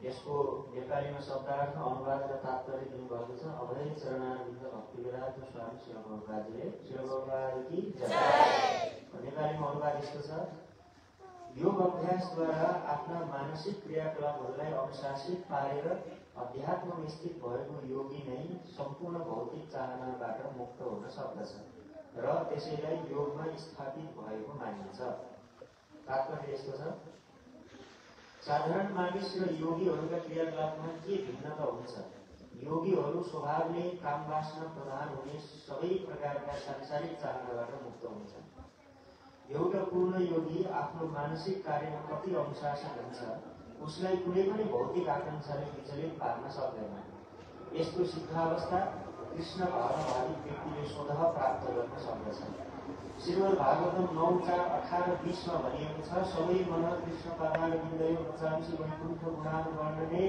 यसको नेपालीमा शब्दार्थ अनुवाद र तात्पर्य दिनुभएको छ अभय चरणारविन्द भक्तिवेदान्त स्वामी शिव प्रभुपादले शिव प्रभुपादकी जय। नेपालीमा अनुवाद यस्तो छ, योग अभ्यासद्वारा आफ्ना मानसिक क्रियाकलापहरूलाई अनुशासित पारेर अध्यात्ममा स्थित भएको योगी नै सम्पूर्ण भौतिक चाहनाबाट मुक्त हुन सक्दछ र त्यसैलाई योगमा स्थापित भएको मानिन्छ। तात्पर्य यस्तो छ, साधारण मानिस र योगीहरूका क्रियाकलापमा के भिन्नता हुन्छ? योगीहरू स्वभावले काम वासना प्रधान हुने सबै प्रकारका सांसारिक चाहनाबाट मुक्त हुन्छन्। एउटा पूर्ण योगी आफ्नो मानसिक कार्यमा कति अनुशासन हुन्छ उसलाई कुनै पनि भौतिक आकांक्षाले विचलित पार्न सक्दैन। यस्तो सिद्धावस्था कृष्ण भावनावादी व्यक्तिले स्वतः प्राप्त गर्न सक्दछ। श्रीमद् भागवतम 9:18-20 में भनिएको छ, सबै मन कृष्ण पादारविन्दयो वचांसि वैकुण्ठ गुणानुवर्णने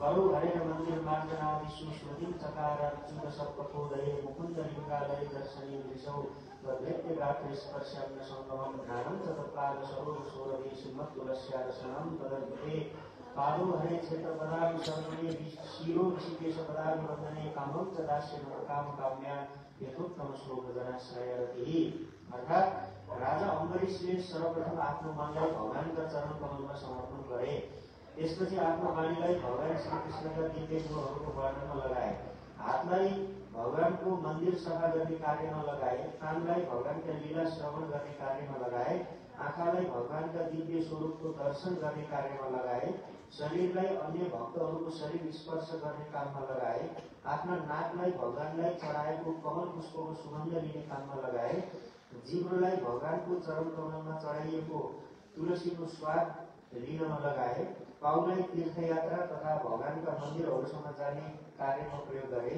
करो हरेर मन्दिर मार्जनादि सुस्मृतिं चकार अच्युत सत्पथोदये मुकुन्द लिङ्गालय दर्शने दृशौ तद्वैत्य गात्रे स्पर्शान्न सङ्गमं ज्ञानं च तत्पाद सरोज सौरभे श्रीमत्तुलस्यारसनं तदद्भुते पादो हरे क्षेत्र पदानि सर्वणे शिरो ऋषिकेश पदानि वन्दने कामं च दास्यं काम काम्या यथोत्तम श्लोक जनाश्रयरतिः। अर्थात राजा अम्बरीशले सर्वप्रथम आफ्नो मनलाई भगवानका चरण कमलमा समर्पण गरे। त्यसपछि आफ्नो वाणीलाई भगवान श्रीकृष्णका दिव्य गुणहरूको वर्णनमा लगाए, हातलाई भगवानको मन्दिर सफा गर्ने कार्यमा लगाए, कानलाई भगवानका लीला श्रवण गर्ने कार्यमा लगाए, आँखालाई भगवानका दिव्य स्वरूपको दर्शन गर्ने कार्यमा लगाए, शरीरलाई अन्य भक्तहरूको शरीर स्पर्श गर्ने काममा लगाए, आफ्ना नाकलाई भगवानलाई चढाएको कमल पुष्पको सुगन्ध लिने काममा लगाए, जिब्रोलाई भगवानको चरण कमलमा चढाइएको तुलसीको स्वाद लिनमा लगाए, पाउलाई तीर्थयात्रा तथा भगवानका मन्दिरहरूसम्म जाने कार्यमा प्रयोग गरे,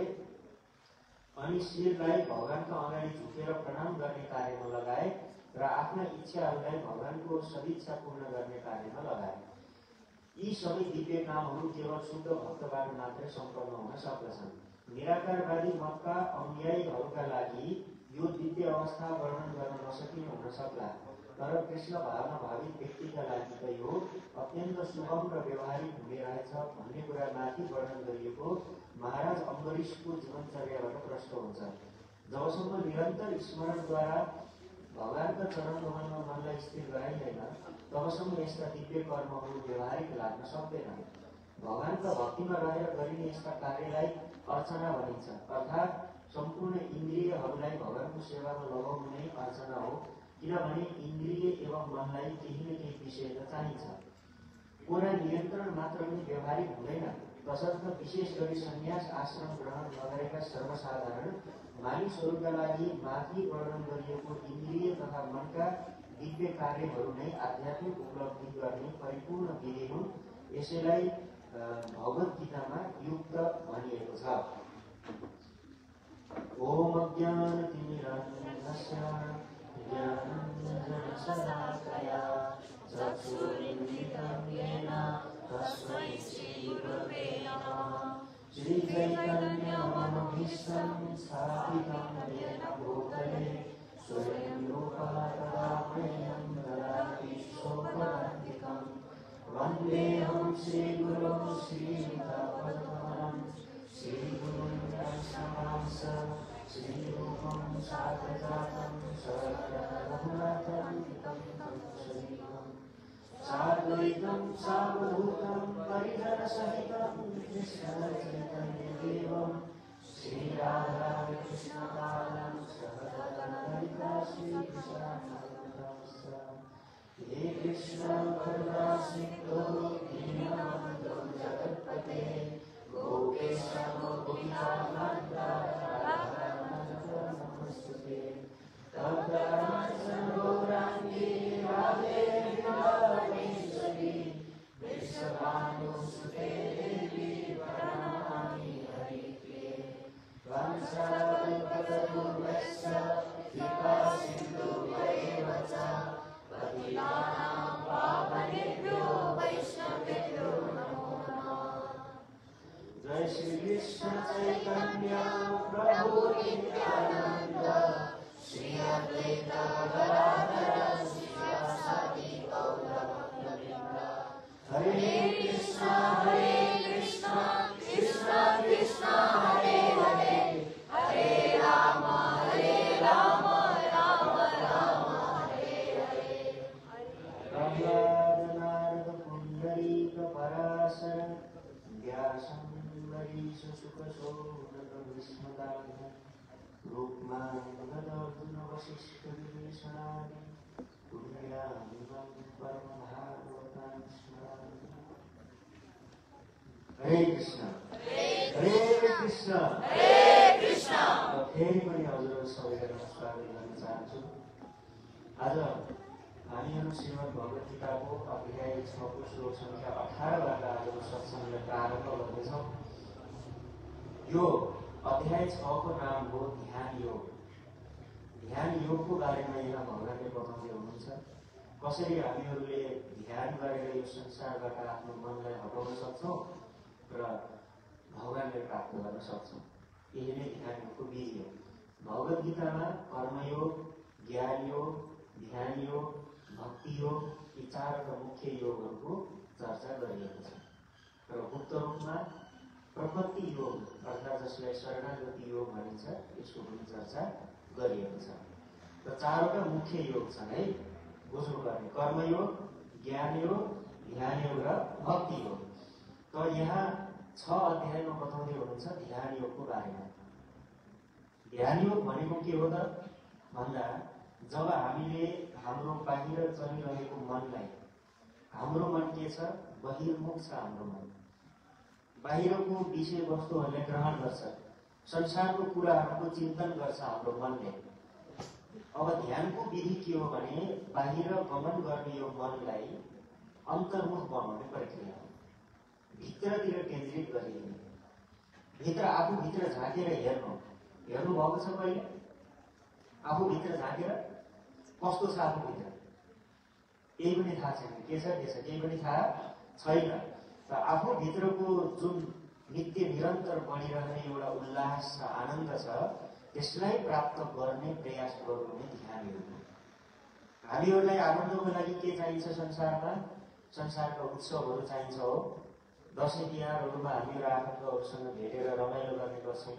अनि शिरलाई भगवानका अगाडि झुकेर प्रणाम गर्ने कार्यमा लगाए र आफ्ना इच्छाहरूलाई भगवानको सदिच्छा पूर्ण गर्ने कार्यमा लगाए। यी सबै दिव्य कामहरू केवल शुद्ध भक्तबाट मात्रै सम्पन्न हुन सक्दछन्। निराकारवादी मतका अनुयायीहरूका लागि यो दिव्य अवस्था वर्णन गर्न नसकिने हुन सक्ला, तर कृष्ण भावना भावित व्यक्तिका लागि त यो अत्यन्त सुगम र व्यवहारिक हुने रहेछ भन्ने कुरा माथि वर्णन गरिएको महाराज अम्बरीशको जीवनचर्याबाट प्रष्ट हुन्छ। जबसम्म निरन्तर स्मरणद्वारा भगवानका चरण कमलमा मनलाई स्थिर गराइँदैन, तबसम्म यस्ता दिव्य कर्महरू व्यवहारिक लाग्न सक्दैन। भगवानका भक्तिमा रहेर गरिने यस्ता कार्यलाई अर्चना भनिन्छ, अर्थात् सम्पूर्ण इन्द्रियहरूलाई भगवानको सेवामा लगाउनु नै अर्चना हो, किनभने इन्द्रिय एवं मनलाई केही न केही विषय चाहिन्छ। पूरा नियन्त्रण मात्र पनि व्यवहारिक हुँदैन, तसर्थ विशेष गरी सन्यास आश्रम ग्रहण नगरेका सर्वसाधारण मानिसहरूका लागि माथि वर्णन गरिएको इन्द्रिय तथा मनका दिव्य कार्यहरू नै आध्यात्मिक उपलब्धि गर्ने परिपूर्ण विधि हुन्। यसैलाई भगवत गीतामा युक्त भनिएको छ। ओम अज्ञानतिमिरान्धस्य ज्ञानाञ्जनशलाकया चक्षुरुन्मिलितं येन तस्मै श्रीगुरवे नमः। श्रीचैतन्यमनोभीष्टं स्थापितं येन भूतले स्वयं रूपः तदा मह्यं ददाति स्वपदान्तिकम्। वन्देऽहं श्रीगुरुं श्रीयुतापदकमलं श्रीगुरुं वैष्णवांश श्रीरूपं साग्रजातं शरण्यरघुनाथं शरीरं साद्वैतं सावधूतं परिजनसहितं कृष्णचैतन्यदेवं श्रीराधाकृष्णपादं सहगणललिता श्रीकृष्णानन्दं। हे कृष्ण करुणा सिन्धो दीनबन्धो जगत्पते गोपेश गोपिकानन्द राधाकान्त नमस्तुते। तप्तकाञ्चन गौराङ्गी राधे वृन्दावनेश्वरी वृषभानुसुते देवी प्रणमामि हरिप्रिये। वंशावतारपूर्वस्य कृपा सिन्धुभ्येव च पतितानां पावनेभ्यो वैष्णवेभ्यो नमो नमः। जय श्री कृष्ण चैतन्य प्रभु नित्यानंद श्री अद्वैत गदाधर श्रीवासादि गौर भक्तवृंद। हरे कृष्ण कृष्ण कृष्ण हरे हरे, हरे राम राम राम हरे हरे। प्रह्लाद नारद पुंडरीक पराशर व्यासं वरीश सुख शोनक भीष्मदानव रूपमान गदार्जुन वशिष्ठ विभीषणादि तुल्यामिमं परमभागवतां स्मरामि। हरे कृष्ण हरे कृष्ण फेरि पनि हजुरहरू सबैलाई स्वागत गर्न चाहन्छु। आज हामीहरू श्रीमद् भगवत गीताको अध्याय 6 को श्लोक संख्या 18 बाट आजको सत्सङ्गलाई प्रारम्भ गर्दैछौँ। यो अध्याय 6 को नाम हो ध्यान योग। ध्यान योगको बारेमा यहाँ भगवानले बताउँदै हुनुहुन्छ, कसरी हामीहरूले ध्यान गरेर यो संसारबाट आफ्नो मनलाई हटाउन सक्छौँ र भगवानलाई प्राप्त गर्न सक्छौँ। यही नै ध्यान योगको विधि हो। भगवत गीतामा कर्मयोग, ज्ञान योग, ध्यान योग, भक्ति योग यी 4 मुख्य योगहरूको चर्चा गरिएको छ र गुप्त रूपमा प्रपत्ति योग अर्थात् जसलाई शरणागति योग भनिन्छ यसको पनि चर्चा गरिएको छ। र 4 मुख्य योग छन् है, बुझ्नुपर्ने कर्मयोग, ज्ञान योग, ध्यान योग र भक्ति योग। त यहाँ 6 अध्यायमा बताउँदै हुनुहुन्छ ध्यान योगको बारेमा। ध्यान योग भनेको के हो त भन्दा जब हामीले हाम्रो बाहिर चलिरहेको मनलाई, हाम्रो मन के छ बहिर्मुख छ, हाम्रो मन बाहिरको विषय वस्तुहरूलाई ग्रहण गर्छ, संसारको कुराहरूको चिन्तन गर्छ हाम्रो मनले। अब ध्यानको विधि के हो भने बाहिर गमन गर्ने यो मनलाई अन्तर्मुख बनाउने प्रक्रिया हो, भित्रतिर केन्द्रित गरिने, भित्र आफूभित्र झाँकेर हेर्नु भएको छ। कहिले आफूभित्र झाँकेर कस्तो छ आफूभित्र केही पनि थाहा छैन, के छ केही पनि थाहा छैन। र आफूभित्रको जुन नित्य निरन्तर बढिरहने एउटा उल्लास छ, आनन्द छ, त्यसलाई प्राप्त गर्ने प्रयास गर्नु नै ध्यान योग। हामीहरूलाई आनन्दको लागि के चाहिन्छ? संसारमा संसारका उत्सवहरू चाहिन्छ हो। दसैँ तिहारहरूमा हामीहरू आफन्तहरूसँग भेटेर रमाइलो गर्ने गर्छौँ।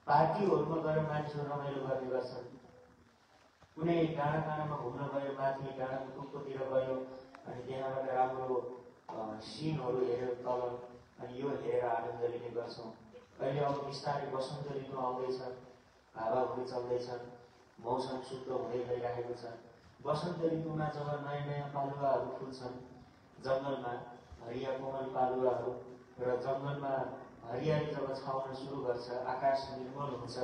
पार्टीहरूमा गएर मानिसहरू रमाइलो गर्ने गर्छन्। कुनै डाँडा काँडामा घुम्न गयो, माथि डाँडाको टुप्पोतिर गयो अनि त्यहाँबाट राम्रो सिनहरू हेऱ्यो तल, अनि यो हेरेर आनन्द लिने गर्छौँ। अहिले अब बिस्तारै वसन्त ऋतु आउँदैछ, हावाहुरी चल्दैछन्, मौसम शुद्ध हुँदै गइरहेको छ। वसन्त ऋतुमा जब नयाँ नयाँ पालुवाहरू फुल्छन् जङ्गलमा, हरिया कोमल पालुवाहरू, र जङ्गलमा हरियाली जब छाउन सुरु गर्छ, आकाश निर्मल हुन्छ,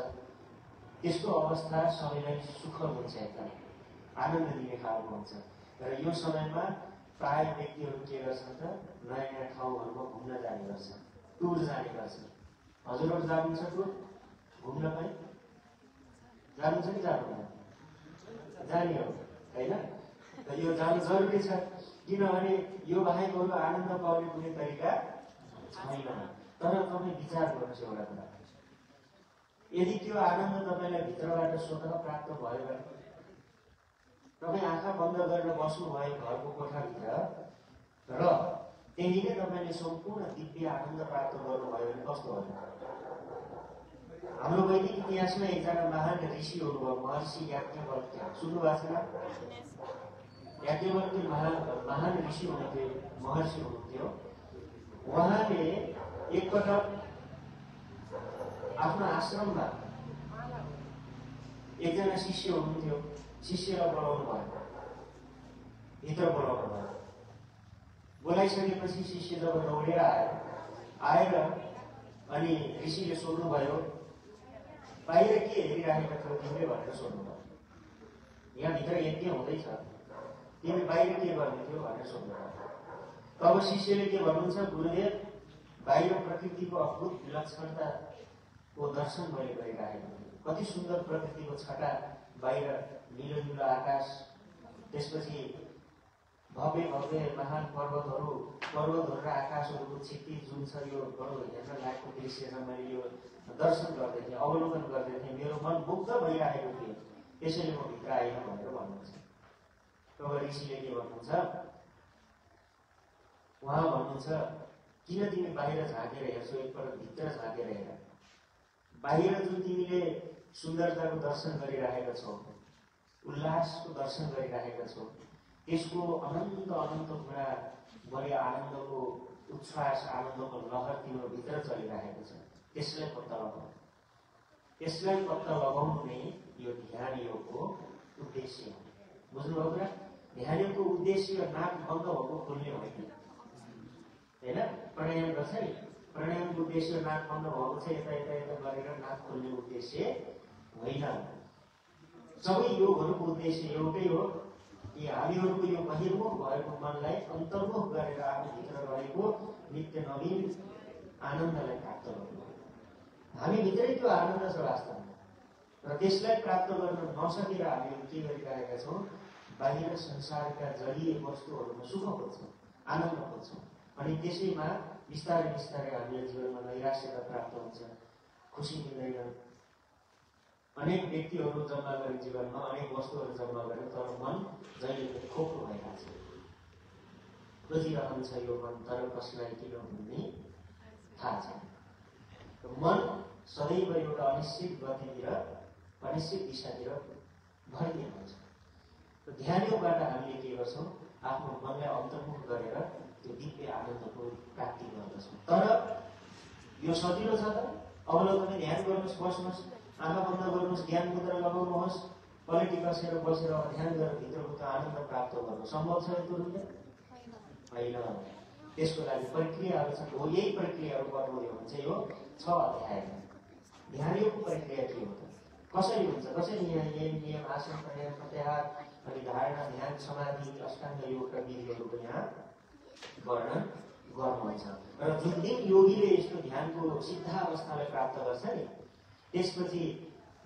त्यसको अवस्था सबैलाई सुखद हुन्छ, एकदम आनन्द दिने खालको हुन्छ। र यो समयमा प्राय व्यक्तिहरू के गर्छन् त नयाँ नयाँ ठाउँहरूमा घुम्न जाने गर्छन्, टुर जाने गर्छन्। हजुरहरू जानुहुन्छ टुर घुम्न? पनि जानुहुन्छ कि जानुहुन्न? जाने हो होइन? र यो जानु जरुरी छ, किनभने यो बाहेक अरू आनन्द पाउने कुनै तरिका छैन। तर तपाईँ विचार गर्नुहोस् एउटा कुरा, यदि त्यो आनन्द तपाईँलाई भित्रबाट स्वतः प्राप्त भयो भने, तपाईँ आँखा बन्द गरेर बस्नुभयो घरको कोठाभित्र र त्यही नै तपाईँले सम्पूर्ण दिव्य आनन्द प्राप्त गर्नुभयो भने कस्तो भयो? हाम्रो वैदिक इतिहासमा एकजना महान ऋषि हुनुभयो, महर्षि याज्ञवल्क्य। सुन्नुभएको छ? याज्ञवल्क्य महान ऋषि हुनुहुन्थ्यो, महर्षि हुनुहुन्थ्यो। उहाँले एकपटक आफ्नो आश्रममा एकजना शिष्य हुनुहुन्थ्यो, शिष्यलाई बोलाउनु भयो, भित्र बोलाउनु भयो। बोलाइसकेपछि शिष्य जब दौडेर आएर अनि ऋषिले सोध्नुभयो, बाहिर के हेरिरहेका थियौ तिमीले भनेर सोध्नुभयो। यहाँभित्र यज्ञ हुँदैछ, तिमी बाहिर के गर्ने थियो भनेर सोध्नुभयो। तब शिष्यले के भन्नुहुन्छ, गुरुदेव बाहिर प्रकृतिको अद्भुत विलक्षणताको दर्शन मैले गरिरहेको थिएँ। कति सुन्दर प्रकृतिको छटा, बाहिर निलो निलो आकाश, त्यसपछि भव्य भव्य महान पर्वतहरू र आकाशहरूको छिट्टी जुन छ, यो बडो हेर्न लायकको दृश्य छ। मैले यो दर्शन गर्दै थिएँ, अवलोकन गर्दै थिएँ, मेरो मन मुग्ध भइरहेको थियो, त्यसैले म भित्र आएन भनेर भन्नुहुन्छ। तब ऋषिले के भन्नुहुन्छ, उहाँ भन्नुहुन्छ, किन तिमी बाहिर झाँकेर हेर्छौ? एकपल्ट भित्र झाँकेर हेर। बाहिर जुन तिमीले सुन्दरताको दर्शन गरिरहेका छौ, उल्लासको दर्शन गरिरहेका छौ, त्यसको अनन्त अनन्त कुरा बढी आनन्दको उच्छ्वास, आनन्दको लहर तिम्रो भित्र चलिरहेको छ। त्यसलाई पत्ता लगाऊ। त्यसलाई पत्ता लगाउनु नै यो ध्यान योगको उद्देश्य हो। बुझ्नुभयो कुरा? ध्यान योगको उद्देश्य नाक बन्द भएको खोल्ने होइन। प्राणायाम गर्छ नि, प्राणायामको उद्देश्य नाक बन्द भएको छ, यता यता यता गरेर नाक खोल्ने उद्देश्य होइन। सबै योगहरूको उद्देश्य एउटै हो कि हामीहरूको यो बहिर्मुख भएको मनलाई अन्तर्मुख गरेर आफूभित्र रहेको नित्य नवीन आनन्दलाई प्राप्त गर्नु। हामीभित्रै त्यो आनन्द छ वास्तवमा, र त्यसलाई प्राप्त गर्न नसकेर हामीहरू के गरिरहेका छौँ? बाहिर संसारका जलीय वस्तुहरूमा सुख खोज्छौँ, आनन्द खोज्छौँ, अनि त्यसैमा बिस्तारै बिस्तारै हामीले जीवनमा नैराश्यता प्राप्त हुन्छ, खुसी मिल्दैन। अनेक व्यक्तिहरू जम्मा गरे जीवनमा, अनेक वस्तुहरू जम्मा गरे, तर मन जहिले पनि खोक्रो भइरहेको छ, खोजिरहन्छ यो मन, तर कसलाई किन भन्ने थाहा छैन। मन सदैव एउटा अनिश्चित गतितिर, अनिश्चित दिशातिर भरिदिएको हुन्छ। ध्यान योगबाट हामीले के गर्छौँ? आफ्नो मनलाई अन्तर्मुख गरेर त्यो दिव्य आनन्दको प्राप्ति गर्दछौँ। तर यो सजिलो छ त? अवलोकन ध्यान गर्नुहोस्, बस्नुहोस्, आँखा बन्द गर्नुहोस्, ज्ञान मुद्रा लगाउनुहोस्, पलेटी कसेर बसेर ध्यान गरेर भित्रको त्यो आनन्द प्राप्त गर्नु सम्भव छ यो तुरुन्तै? होइन। त्यसको लागि प्रक्रियाहरू छन्। हो, यही प्रक्रियाहरू गर्नुभयो भने चाहिँ यो 6 अध्यायमा ध्यान योगको प्रक्रिया के हो त? कसरी हुन्छ? कसरी यहाँ नियम, आसन, प्राणायाम, प्रत्याहार, अनि धारणा, ध्यान, समाधि, अष्टाङ्ग योग र विधिहरूको यहाँ वर्णन गर्नुहुन्छ। र जुन दिन योगीले यस्तो ध्यानको सिद्ध अवस्थालाई प्राप्त गर्छ नि, त्यसपछि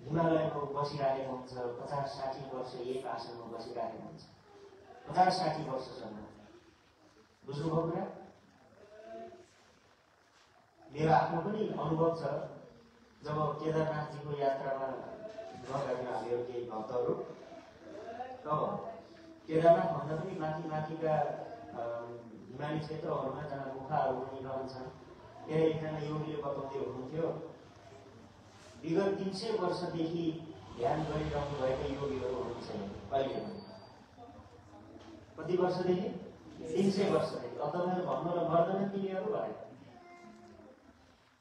हिमालयमा बसिरहेको हुन्छ, 50-60 वर्ष एक आसनमा बसिरहेको हुन्छ, 50-60 वर्षसम्म। बुझ्नुभयो कुरा? मेरो आफ्नो पनि अनुभव छ। जब केदारनाथजीको यात्रामा गएका थियौँ हामीहरू केही भक्तहरू, तब केदारनाथ भन्दा पनि माथिका हिमाली क्षेत्रहरूमा जहाँ गुफाहरू पनि रहन्छन्, त्यहाँ एकजना योगीले बताउँदै हुनुहुन्थ्यो, विगत 300 वर्षदेखि ध्यान गरिरहनु भएका योगीहरू हुनुहुन्छ अहिले पनि। कति वर्षदेखि? 300 वर्षदेखि। तपाईँहरू भन्नु र मर्दैन तिनीहरू भने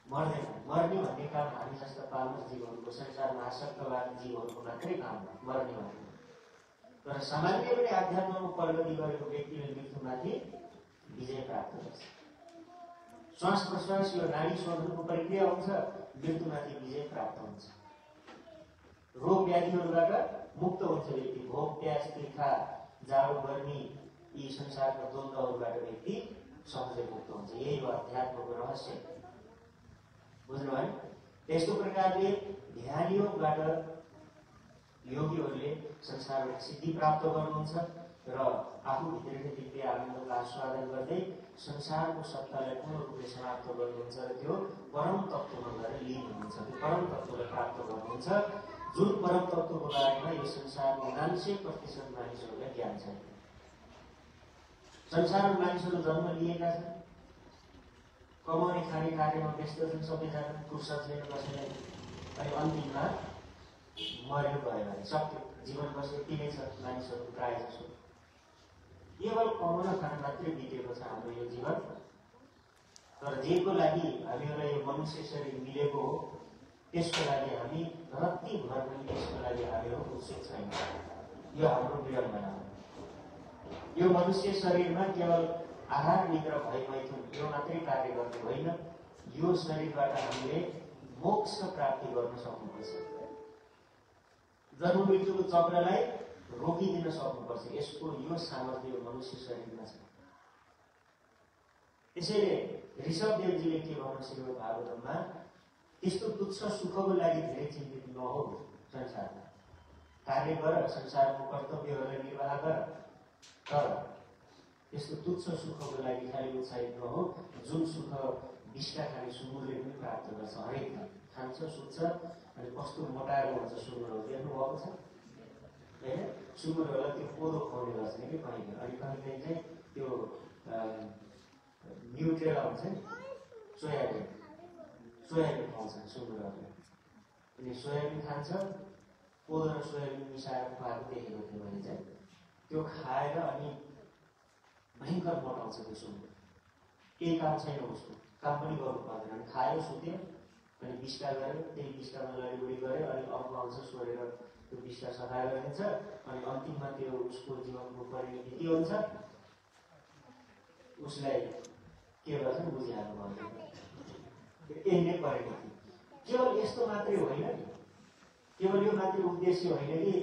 मर्दैन। मर्ने भन्ने काम हामी जस्ता पावक जीवहरूको, संसारमा आसक्तवादी जीवहरूको मात्रै काम हो मर्ने भन्ने। तर सामान्य पनि आध्यात्ममा प्रगति गरेको व्यक्तिले मृत्युमाथि विजय प्राप्त गर्छ। श्वास प्रश्वास यो नाडी शोधनको प्रक्रिया हुन्छ, मृत्युमाथि विजय प्राप्त हुन्छ। रोग व्याधिहरूबाट मुक्त हुन्छ व्यक्ति। भोक प्यास तिर्खा जाडो गर्मी यी संसारका द्वन्द्वहरूबाट व्यक्ति सहजै मुक्त हुन्छ। यही हो अध्यात्मको रहस्य। बुझ्नुभयो? त्यस्तो प्रकारले ध्यान योगबाट योगीहरूले संसारमा सिद्धि प्राप्त गर्नुहुन्छ र आफूभित्रकै दिव्य आनन्दको आस्वादन गर्दै संसारको सत्तालाई पूर्ण रूपले समाप्त गर्नुहुन्छ र त्यो परम तत्त्वमा गएर लीन हुनुहुन्छ। त्यो परम तत्त्वलाई प्राप्त गर्नुहुन्छ, जुन परम तत्त्वको बारेमा यो संसारमा 99% मानिसहरूलाई ज्ञान छैन। संसारमा मानिसहरू जन्म लिएका छन्, कमाउने खाने कार्यमा व्यस्त छन्, सबैजना फुर्सद छैन कसैलाई, अनि अन्तिममा मर्यो गयो भने सक्यो। जीवन बस यति नै छ मानिसहरू प्रायः जसो। केवल कमाउन खान मात्रै बितेको छ हाम्रो यो जीवन। तर जेको लागि हामीहरूलाई यो मनुष्य शरीर मिलेको हो, त्यसको लागि हामी रत्ती भर पनि त्यसको लागि हामीहरू उत्सुक छैन। यो हाम्रो विडम्बना हो। यो मनुष्य शरीरमा केवल आहार निद्रा भई मैथुन यो मात्रै कार्य गर्ने होइन। यो शरीरबाट हामीले मोक्ष प्राप्ति गर्न सक्नुपर्छ। जन्म मृत्युको चक्रलाई रोकिदिन सक्नुपर्छ। यसको यो सामर्थ्य यो मनुष्य शरीरमा छ। त्यसैले ऋषभदेवजीले के भन्न श्रीमद् भागवतममा, त्यस्तो तुच्छ सुखको लागि धेरै चिन्तित नहो संसारमा। कार्य गर, संसारको कर्तव्यहरूलाई निर्वाह गर, तर त्यस्तो तुच्छ सुखको लागि खालि उत्साहित नहो जुन सुख विषका खाने सुँगुरले पनि प्राप्त गर्छ। हरेक खान्छ सुत्छ, अनि कस्तो मोटाएको हुन्छ सुँगुरहरू देख्नुभएको छ होइन? सुँगुरहरूलाई त्यो कोदो खुवाउने गर्छन् कि कहिले, अनि कहिले चाहिँ त्यो न्युट्रेला हुन्छ नि, सोयाबिन खुवाउँछन् सुँगुरहरूले। अनि सोयाबिन खान्छ, कोदो र सोयाबिन मिसाएर खुवाएको देखेको थियो भने चाहिँ त्यो खाएर अनि भयङ्कर मोटाउँछ त्यो सुँगुर। केही काम छैन उसको, काम पनि गर्नु पर्दैन। अनि खायो सुत्यो, अनि बिस्का गऱ्यो, त्यही बिस्कामा लडीबडी गऱ्यो, अनि अर्को आउँछ सोरेर त्यो बिस्का सफा गरिदिन्छ, अनि अन्तिममा त्यो उसको जीवनको परिणति के हुन्छ उसलाई के गर्छन् बुझिहाल्नु पर्दैन। यही नै परिणति। केवल यस्तो मात्रै होइन, केवल यो मात्रै उद्देश्य होइन कि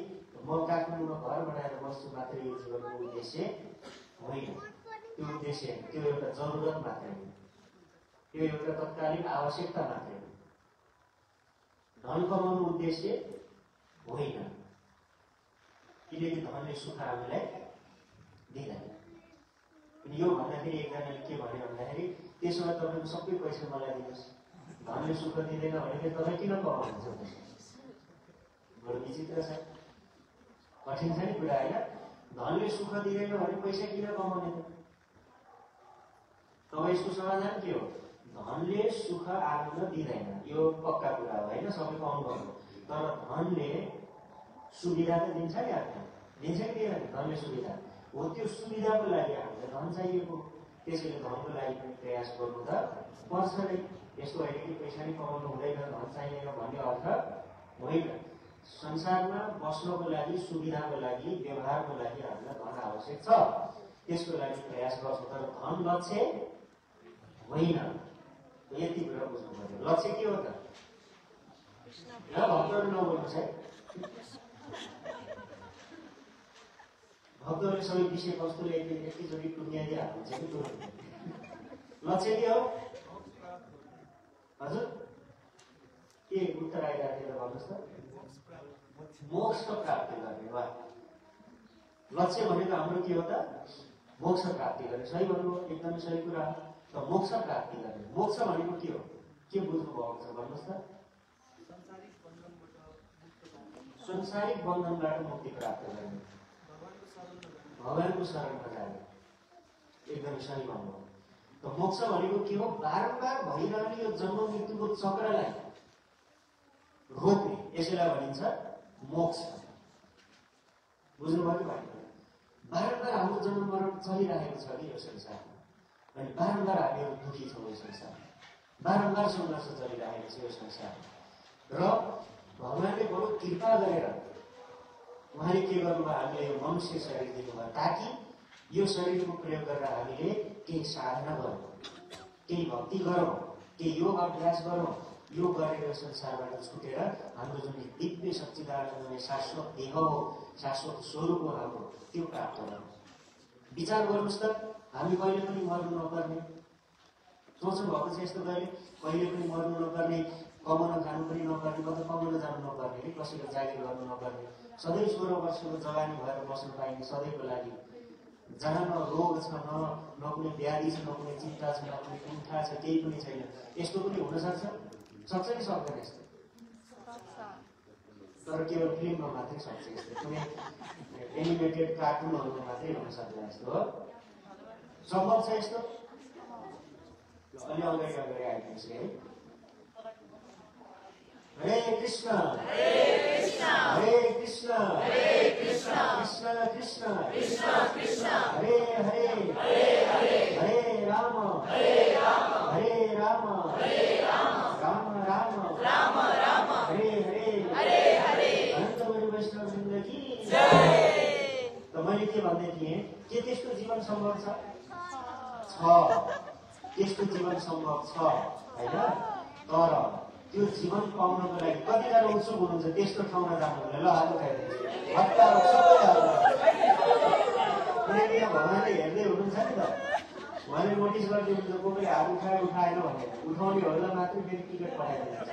म काठमाडौँमा घर बनाएर बस्छु मात्रै यो जीवनको उद्देश्य होइन। त्यो उद्देश्य त्यो एउटा जरुरत मात्रै हो, त्यो एउटा तत्कालीन आवश्यकता मात्रै हो। धन कमाउनु उद्देश्य होइन, किनकि धनले सुख हामीलाई दिँदैन। अनि यो भन्दाखेरि एकजनाले के भन्यो भन्दाखेरि, त्यसो भए तपाईँको सबै पैसा मलाई दिनुहोस्, धनले सुख दिँदैन भने तपाईँ किन कमाउनुहुन्छ? बडो विचित्र छ, कठिन छ नि कुरा होइन? धनले सुख दिँदैन भने पैसा किन कमाउने त? तब यसको समाधान के हो? धनले सुख आनन्द दिँदैन, यो पक्का कुरा हो होइन, सबैको अनुभव हो। तर धनले सुविधा त दिन्छ नि, हामीलाई दिन्छ कि दिँदैन? धनले सुविधा हो, त्यो सुविधाको लागि हामीलाई धन चाहिएको। त्यसैले धनको लागि पनि प्रयास गर्नु त पर्छ नै। यस्तो होइन कि पैसा नै कमाउनु हुँदैन, धन चाहिँदैन भन्ने अर्थ होइन। संसारमा बस्नको लागि, सुविधाको लागि, व्यवहारको लागि हामीलाई धन आवश्यक छ, त्यसको लागि प्रयास गर्छौँ। तर धन लक्ष्य होइन, यति कुरा बुझ्नु पर्यो। लक्ष्य के हो त? भक्तहरू नबोल्नुहोस् है, भक्तहरूले सबै विषय वस्तुले एकैचोटि टुङ्ग्याइदिएर हाल्नुहुन्छ कि तुरन्त। लक्ष्य के हो हजुर? के उत्तर आइरहेको थियो भन्नुहोस् त? मोक्ष प्राप्ति गर्ने। वा, लक्ष्य भनेको हाम्रो के हो त? मोक्ष प्राप्ति गर्ने। सही भन्नुभयो, एकदमै सही कुरा। त मोक्ष प्राप्ति गर्ने, मोक्ष भनेको के हो? के बुझ्नु भएको छ भन्नुहोस् त? संसारिक बन्धनबाट मुक्ति प्राप्त गर्ने, भगवानको शरणमा जाने। एकदम सही भन्नु। त मोक्ष भनेको के हो? बारम्बार भइरहने यो जन्म मृत्युको चक्रलाई रोक्ने, यसैलाई भनिन्छ मोक्ष। बुझ्नुभयो कि भएन? बारम्बार हाम्रो जन्म मरण चलिरहेको छ कि यो संसारमा, अनि बारम्बार हामीहरू दुखी छौँ यो संसारमा, बारम्बार सङ्घर्ष चलिरहेको छ यो संसारमा। र भगवानले बडो कृपा गरेर उहाँले के गर्नुभयो? हामीले यो मनुष्य शरीर दिनुभयो ताकि यो शरीरको प्रयोग गरेर हामीले केही साधना गरौँ, केही भक्ति गरौँ, केही योग अभ्यास गरौँ। यो गरेर संसारबाट छुटेर हाम्रो जुन दिव्य सच्चिदानन्दमय शाश्वत देह हो, शाश्वत स्वरूप हो हाम्रो, त्यो प्राप्त गरौँ। विचार गर्नुहोस् त, हामी कहिले पनि मर्नु नपर्ने, सोच्नु भएको छ यस्तो? कहिले पनि मर्नु नपर्ने, कमाउन जानु पनि नपर्ने, मतलब कमाउन जानु नपर्ने कि कसैको जागिर गर्नु नपर्ने, सधैँ 16 वर्षको जवानी भएर बस्नु पाइने सधैँको लागि, जहाँ न रोग छ, न कुनै व्याधि छ, न कुनै चिन्ता छ, न कुनै कुण्ठा छ, केही पनि छैन। यस्तो पनि हुनसक्छ? सक्छ कि सक्दैन यस्तो? तर केवल फिल्ममा मात्रै सक्छ यस्तो, कुनै एनिमेटेड कार्टुनहरूमा मात्रै हुन सक्दैन यस्तो हो। सम्भव छ यस्तो? अलि अगाडि आइदिनुहोस् है। हरे कृष्ण हरे कृष्ण हरे कृष्ण हरे कृष्ण कृष्ण कृष्ण कृष्ण कृष्ण हरे हरे हरे हरे हरे राम हरे राम हरे राम हरे राम राम राम राम राम हरे हरे हरे हरे। अनन्त गुरु वैष्णव जिन्दगी जय। त मैले के भन्दै थिएँ, के त्यस्तो जीवन सम्भव छ? त्यस्तो जीवन सम्भव छ हैन? तर त्यो जीवन पाउनको लागि कतिजना उत्सुक हुनुहुन्छ त्यस्तो ठाउँमा जानुको लागि? ल हात उठाइदिनुहोस्। किनकि भगवानले हेर्दै हुनुहुन्छ नि त, उहाँले नोटिस गरिदिनुहुन्छ। कोही हात उठाएन भने उठाउनेहरूलाई मात्रै फेरि टिकट पठाइदिनुहुन्छ।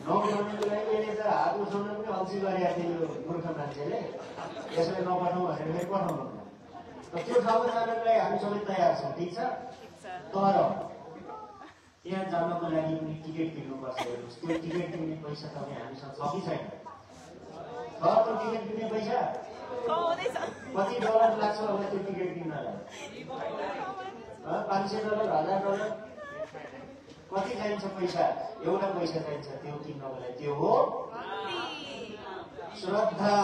नउठाउनेको लागि मैले त हात उठाउन पनि अल्छी गरेको थिएँ यो मूर्ख मान्छेले, यसलाई नपठाउँ भनेर फेरि पठाउनु। त्यो ठाउँमा जानको लागि हामी सबै तयार छौँ, ठिक छ? तर त्यहाँ जानको लागि पनि टिकट किन्नुपर्छ। हेर्नुहोस्, त्यो टिकट किन्ने पैसा तपाईँ हामीसँग छ कि छैन? छ त्यो टिकट किन्ने पैसा? कति डलर लाग्छ होला त्यो टिकट किन्नलाई? $500, $1000? कति चाहिन्छ पैसा? एउटा पैसा चाहिन्छ त्यो किन्नको लागि, त्यो हो श्रद्धा।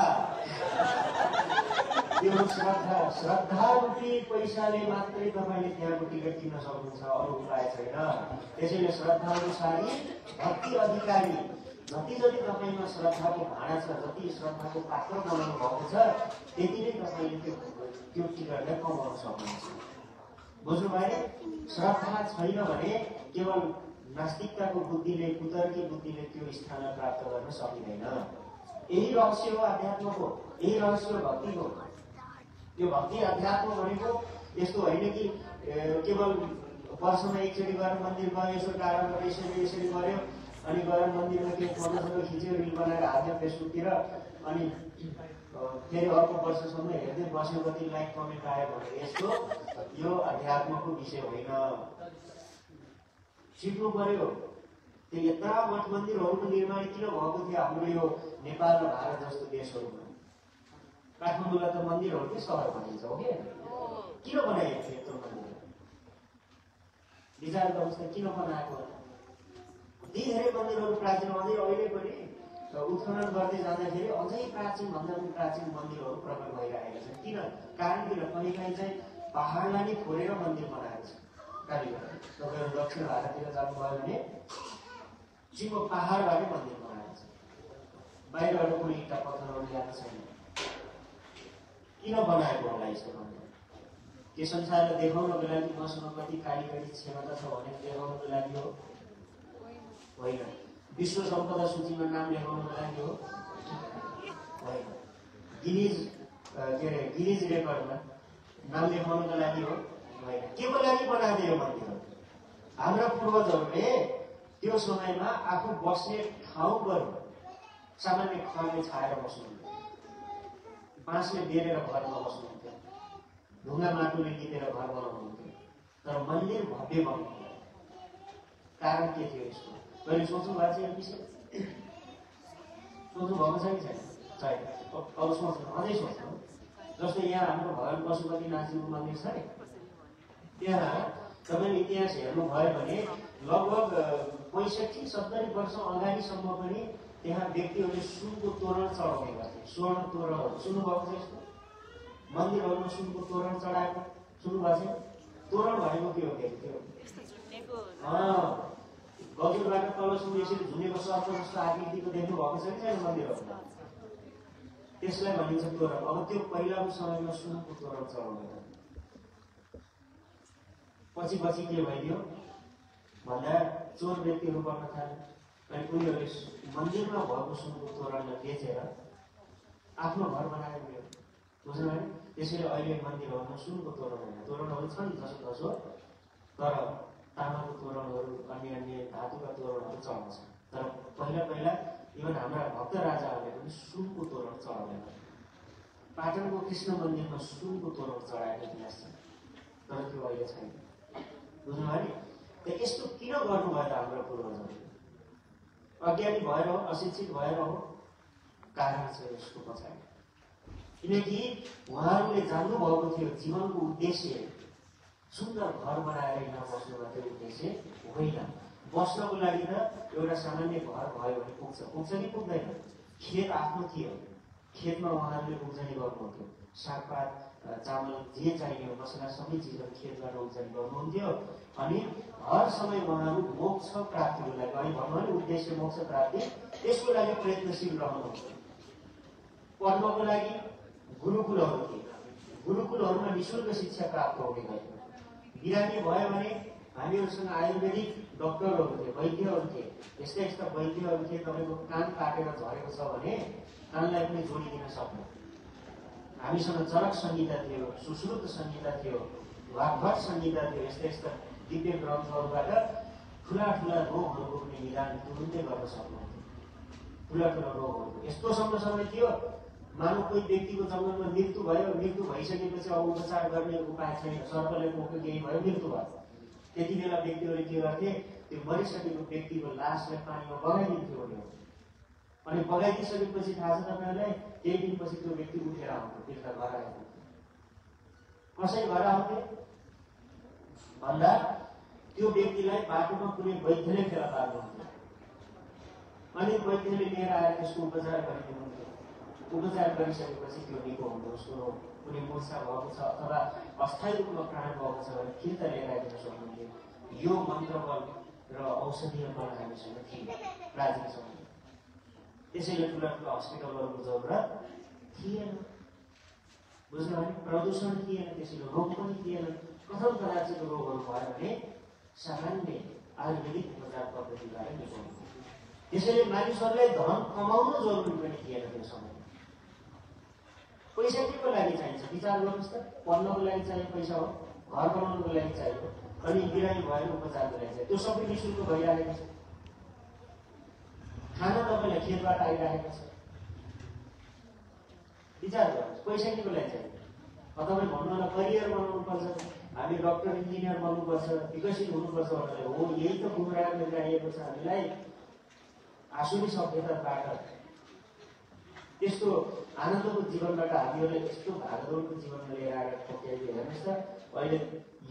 त्यो श्रद्धा, श्रद्धा रूपी पैसाले मात्रै तपाईँले त्यहाँको टिकट किन्न सक्नुहुन्छ, अरू उपाय छैन। त्यसैले श्रद्धा अनुसारी भक्ति अधिकारी, जति जति तपाईँमा श्रद्धाको भाँडा छ, जति श्रद्धाको पात्र बनाउनु भएको छ, त्यति नै तपाईँले त्यो टिकटलाई कमाउन सक्नुहुन्छ। बुझ्नुभयो? श्रद्धा छैन भने केवल नास्तिकताको बुद्धिले, कुतर्की बुद्धिले त्यो स्थान प्राप्त गर्न सकिँदैन। यही रहस्य हो अध्यात्मको, यही रहस्य भक्तिको। यो भक्ति अध्यात्म भनेको यस्तो होइन कि केवल वर्षमा एकचोटि गएर मन्दिर गयो, यसो कारणबाट यसरी गऱ्यो, अनि गएर मन्दिरमा के फोटोसोटो खिच्यो, रिल बनाएर हाल्यो फेसबुकतिर, अनि फेरि अर्को वर्षसम्म हेर्दै बस्यो, कति लाइक कमेन्ट आयो भनेर। यस्तो यो अध्यात्मको विषय होइन। सिक्नु पर्यो। त्यो यत्रा मठ मन्दिरहरूको निर्माण किन भएको थियो हाम्रो यो नेपाल र भारत जस्तो देशहरूमा? काठमाडौँलाई त मन्दिरहरूकै सहर भनिन्छ हो कि? किन बनाइएको थियो यत्रो मन्दिर? विचार गर्नुहोस् त, किन बनाएको? धेरै मन्दिरहरू प्राचीन अझै अहिले पनि उत्खनन गर्दै जाँदाखेरि अझै प्राचीन भन्दा पनि प्राचीन मन्दिरहरू प्रकट भइरहेका छन्। किन? कारण किन? कहीँ कहीँ चाहिँ पहाडलाई नै फोरेर मन्दिर बनाएको छ। कालीगढ तपाईँहरू दक्षिण भारततिर जानुभयो भने सिङ्गो पहाडबाटै मन्दिर बनाएको छ, बाहिरबाट कुनै इँटा पत्थरहरू ल्याएको छैन। किन बनाएको होला यस्तो मन्दिर? के संसारलाई देखाउनको लागि मसँग कति कालीगढी क्षमता छ भनेर देखाउनको लागि हो? होइन। विश्व सम्पदा सूचीमा नाम लेखाउनको लागि हो? होइन। गिनिज रेकर्डमा नाम लेखाउनको लागि हो? होइन। के को लागि बनाएको यो मन्दिर? हाम्रा पूर्वजहरूले त्यो समयमा आफू बस्ने ठाउँ गर्नु, सामान्य खरले छाएर बस्नुहुन्थ्यो, बाँसले बेरेर घरमा बस्नुहुन्थ्यो, ढुङ्गा माटोले लिपेर घर बनाउनुहुन्थ्यो। तर मन्दिर भव्य बनाउनु कारण के थियो यसको? कहिले सोच्नु भएको छ यो विषय? सोच्नु भएको छ कि छैन? छैन। अब सोच्नु, अझै सोच्नु। जस्तै यहाँ हाम्रो भगवान पशुपतिनाथजीको मन्दिर छ नि, त्यहाँ तपाईँले इतिहास हेर्नुभयो भने लगभग 65-70 वर्ष अगाडिसम्म पनि त्यहाँ व्यक्तिहरूले सुनको तोरण चढाउने गर्थे। स्वर्ण तोरणहरू सुन्नुभएको छ? यस्तो मन्दिरहरूमा सुनको तोरण चढाएको सुन्नुभएको छैन? तोरण भनेको के हो? गजुरबाट तलसम्म यसरी झुनेको सर्प जस्तो आकृतिको देख्नु भएको छ कि छैन मन्दिरहरूमा? त्यसलाई भनिन्छ तोरण। अब त्यो पहिलाको समयमा सुनको तोरण चढाउने। पछि के भइदियो भन्दा चोर व्यक्तिहरू बन्न थाले अनि उनीहरूले मन्दिरमा भएको सुनको तोरणलाई बेचेर आफ्नो घर बनाएको। बुझ्नु भयो? त्यसैले अहिले मन्दिरहरूमा सुनको तोरण होइन, तोरणहरू छन् जसो तर तामाको तोरणहरू अन्य धातुका तोरणहरू चढाउँछ। तर पहिला इभन हाम्रा भक्त राजाहरूले पनि सुनको तोरण चढाउँदैन। पाटनको कृष्ण मन्दिरमा सुनको तोरण चढाएको इतिहास छ, तर त्यो अहिले छैन। बुझ्नु भयो? त यस्तो किन गर्नुभयो त हाम्रो पूर्वजहरूले? अज्ञानी भएर हो, अशिक्षित भएर हो? कारण छ यसको पछाडि। किनकि उहाँहरूले जान्नुभएको थियो जीवनको उद्देश्य सुन्दर घर बनाएर यहाँ बस्नु मात्रै उद्देश्य होइन। बस्नको लागि त एउटा सामान्य घर भयो भने पुग्छ कि पुग्दैन? खेत आफ्नो थियो, खेतमा उहाँहरूले उब्जनी गर्नुहुन्थ्यो। सागपात चामल जे चाहिने मसला सबै चिजहरू खेतबाट उब्जनी गर्नुहुन्थ्यो। अनि हर समय उहाँहरू मोक्ष प्राप्तिको लागि, अनि भनौँ भने उद्देश्य मोक्ष प्राप्ति, त्यसको लागि प्रयत्नशील रहनुहुन्थ्यो। पढ्नको लागि गुरुकुलहरू थिए, गुरुकुलहरूमा निःशुल्क शिक्षा प्राप्त हुने गर्थ्यो। बिरामी भयो भने हामीहरूसँग आयुर्वेदिक डक्टरहरू थिए, वैद्यहरू थिए। यस्ता वैद्यहरू थिए, तपाईँको कान काटेर झरेको छ भने कानलाई पनि जोडिदिन सक्ने। हामीसँग चरक संहिता थियो, सुश्रुत संहिता थियो, वाग्भट संहिता थियो। यस्ता दिव्य ग्रन्थहरूबाट ठुला रोगहरूको पनि निदान तुरुन्तै गर्न सक्नुहुन्थ्यो। ठुला रोगहरू यस्तोसम्म समय थियो, मानव कोही व्यक्तिको जङ्गलमा मृत्यु भयो, मृत्यु भइसकेपछि अब उपचार गर्ने उपाय छैन, सर्पले पोख्यो केही भयो, मृत्यु भयो। त्यति बेला व्यक्तिहरूले के गर्थे? त्यो मरिसकेको व्यक्तिको लासलाई पानीमा बगाइदिन्थ्यो उनीहरू। अनि बगाइदिइसकेपछि थाहा छ तपाईँहरूलाई, केही दिनपछि त्यो व्यक्ति उठेर आउँथ्यो, फिर्ता घर आउँथ्यो। कसै घर आउँथे भन्दा त्यो व्यक्तिलाई बाटोमा कुनै वैद्यले फेला पार्नुहुन्थ्यो। अनि वैद्यले लिएर आएर त्यसको उपचार गरिदिनुहुन्थ्यो। उपचार गरिसकेपछि त्यो निको हुन्थ्यो। उसको कुनै मूर्छा भएको छ अथवा अस्थायी रूपमा प्राण भएको छ भने फिर्ता लिएर आइदिन सक्नुहुन्थ्यो। यो मन्त्र बल र औषधीय बल हामीसँग थिए प्राचीन समयमा। त्यसैले ठुला हस्पिटलहरूको जरुरत थिएन। बुझ्नु भने प्रदूषण थिएन, त्यसैले रोग पनि थिएन। कथम कदाचित रोगहरू भयो भने सामान्य आयुर्वेदिक उपचार पद्धतिद्वारा निको हुन्थ्यो। त्यसैले मानिसहरूलाई धन कमाउनु जरुरी पनि थिएन त्यो समयमा। पैसा के को लागि चाहिन्छ? विचार गर्नुहोस् त। पढ्नको लागि चाहिने पैसा हो, घर बनाउनको लागि चाहियो, अनि बिरामी भएर उपचारको लागि चाहियो। त्यो सबै निःशुल्क भइरहेको छ। खाना तपाईँलाई खेतबाट आइरहेको छ। विचार गर्नुहोस्, पैसा के को लागि चाहियो? तपाईँ भन्नु होला करियर बनाउनु पर्छ, हामी डक्टर इन्जिनियर बन्नुपर्छ, विकसित हुनुपर्छ भनेर। हो, यही त गुमराह गरिरहेको छ हामीलाई आसुरी सभ्यताबाट। त्यस्तो आनन्दको जीवनबाट हामीहरूले यस्तो भागदौडको जीवनमा लिएर आएर ठोक्याइदियो। हेर्नुहोस् त, अहिले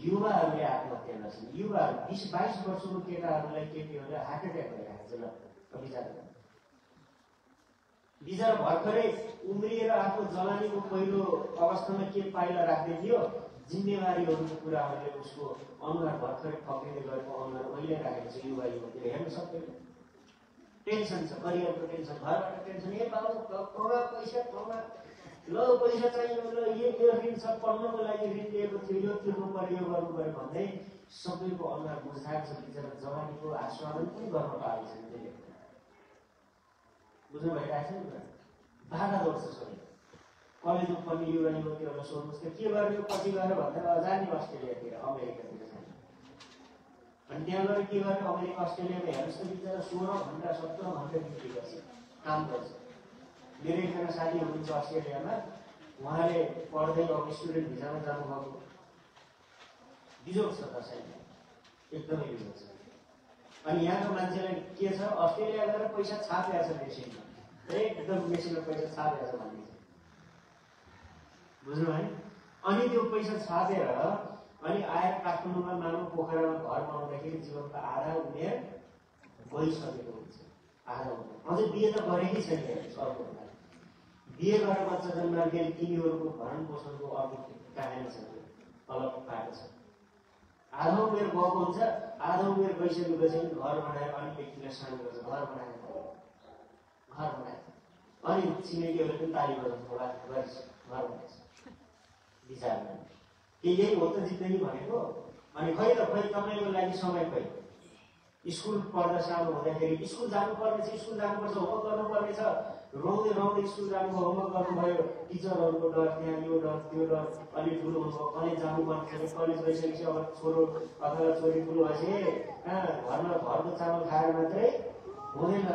युवाहरूले आत्महत्या गर्छन्। युवाहरू 20-22 वर्षको केटाहरूलाई, केटीहरूले हार्ट एट्याक भइरहेको छ। ल विचार गर्नु, बिचरा भर्खरै उम्रिएर आफ्नो जवानीको पहिलो अवस्थामा के पाइला राख्दै थियो, जिम्मेवारीहरूको कुराहरूले उसको अनुहार भर्खरै फक्रिँदै गएको अनुहार अहिले राखेको छ। युवा युवतीले हेर्न सक्दैन। टेन्सन छ, करियरको टेन्सन, घरबाट टेन्सन। ए बाबु कमा पैसा कमा, ल पैसा चाहियो, ल यो ऋण छ, पढ्नको लागि ऋण लिएको थियो, यो तिर्नु पर्यो, यो गर्नु पर्यो भन्दै सबैको अनुहार बुझाएको छ। बिचरा जवानीको आस्वादन पनि गर्न पाएको छैन त्यसले। बुझ्नु भइरहेको छ नि? बाधा दौड्छ सबै। कलेजमा पढ्ने युवा युवतीहरूलाई सोध्नुहोस् त के गर्यो पछि गएर भन्दा जाने अस्ट्रेलियातिर, अमेरिकातिर जाने। अनि त्यहाँ गएर के गर्यो? अमेरिका अस्ट्रेलियामा हेर्नुहोस् त, बिचरा 16 घन्टा 17 घन्टा ड्युटी गर्छ, काम गर्छ। मेरो एकजना साथी हुनुहुन्छ अस्ट्रेलियामा, उहाँले पढ्दै अब स्टुडेन्ट भिजामा जानुभएको। बिजोग छ दसैँमा, एकदमै बिजोग छ। अनि यहाँको मान्छेलाई के छ? अस्ट्रेलिया गएर पैसा छापेको छ देशैमा, एकदम मेसिनमा पैसा छापेर भन्ने बुझ्नु है। अनि त्यो पैसा छापेर अनि आएर काठमाडौँमा मानव पोखरामा घर बनाउँदाखेरि जीवनको आधा उमेर गइसकेको हुन्छ। आधा उमेर अझै बिहे त गरेकै छैन। अर्को बिहे गरेर बच्चा जन्माएर तिनीहरूको भरण पोषणको अर्को कहानी छ, अलग पाएको छ। आधा उमेर गएको हुन्छ, आधा उमेर गइसकेपछि घर बनाएर अनि व्यक्तिलाई सानो गर्छ, घर बनाएर अनि छिमेकीहरूले पनि ताली बजाउँछ, होला गरिस् घर बनाएछ विचारमा के यही हो त जिन्दगी भनेको। अनि खै त खै तपाईँको लागि समय खै स्कुल पढ्दा सानो हुँदाखेरि स्कुल जानुपर्ने छ, स्कुल जानुपर्छ, होमवर्क गर्नुपर्ने छ, रौँदै रौँदै स्कुल जानुभयो, होमवर्क गर्नुभयो, टिचरहरूको डर, त्यहाँ यो डर त्यो डर। अलि ठुलो हुनुभयो, कलेज जानुपर्ने छ, कलेज गइसकेपछि अब छोरो अथवा छोरी ठुलो भएपछि घरमा घरको चामल खाएर मात्रै हुँदैन,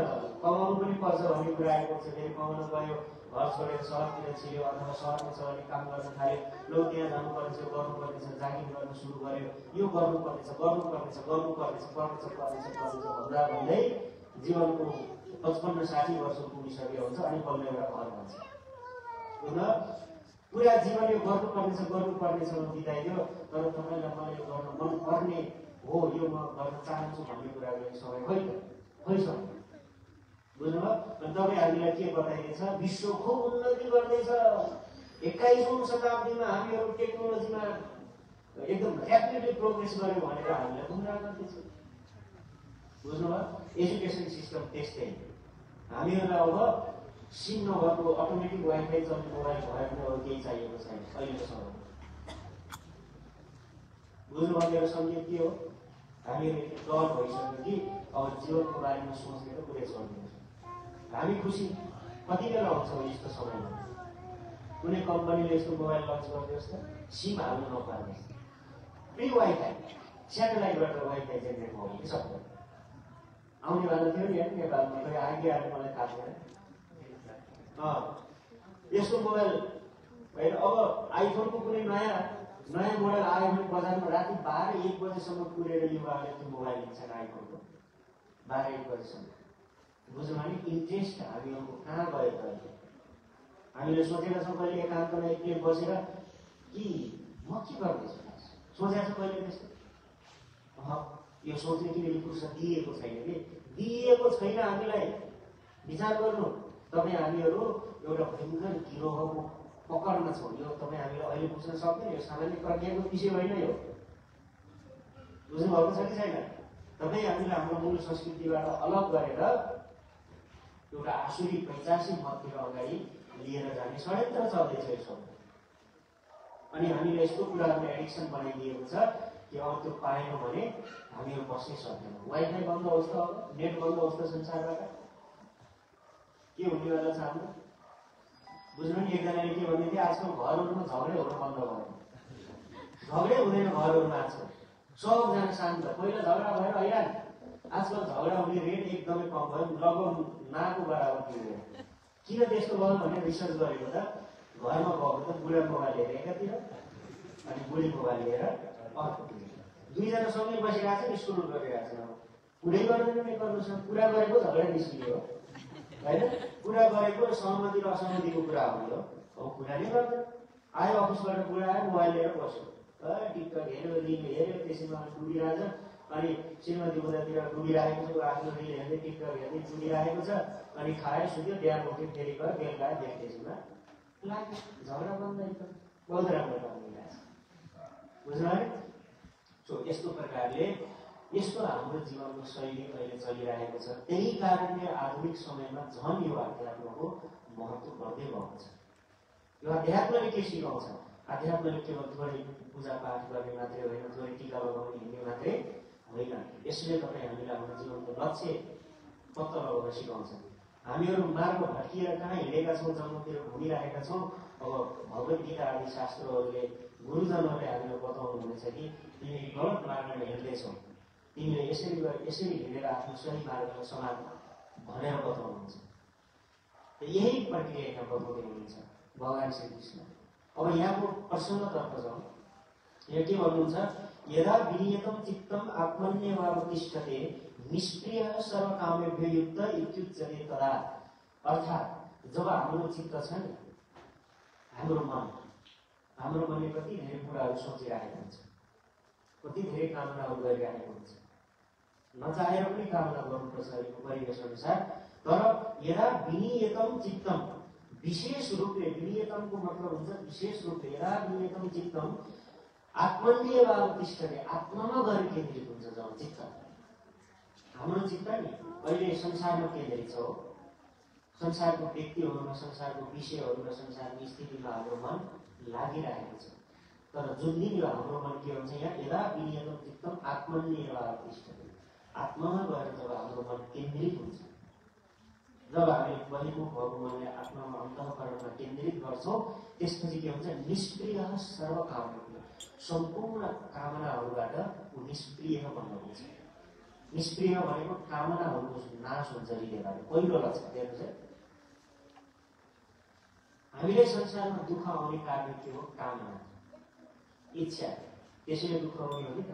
कमाउनु पनि पर्छ भन्ने कुरा आएको छ। फेरि कमाउनु गयो, घर छोडेर सहरतिर छिर्यो अथवा सहरमा छ भने काम गर्न थाल्यो, लो त्यहाँ जानुपर्ने छ, गर्नुपर्ने छ, जागिर गर्न सुरु गर्यो, यो गर्नुपर्नेछ भन्दा भन्दै जीवनको 55-60 वर्ष पुगिसकेको हुन्छ। अनि बल्ल एउटा घर भन्छ हुन पुरा जीवन यो गर्नुपर्नेछ बिताइदियो। तर तपाईँलाई मलाई यो गर्न मन पर्ने हो, यो म गर्न चाहन्छु भन्ने कुरा गर्ने समय खैसक्यो। बुझ्नुभयो। अनि तपाईँ हामीलाई के बताइदिन्छ, विश्व खुब उन्नति गर्दैछ, 21औं शताब्दीमा हामीहरू टेक्नोलोजीमा एकदम ऱ्यापिडली प्रोग्रेस गर्यो भनेर हामीलाई गुमराह गर्दैछ। बुझ्नुभयो। एजुकेसन सिस्टम त्यस्तै, हामीहरूलाई अब सिम नभएको अटोमेटिक वाइफाई चल्ने मोबाइल भयो भने अरू केही चाहिएको छैन अहिलेको समयमा। बुझ्नुभयो। मेरो सङ्केत के हो, हामीहरू यति डर भइसक्यो कि अब जीवनको बारेमा सोच्ने त पुरै छोडिदिन्छ। हामी खुसी कति बेला हुन्छ यस्तो समयमा, कुनै कम्पनीले यस्तो मोबाइल लन्च गरिदियोस् त सिम हाल्नु नपर्ने, फ्री वाइफाई, स्याटेलाइटबाट वाइफाई जेनेरेट भयो कि सक्दैन। आउने वाला थियो नि नेपालमा, खै आइडिया मलाई थाहा छैन। यस्तो मोबाइल होइन, अब आइफोनको कुनै नयाँ मोडल आयो भने बजारमा राति 12-1 बजेसम्म पुगेर युवाहरूले त्यो मोबाइल लिन्छन् आइफोनको, 12-1 बजेसम्म। बुझ्नु भने इन्ट्रेस्ट हामीहरूको कहाँ गयो त? हामीले सोचेका छौँ कहिले एकान्तमा एकले बसेर कि म के गर्दैछु सोचेको छ कहिले त्यस्तो? यो सोच्ने किनले फुर्सद दिएको छैन कि दिएको छैन हामीलाई। विचार गर्नु, तपाईँ हामीहरू एउटा भयङ्कर गिरोहको पकडमा छौँ। यो तपाईँ हामीलाई अहिले बुझ्न सक्दैन, यो सामान्य प्रज्ञाको विषय होइन। यो बुझ्नुभएको छ कि छैन? तपाईँ हामीलाई हाम्रो मूल संस्कृतिबाट अलग गरेर एउटा आसुरी 85 मततिर अगाडि लिएर जाने षड्यन्त्र चल्दैछ यसो। अनि हामीले यस्तो कुराहरूलाई एडिक्सन बनाइदिएको छ कि अब त्यो पाएनौँ भने हामीहरू बस्नै सक्दैनौँ। वाइफाई बन्द होस् त, अब नेट बन्द होस् त संसारबाट, के हुनेवाला छ हाम्रो? बुझ्नु नि। एकजनाले के भन्दै थियो, आजकल घरहरूमा झगडै हुन बन्द भयो, झगडै हुँदैन घरहरूमा आजकल, सबजना शान्त। पहिला झगडा भएर हैरान, आजकल झगडा हुने रेट एकदमै कम भयो, लगभग नाको बराबर पुग्यो। किन त्यस्तो भयो भने रिसर्च गरेको त, घरमा भएको त बुढा मोबाइल लिएर एकातिर अनि बुढी मोबाइल लिएर अर्कोतिर, दुईजना सँगै बसिरहेको छ, स्कुल गरिरहेको छ। कुरै गर्दैन गर्नुसँग, कुरा गरेको झगडा निस्कियो होइन, कुरा गरेको सहमति र असहमतिको कुरा हो यो। अब कुरा नै गर्दैन, आयो अफिसबाट कुरा आयो, मोबाइल लिएर बस्यो, टिकटक हेऱ्यो, रिल हेऱ्यो, त्यसैमा डुबिरहेछ। अनि श्रीमती उतातिर डुबिरहेको छ, आफ्नो रिल हेर्दै टिकटक हेर्दै डुबिरहेको छ। अनि खायो सुत्यो, बिहान उठ्यो, फेरि गयो, बेलुका देखिएछिमा लाग्यो, झगडा बन्द एकदम बहुत राम्रो बनिरहेछ। बुझ्नु है? सो यस्तो प्रकारले यस्तो हाम्रो जीवनको शैली अहिले चलिरहेको छ। त्यही कारणले आधुनिक समयमा झन् यो अध्यात्मको महत्त्व बढ्दै गएको छ। यो अध्यात्मले के सिकाउँछ? अध्यात्मले केवल थोरै पूजापाठ गर्ने मात्रै होइन, थोरै टिका लगाउने हिँड्ने मात्रै होइन। यसले तपाईँ हामीलाई हाम्रो जीवनको लक्ष्य पत्ता लगाउन सिकाउँछ। हामीहरू मार्ग भट्किएर कहाँ हिँडेका छौँ, जन्मतिर घुमिरहेका छौँ। अब भगवत गीता आदि शास्त्रहरूले, गुरुजनहरूले हामीलाई बताउनु हुनेछ कि तिमी गलत मार्गमा हिँड्दैछौ, तिमीले यसरी हिँडेर आफ्नो सही मार्गमा समान भनेर बताउनुहुन्छ। यही प्रक्रिया यहाँ बताउँदै हुनुहुन्छ भगवान श्रीकृष्ण। अब यहाँको प्रसङ्गतर्फ जाउँ। यहाँ के भन्नुहुन्छ, यदा विनियतम चित्तम आत्मन्येवावतिष्ठते निष्क्रियः सर्वकामेभ्यो युक्त इत्युच्यते तदा। अर्थात् जब हाम्रो चित्त छ नि, हाम्रो मनले कति धेरै कुराहरू सोचिरहेको हुन्छ, कति धेरै कामनाहरू गरिरहेको हुन्छ, नचाहेर पनि कामना गर्नुपर्छ यो परिवेश अनुसार। तर यदा विनियतम चित्तम, विशेष रूपले विनियतमको मतलब हुन्छ विशेष रूपले, यदा विनियतम चित्तम आत्मन्येव अवतिष्ठते, आत्मामा गएर केन्द्रित हुन्छ जब चित्त। हाम्रो चित्त नि अहिले संसारमा केन्द्रित छ, संसारको व्यक्तिहरूमा, संसारको विषयहरूमा, संसारको स्थितिमा हाम्रो मन लागिरहेको छ। तर जुन दिन यो हाम्रो मन के हुन्छ यहाँ, यदा विनियतम चित्तम आत्मन्येव अवतिष्ठते, आत्मामा गएर जब हाम्रो मन केन्द्रित हुन्छ, जब हामीले बहिर्मुख भएको मनलाई आत्मामा अन्तःकरणमा केन्द्रित गर्छौँ, त्यसपछि के हुन्छ, निष्क्रिय सर्वकामना, सम्पूर्ण कामनाहरूबाट ऊ निष्क्रिय बन्न पुग्छ। निष्क्रिय भनेको कामनाहरूको नाश हुन्छ हृदयबाट। पहिलो लक्षण हेर्नुहोस् है, हामीले संसारमा दुःख आउने कारण के हो, कामना, इच्छा, त्यसैले दुःख आउने हो नि त।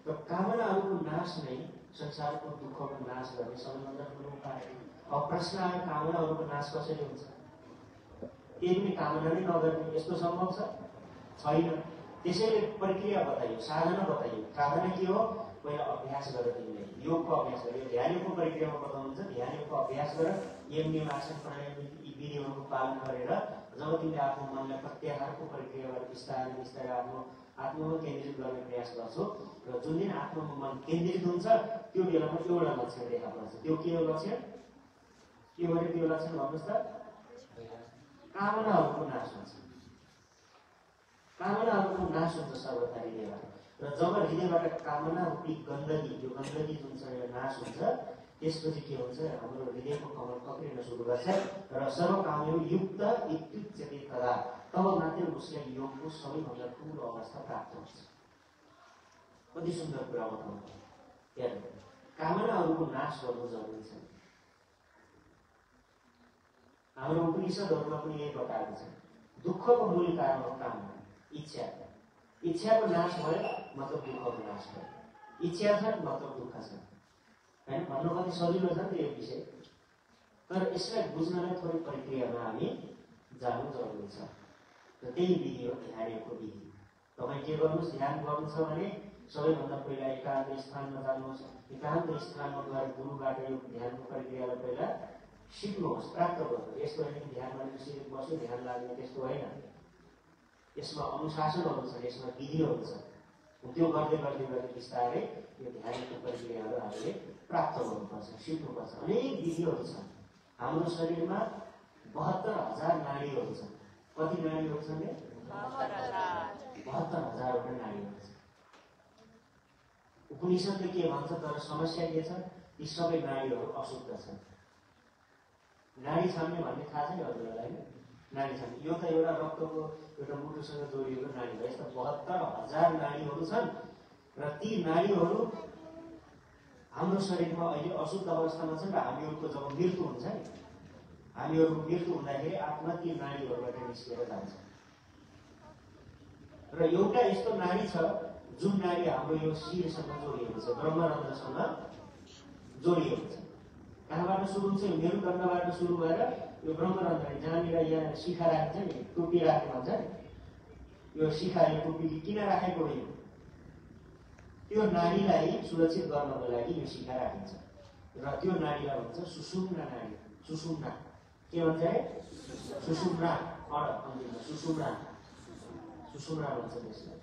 र कामनाहरूको नाश नै संसारको दुःखको नाश गर्ने सबैभन्दा ठुलो उपाय हो। अब प्रश्न आयो, कामनाहरूको नाश कसरी हुन्छ? केही पनि कामना नै नगर्ने, यस्तो सम्भव छैन। त्यसैले प्रक्रिया बताइयो, साधना बताइयो। साधना के हो? पहिला अभ्यास गर, तिमीले योगको अभ्यास गर। ध्यान योगको प्रक्रियामा बताउनुहुन्छ, ध्यान योगको अभ्यास गर, यम नियम आसन प्राणायाम यी विधिहरूको पालन गरेर जब तिमीले आफ्नो मनलाई प्रत्याहारको प्रक्रियाबाट बिस्तारै बिस्तारै आफ्नो आत्मामा केन्द्रित गर्ने प्रयास गर्छौ, र जुन दिन आत्मामा मन केन्द्रित हुन्छ त्यो बेलामा एउटा लक्षण देखा पर्छ। त्यो के हो लक्षण? के भने त्यो लक्षण भन्नुहोस् त? कामनाहरूको नाश हुन्छ। कामनाहरूको नाश हुन्छ सर्वथा हृदयबाट। र जब हृदयबाट कामना रूपी गन्दगी, यो गन्दगी जुन छ यो नाश हुन्छ, त्यसपछि के हुन्छ, हाम्रो हृदयको कमल पक्रिन सुरु गर्छ र सर्वकामयो युक्त इत्युच्यते तदा, तब मात्रै उसलाई योगको सबैभन्दा ठुलो अवस्था प्राप्त हुन्छ। कति सुन्दर कुरा बताउनु हेर्नु, कामनाहरूको नाश गर्नु जरुरी छ। हाम्रो उपनिषदहरूमा पनि यही बताएको छ, दुःखको मूल कारण हो कामना, इच्छा। इच्छाको नाश भयो मतलब दुःखको नाश भयो। इच्छा छ मतलब दुःख छ, हैन? भन्नु कति सजिलो छ नि त यो विषय, तर यसलाई बुझ्नलाई थोरै प्रक्रियामा हामी जानु जरुरी छ। र त्यही विधि हो ध्यानको विधि। तपाईँ के गर्नुहोस्, ध्यान गर्नु छ भने सबैभन्दा पहिला एकान्त स्थानमा जानुहोस्। एकान्त स्थानमा गएर गुरुबाट यो ध्यानको प्रक्रियालाई पहिला सिक्नुहोस्, प्राप्त गर्नुहोस्। यस्तो होइन कि ध्यान भनेको सिधै बस्यो ध्यान लाग्ने, त्यस्तो होइन। यसमा अनुशासनहरू छन्, यसमा विधिहरू छन्। त्यो गर्दै गर्दै गर्दै बिस्तारै यो ध्यानको प्रक्रियाहरू हामीले प्राप्त गर्नुपर्छ, सिक्नुपर्छ। अनेक विधिहरू छन्। हाम्रो शरीरमा 72,000 नाडीहरू छन्। कति नाडीहरू छन्? 72,000वटा नाडीहरू छन्। उपनिषदले के भन्छ, तर समस्या के छ, ती सबै नाडीहरू अशुद्ध छन्। नाडी छान्ने भन्ने थाहा छ नि हजुरहरूलाई? नाडी छान्ने यो त एउटा रक्तको एउटा मुटुसँग जोडिएको नाडी हो। यस्ता 72,000 नाडीहरू छन् र ती नाडीहरू हाम्रो शरीरमा अहिले अशुद्ध अवस्थामा छन्। र हामीहरूको जब मृत्यु हुन्छ नि, हामीहरूको मृत्यु हुँदाखेरि आत्मा ती नाडीहरूबाट निस्केर जान्छ। र एउटा यस्तो नाडी छ जुन नाडी हाम्रो यो शिरसँग जोडिएको छ, ब्रह्मरन्ध्रसँग जोडिएको छ। कहाँबाट सुरु हुन्छ? मेरुदण्डबाट सुरु भएर यो ब्रह्मरन्ध्र, जहाँनिर यहाँ शिखा राखिन्छ नि, टोपी राख्ने भन्छ नि, यो शिखा, यो टोपी किन राखेको हो? त्यो नाडीलाई सुरक्षित गर्नको लागि यो शिखा राखिन्छ। र त्यो नाडीलाई भन्छ सुषुम्ना नाडी। सुषुम्ना के भन्छ है? सुषुम्ना, सुषुम्ना, सुषुम्ना भन्छ त्यसलाई।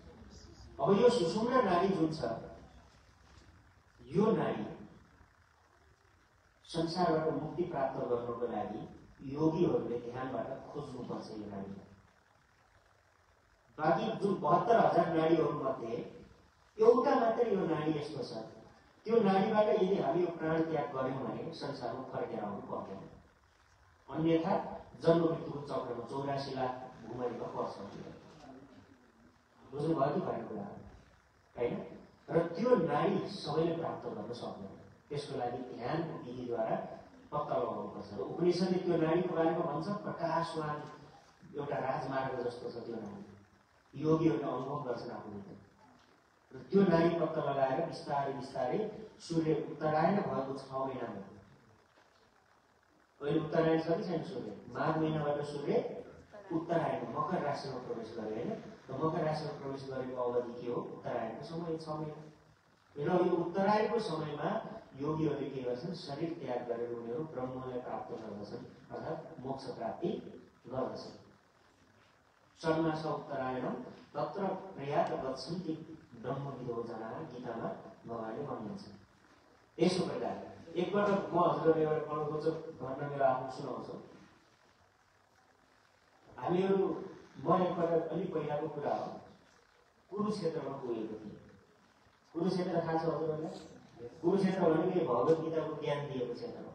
अब यो सुषुम्ना नाडी जुन छ, यो नाडी संसारबाट मुक्ति प्राप्त गर्नको लागि योगीहरूले ध्यानबाट खोज्नुपर्छ यो नाडीलाई। बाँकी जुन 72,000 नाडीहरू मध्ये एउटा मात्रै यो नाडी यस्तो छ, त्यो नाडीबाट यदि हामी यो प्राण त्याग गर्यौँ भने संसारमा फर्केर आउनु पर्दैन। अन्यथा जन्म मृत्युको चक्रमा 84 लाख भूमरीमा पर्छ। बुझ्नुभयो कि भएन कुरा? होइन? र त्यो नाडी सबैले प्राप्त गर्न सक्दैन। त्यसको लागि ध्यानको विधिद्वारा पत्ता लगाउनुपर्छ। र उपनिषदले त्यो नाडीको बारेमा भन्छ प्रकाशवान एउटा राजमार्ग जस्तो छ त्यो नाडी। योगीहरूले अनुभव गर्छन् आफूले। र त्यो नाडी पत्ता लगाएर बिस्तारै बिस्तारै सूर्य उत्तरायण भएको 6 महिनामा अहिले उत्तरायण छ कि छैन सूर्य? माघ महिनाबाट सूर्य उत्तरायण मकर राशिमा प्रवेश गरे होइन। र मकर राशिमा प्रवेश गरेको अवधि के हो? उत्तरायणको समय 6 महिना। र यो उत्तरायणको समयमा योगीहरूले के गर्छन्? शरीर त्याग गरेर उनीहरू ब्रह्मलाई प्राप्त गर्दछन्, अर्थात् मोक्ष प्राप्ति गर्दछन्। षण्मास उत्तरायणम तत्र प्रयात गच्छन्ति ब्रह्मविदो जनाः गीतामा भगवानले भन्नुहुन्छ। यसो प्रकार एकपल्ट म हजुरहरूले एउटा पढ्नुको घटना मेरो आफ्नो सुनाउँछु। हामीहरू म एकपल्ट अलिक पहिलाको कुरा हो, कुरुक्षेत्रमा पुगेको थिएँ। कुरुक्षेत्र थाहा छ हजुरहरूलाई? कुरुक्षेत्र भनेको भगवत गीताको ज्ञान दिएको क्षेत्र हो।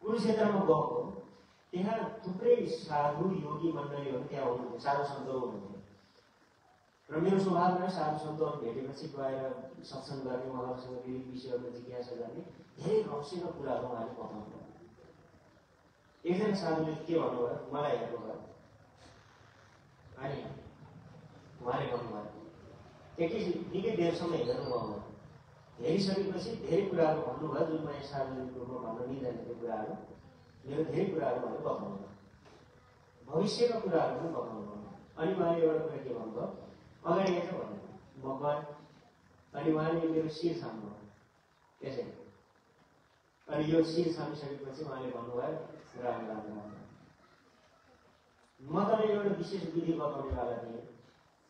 कुरुक्षेत्रमा गएको त्यहाँ थुप्रै साधु योगी मण्डलीहरू त्यहाँ हुनुहुन्थ्यो, साधु सन्तहरू हुनुहुन्थ्यो। र मेरो स्वभावमा साधु सन्तहरू भेटेपछि गएर सत्सङ्ग गर्ने, उहाँहरूसँग विविध विषयहरूमा जिज्ञासा गर्ने, धेरै रहस्यका कुराहरू उहाँले बताउनु भयो। एकजना साधुले के भन्नुभयो मलाई हेर्नु भयो अनि उहाँले भन्नुभयो एकैछिन निकै बेरसम्म हेर्नु भयो। हेरिसकेपछि धेरै कुराहरू भन्नुभयो जुन म साधुको भन्न मिल्दैन। त्यो कुराहरू मेरो धेरै कुराहरू उहाँले बताउनु भयो, भविष्यका कुराहरू पनि बताउनु भयो। अनि उहाँले एउटा कुरा के भन्नुभयो, अगाडि आएछ भन्नु म गएँ। अनि उहाँले मेरो शिर छाम्नुभयो त्यसै। अनि यो शिर छामिसकेपछि उहाँले भन्नुभयो राम राम राम। म तपाईँ एउटा विशेष विधि बताउनेवाला थिएँ,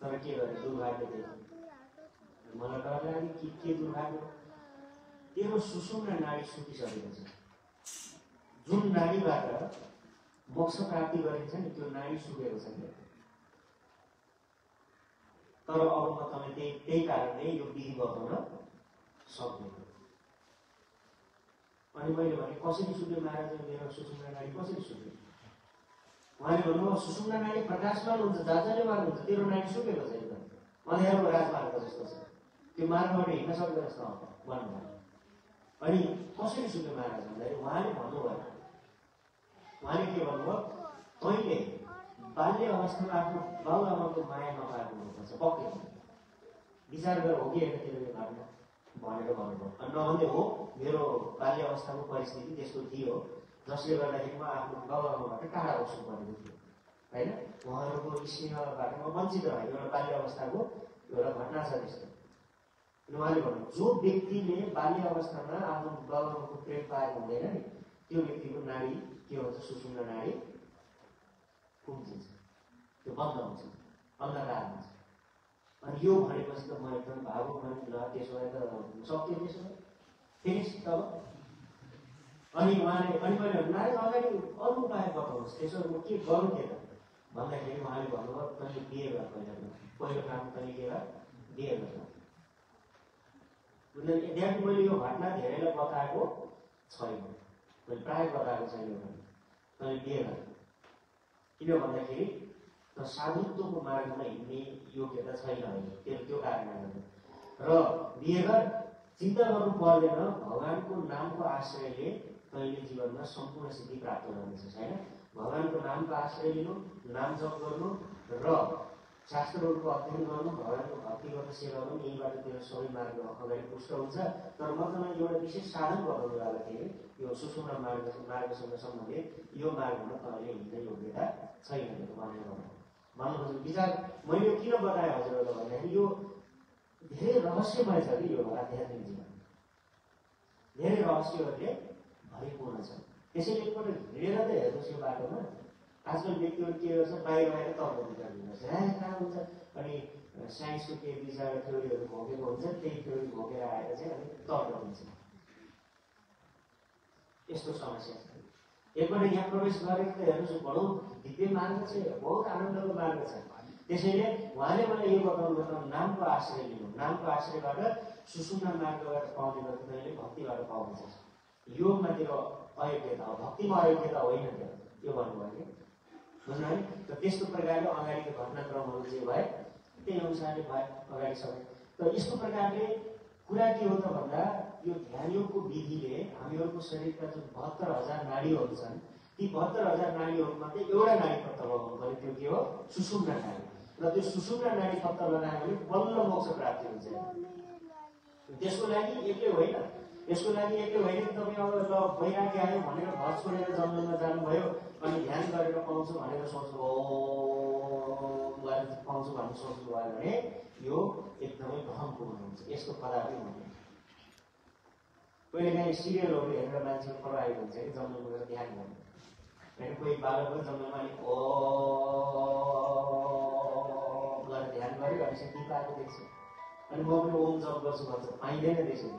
तर के गरेँ दुर्भाग्य थियो। मलाई डर लाग्यो के दुर्भाग्य, तेरो सुषुम्ना नाडी सुकिसकेको छ। जुन नाडीबाट मोक्ष प्राप्ति गरिन्छ नि त्यो नाडी सुकेको छ क्या। तर अब म तपाईँ त्यही कारणले यो विधि बताउन सक्दैन। अनि मैले भने कसरी सुक्यो महाराज मेरो सुषुम्ना नाडी कसरी सुक्यो? उहाँले भन्नुभयो सुषुम्ना नाडी प्रकाशमान हुन्छ, जाजाले मार्ग हुन्छ, तेरो नाडी सुकेको छ, एकदम अँध्यारोको राजमार्ग जस्तो छ, त्यो मार्गबाट हिँड्न सक्दैन जस्तो भन्नुभयो। अनि कसरी सुक्यो महाराज भन्दाखेरि उहाँले भन्नुभयो, उहाँले के भन्नुभयो, तैँले बाल्य अवस्थामा आफ्नो बाबुआमाको माया नपाएको हुनुपर्छ, पक्कै विचार गरेर हो कि होइन तेरो यो घटना भनेर भन्नुभयो। अनि नभन्दै हो मेरो बाल्य अवस्थाको परिस्थिति त्यस्तो थियो जसले गर्दाखेरि म आफ्नो बाबुआमाबाट टाढा बस्नु परेको थियो होइन। उहाँहरूको स्नेहबाट म वञ्चित रहेँ। एउटा बाल्य अवस्थाको एउटा घटना छ त्यस्तो। अनि उहाँले भन्नु जो व्यक्तिले बाल्य अवस्थामा आफ्नो बाबुआमाको प्रेम पाएको हुँदैन नि त्यो व्यक्तिको नाडी के हुन्छ? सुषुम्ना नाडी कुम्चिन्छ, त्यो बन्द हुन्छ, अन्धकार हुन्छ। अनि यो भनेपछि त म एकदम भावुक भने ल त्यसो भए त सक्यो, त्यसो भए फिनिस तब। अनि उहाँले अनि मैले नारी अगाडि अरू उपाय बताउनुहोस्, त्यसो म के गरौँ के त भन्दाखेरि उहाँले भन्नुभयो तैँले बिहे गर, पहिलो काम तैँले के गर, बिहे गर। त्यहाँदेखि मैले यो घटना धेरैलाई बताएको छैन, मैले प्रायः बताएको छैन यो घटना। तैँले बिहे गर किन भन्दाखेरि त साधुत्वको मार्गमा हिँड्ने योग्यता छैन अहिले, त्यो कारणले गर्दा। र बिहे गर, चिन्ता गर्नु पर्दैन, भगवानको नामको आश्रयले तैँले जीवनमा सम्पूर्ण सिद्धि प्राप्त गर्नेछस् होइन। भगवानको नामको आश्रय लिनु, नाम जप गर्नु र शास्त्रहरूको अध्ययन गर्नु, भगवानको भक्ति गर्न सेवा गर्नु, यहीबाट तेरो सबै मार्ग अगाडि पुष्ट हुन्छ। तर म तपाईँ एउटा विशेष साधन बताउनु वाला थिएँ, यो सुषुम्ना मार्गसँग सम्बन्धित यो मार्गमा तपाईँले हिँड्ने योग्यता छैन भनेर भन्नु विचार मैले किन बताएँ हजुरहरूलाई भन्दाखेरि यो धेरै रहस्यमय छ कि यो आध्यात्मिक जीवन, धेरै रहस्यहरूले भरिपूर्ण छ। त्यसैले एकपल्ट हिँडेर त हेर्नुहोस् यो बाटोमा। आजकल व्यक्तिहरू के गर्छ, बाहिर आएर तर्क विचार दिन्छ, कहाँ हुन्छ। अनि साइन्सको केही विचार थ्योरीहरू घोकेको हुन्छ, त्यही थ्योरी घोकेर आएर चाहिँ अनि तर्क दिन्छ। यस्तो समस्या छ। एकपल्ट यहाँ प्रवेश गरेको त हेर्नुहोस् बडो दिव्य मार्ग छ, बहुत आनन्दको मार्ग छ। त्यसैले उहाँले मलाई यो बताउनु नामको आश्रय लिनु, नामको आश्रयबाट सुषुम्ना मार्गबाट पाउने गर्दा तैँले भक्तिबाट पाउनेछस्। योगमा तेरो अयोग्यता हो, भक्तिमा अयोग्यता होइन त्यो भन्नुभयो कि बुझ्नु है। त त्यस्तो प्रकारले अगाडिको घटनाक्रमहरू जे भए त्यही अनुसारले भए अगाडि सबै। त यस्तो प्रकारले कुरा के हो त भन्दा यो ध्यानयोगको विधिले हामीहरूको शरीरका जुन 72,000 नाडीहरू छन् ती 72,000 नाडीहरूमध्ये एउटा नाडी पत्ता लगाउनु पर्यो, त्यो के हो? सुषुम्ना नाडी। र त्यो सुषुम्ना नाडी पत्ता लगायो भने बल्ल मोक्ष प्राप्ति हुन्छ। त्यसको लागि एक्लै होइन, यसको लागि एक्लै होइन कि तपाईँ अब ल वैराग्य आयो भनेर घर छोडेर जङ्गलमा जानुभयो अनि ध्यान गरेर पाउँछु भनेर सोच्नुभयो पाउँछु भन्ने सोच्नुभयो भने यो एकदमै भ्रमको हुनुहुन्छ। यसको कदापि हुँदैन। कहिलेकाहीँ सिरियलहरू हेरेर मान्छेको प्रभावित हुन्छ कि जङ्गलमा गएर ध्यान गर्नु होइन। कोही बालकको जङ्गलमा अलिक गरेर ध्यान गर्यो अनि चाहिँ दीप आएको देख्छ अनि म पनि ओम जप गर्छु भन्छ। पाइँदैन त्यसरी।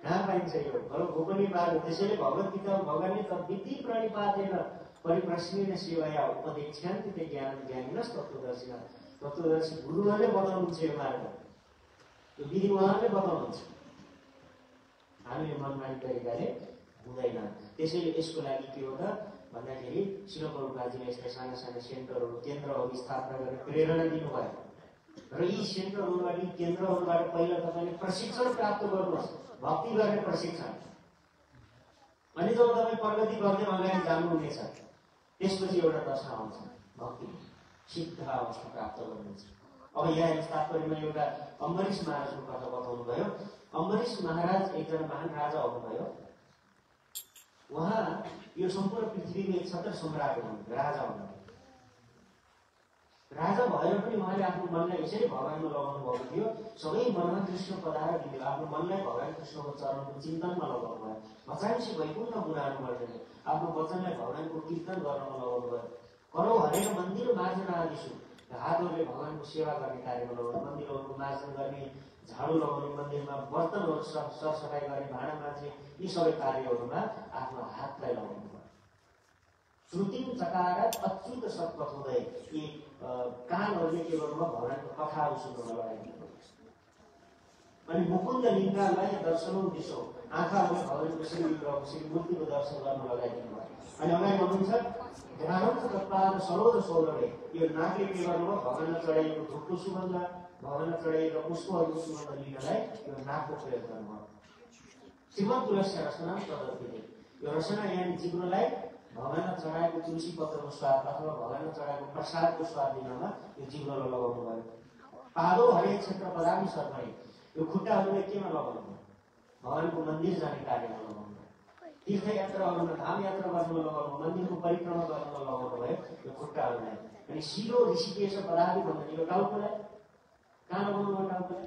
कहाँ पाइन्छ यो? गोपनीय मार्ग। त्यसैले भगवत गीता भगवानले त विधि प्रणिपातेन परिप्रश्नेन सेवाया उपदेक्षान्ति ते ज्ञान ज्ञानिनस् तत्त्वदर्शिना। तत्त्वदर्शी गुरुहरूले बताउनुहुन्छ यो मार्ग। यो विधि उहाँले बताउनुहुन्छ। हामीले मनमानी तरिकाले हुँदैन। त्यसैले यसको लागि के हो त भन्दाखेरि श्रील प्रभुपादजीले यस्ता साना साना सेन्टरहरू केन्द्रहरू स्थापना गरेर प्रेरणा दिनुभयो र यी सेन्टरहरूबाट केन्द्रहरूबाट पहिला तपाईँले प्रशिक्षण प्राप्त गर्नुहोस्। भक्ति गर्ने प्रशिक्षण। अनि जब तपाईँ प्रगति गर्दै अगाडि जानुहुनेछ त्यसपछि एउटा दशा आउँछ भक्ति सिद्ध अवस्था प्राप्त गर्नुहुन्छ। अब यहाँ यस तात्पर्यमा एउटा अम्बरीश महाराजको कथा बताउनु भयो। अम्बरीश महाराज एकजना महान राजा हुनुभयो। उहाँ यो सम्पूर्ण पृथ्वीको एक छत्र सम्राट हुनुहुन्थ्यो, राजा हुनुहुन्थ्यो। राजा भएर पनि उहाँले आफ्नो मनलाई यसरी भगवानमा लगाउनु भएको थियो। सबै मनमा कृष्ण पधार दिनु। आफ्नो मनलाई भगवान कृष्णको चरणको चिन्तनमा लगाउनु भयो। भचांसी वैकुण्ठ पुराण गर्दैन। आफ्नो वचनलाई भगवानको कीर्तन गर्नमा लगाउनु भयो। करौ हरेर मन्दिर मार्जन आदिसु। हातहरूले भगवानको सेवा गर्ने कार्यमा लगाउनु। मन्दिरहरूको मार्जन गर्ने, झाडु लगाउने, मन्दिरमा बर्तनहरू सरसफाइ गर्ने, भाँडा माझ्ने, यी सबै कार्यहरूमा आफ्नो हातलाई लगाउनु भयो। श्रुतिम चकारात अच्युत सत्कथोदय। यी कानहरूले के गर्नुभयो? भगवानको कथाहरू सुन्नमा लगाइदिनु। अनि मुकुन्द लिङ्गालाई दर्शनौ दिशौ। आँखाहरूले भगवानको श्रीमूर्तिको दर्शन गर्न लगाइदिनु भयो। अनि अगाडि भन्नुहुन्छ ग्राहक तत्पाद सरोज सौरभे। यो नाकले के गर्नुभयो? भगवानलाई चढाइएको धुपको सुगन्ध, भगवानलाई चढाइएको पुष्पहरूको सुगन्ध लिनलाई यो नाकको प्रयोग गर्नुभयो। श्रीमद् तुलसी रचना प्रदर्शित। यो रचना यानि जिब्रोलाई भगवानलाई चढाएको तुलसी पत्रको स्वाद अथवा भगवानलाई चढाएको प्रसादको स्वाद दिनमा यो जिब्रोलाई लगाउनु भयो। पादो हरेक क्षेत्र पदामी सर्वै। यो खुट्टाहरूले केमा लगाउनु भयो? भगवानको मन्दिर जाने कार्यमा लगाउनु भयो। तीर्थयात्राहरूमा धाम यात्रा गर्नुमा लगाउनु, मन्दिरको परिक्रमा गर्नुमा लगाउनु भयो यो खुट्टाहरूलाई। अनि शिरो ऋषिकेश पदामी भन्दा यो टाउकोलाई कहाँ लगाउनु भयो? टाउकोलाई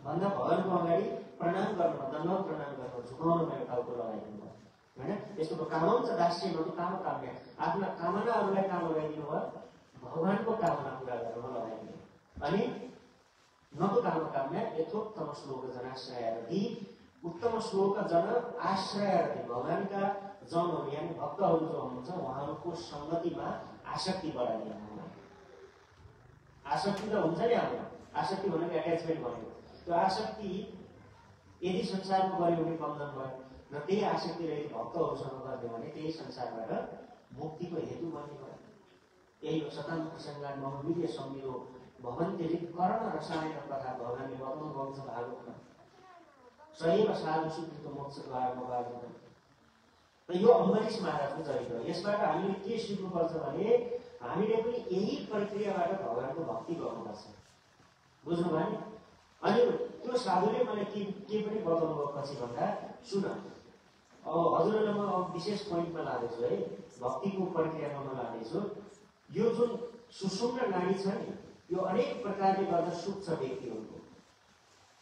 भन्दा भगवानको अगाडि प्रणाम गर्नु, दण्डवत प्रणाम गर्नु, झुकाउनु भयो टाउको लगाइदिनु भयो होइन। यस्तो कामन्छ दास्यमा त काम काम्य। आफ्ना कामनाहरूलाई काम लगाइदिनु भयो, भगवानको कामना पुरा गर्नमा लगाइदिनु। अनि न त काम काम्य यथोत्तम श्लोक जनाश्रयार्थी। उत्तम श्लोक जन आश्रयार्थी। भगवानका जनहरू यानि भक्तहरू जो हुनुहुन्छ उहाँहरूको सङ्गतिमा आसक्ति बढाइदिनु। आसक्ति त हुन्छ नि हाम्रो। आसक्ति भनेको एट्याचमेन्ट भनेको। त्यो आसक्ति यदि संसारमा गऱ्यो भने बन्धन भयो र त्यही आसक्ति रहित भक्तहरूसँग गर्ने भने त्यही संसारबाट मुक्तिको हेतु बन्ने भयो। यही हो सताम प्रसङ्गान ममवीर्य संविरो भवन्त्यले कर्ण रसायन कथा भगवानले बताउनु भएको छ भागवतमा। सैव साधु सुकृत मोक्षद्वारमा बाजुन। र यो अम्बरीश महाराजको चरित्र। यसबाट हामीले के सिक्नुपर्छ भने हामीले पनि यही प्रक्रियाबाट भगवानको भक्ति गर्नुपर्छ। बुझ्नुभयो नि? अनि त्यो साधुले मलाई के पनि बताउनु भयो पछि भन्दा सुन अब हजुरलाई म विशेष पोइन्टमा लाँदैछु है, भक्तिको प्रक्रियामा म लाँदैछु। यो जुन सुषुम्ना नाडी छ नि यो अनेक प्रकारले गर्दा सुक्छ व्यक्तिहरूको।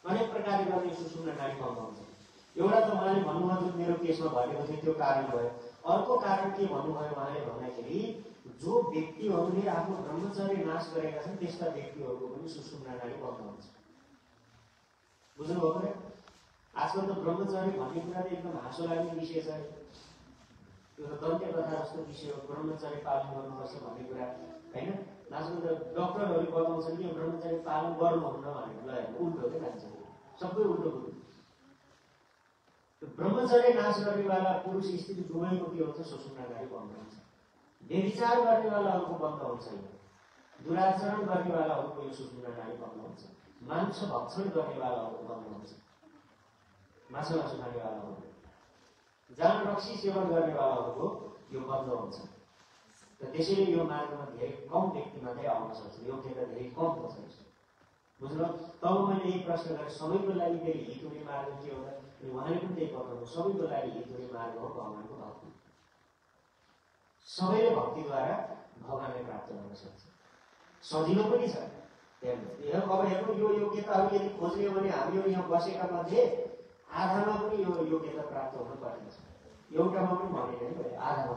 अनेक प्रकारले गर्दा यो सुषुम्ना नाडी बन्द हुन्छ। एउटा त उहाँले भन्नुभयो जुन मेरो केसमा भनेको थियो त्यो कारण भयो। अर्को कारण के भन्नुभयो उहाँले भन्दाखेरि जो व्यक्तिहरूले आफ्नो ब्रह्मचर्य नाश गरेका छन् त्यस्ता व्यक्तिहरूको पनि सुषुम्ना नाडी बन्द हुन्छ। बुझ्नुभयो क्या? आजकल त ब्रह्मचर्य भन्ने कुरा त एकदम हाँसो लाग्ने विषय छ। त्यो त दन्त्य कथा जस्तो विषय हो। ब्रह्मचर्य पालन गर्नुपर्छ भन्ने कुरा होइन। आजकल त डक्टरहरूले बताउँछन् कि यो ब्रह्मचर्य पालन गर्नुहुन्न भनेर। ल उल्टो के मान्छ, सबै उल्टो कुरो। ब्रह्मचर्य नाश गर्नेवाला पुरुष स्त्री दुवैको के हुन्छ? सुषुम्ना नाडी बन्द हुन्छ। व्यभिचार गर्नेवालाहरूको बन्द हुन्छ। दुराचरण गर्नेवालाहरूको यो सुषुम्ना नाडी बन्द हुन्छ। मांस भक्षण गर्नेवालाहरूको बन्द हुन्छ। माछा मासु खानेवालाहरू, जान रक्सी सेवन गर्नेवालाहरूको यो बन्द हुन्छ। र त्यसैले यो मार्गमा धेरै कम व्यक्ति मात्रै आउन सक्छ। योग्यता धेरै कम हुन्छ। बुझ्नु? तब मैले यही प्रश्न गरेँ सबैको लागि फेरि हित हुने मार्ग के हो त? उहाँले पनि त्यही बताउनु सबैको लागि एउटै मार्ग हो भगवानको भक्ति। सबैले भक्तिद्वारा भगवानलाई प्राप्त गर्न सक्छ, सजिलो पनि छ। अब हेर्नु यो योग्यताहरू यदि खोज्ने हो भने हामी यहाँ बसेका मध्ये आधामा पनि यो योग्यता प्राप्त हुन कठिन छ। एउटामा पनि भनेन है, आधामा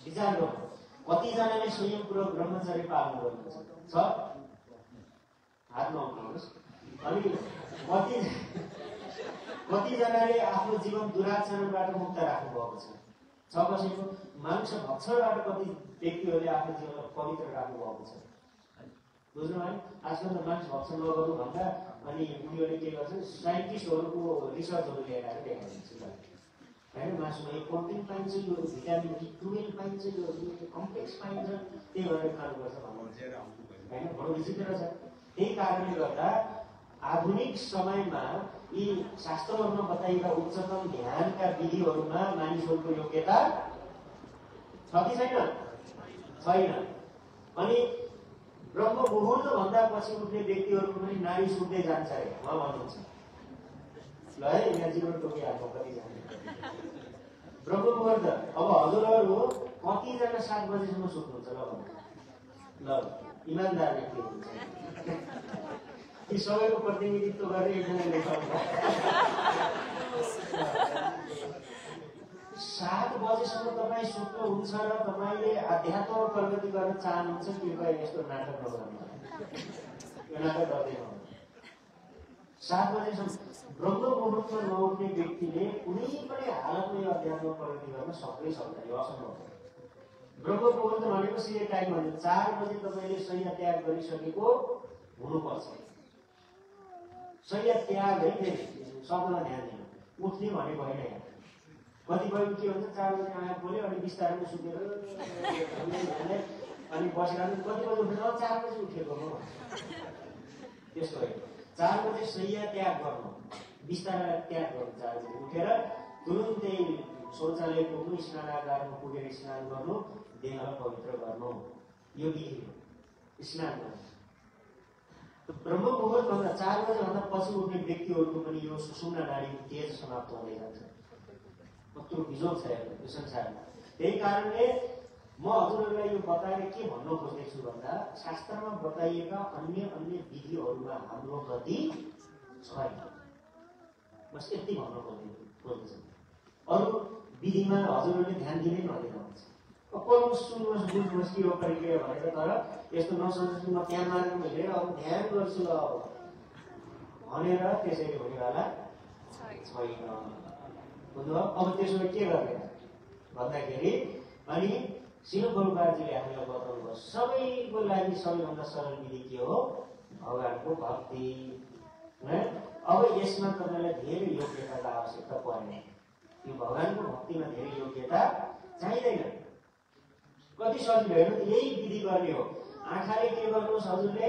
विचार गर्नु। कतिजनाले स्वयंपूर्वक ब्रह्मचर्य पालन गर्नुहुन्छ? छ? हातमा उठाउनुहोस्। अनि कतिजनाले आफ्नो जीवन दुराचरणबाट मुक्त राख्नु भएको छ? कसैको मांस भक्षणबाट कति व्यक्तिहरूले आफ्नो जीवनलाई पवित्र राख्नु भएको छ? बुझ्नु है? आजकल त मांस भक्षण नगर्नु भन्दा अनि उनीहरूले के गर्छन्, साइन्टिस्टहरूको रिसर्चहरू लिएर आएर देखाइदिन्छ होइन। मासुमा यो प्रोटिन पाइन्छ, यो भिटामिन B12 पाइन्छ, यो कम्प्लेक्स पाइन्छ, त्यही भएर खानुपर्छ भन्नुहुन्छ होइन। बडो विचित्र छ। त्यही कारणले गर्दा आधुनिक समयमा यी शास्त्रहरूमा बताइएका उच्चतम ध्यानका विधिहरूमा मानिसहरूको योग्यता छ कि छैन? छैन। अनि ब्रह्म मुहुर्त भन्दा पछि उठ्ने व्यक्तिहरूको पनि नाडी सुक्दै जान्छ अरे उहाँ भन्नुहुन्छ। ल है, यहाँ जीवन टोकिहाल्नु कतिजना ब्रह्म मुहुर्त। अब हजुरहरू कतिजना 7 बजेसम्म सुत्नुहुन्छ? ल भन्नु। ल इमान्दार व्यक्ति हुनुहुन्छ। ती सबैको प्रतिनिधित्व गरेर एकजना लेखाउनु 7 बजेसम्म तपाईँ सुत्नुहुन्छ र तपाईँले आध्यात्मक प्रगति गर्न चाहनुहुन्छ, कृपया यस्तो नाटक नगर्नु। यो नाटक गर्दैन। 7 बजेसम्म ब्रह्म मुहुर्तमा नउठ्ने व्यक्तिले कुनै पनि हालतमा यो आध्यात्मक प्रगति गर्न सक्दैन, यो असम्भव। ब्रह्म मुहुर्त भनेको सिधै टाइम भन्छ 4 बजे तपाईँले शय्या त्याग गरिसकेको हुनुपर्छ। शय्या त्याग है, फेरि शब्दमा ध्यान दिनु। उठ्ने भनेको होइन। यहाँ कतिपय के हुन्छ, 4 बजी आँखा खोल्यो अनि बिस्तारै सुतेर अनि बसेर कति बजी उठेर 4 बजी उठेको हो, त्यस्तो होइन। 4 बजी शय्या त्याग गर्नु, बिस्तारै त्याग गर्नु। 4 बजी उठेर तुरुन्तै शौचालय पुग्नु, स्नानागारमा पुगेर स्नान गर्नु, देहलाई पवित्र गर्नु, यो विधि हो स्नान गर्नु। ब्रह्म मुहुर्त भन्दा 4 बजे भन्दा पछि उठ्ने व्यक्तिहरूको पनि यो सुषुम्ना नाडीको तेज समाप्त हुँदै जान्छ। कस्तो बिजोग छ यो संसारमा। त्यही कारणले म हजुरहरूलाई यो बताएर के भन्नु खोज्दैछु भन्दा शास्त्रमा बताइएका अन्य विधिहरूमा हाम्रो गति छैन। बस यति भन्न खोज्दैछु। अरू विधिमा हजुरहरूले ध्यान दिनै नदिनुहुन्छ। पढ्नुहोस्, सुन्नुहोस्, बुझ्नुहोस् के हो प्रक्रिया भनेर, तर यस्तो नसोच्नुहोस् म त्यहाँ मार्गमा हिँडेर अब ध्यान गर्छु ल भनेर त्यसैले हुनेवाला छैन। बुझ्नुभयो? अब त्यसो भए के गर्ने भन्दाखेरि अनि शिव गुरुबाजीले हामीलाई बताउनु भयो सबैको लागि सबैभन्दा सरल विधि के हो? भगवानको भक्ति। अब यसमा तपाईँलाई धेरै योग्यताको आवश्यकता पर्दैन। यो भगवानको भक्तिमा धेरै योग्यता चाहिँदैन। कति सजिलो हेर्नु, यही विधि गर्ने हो। आँखाले के गर्नुहोस्, हजुरले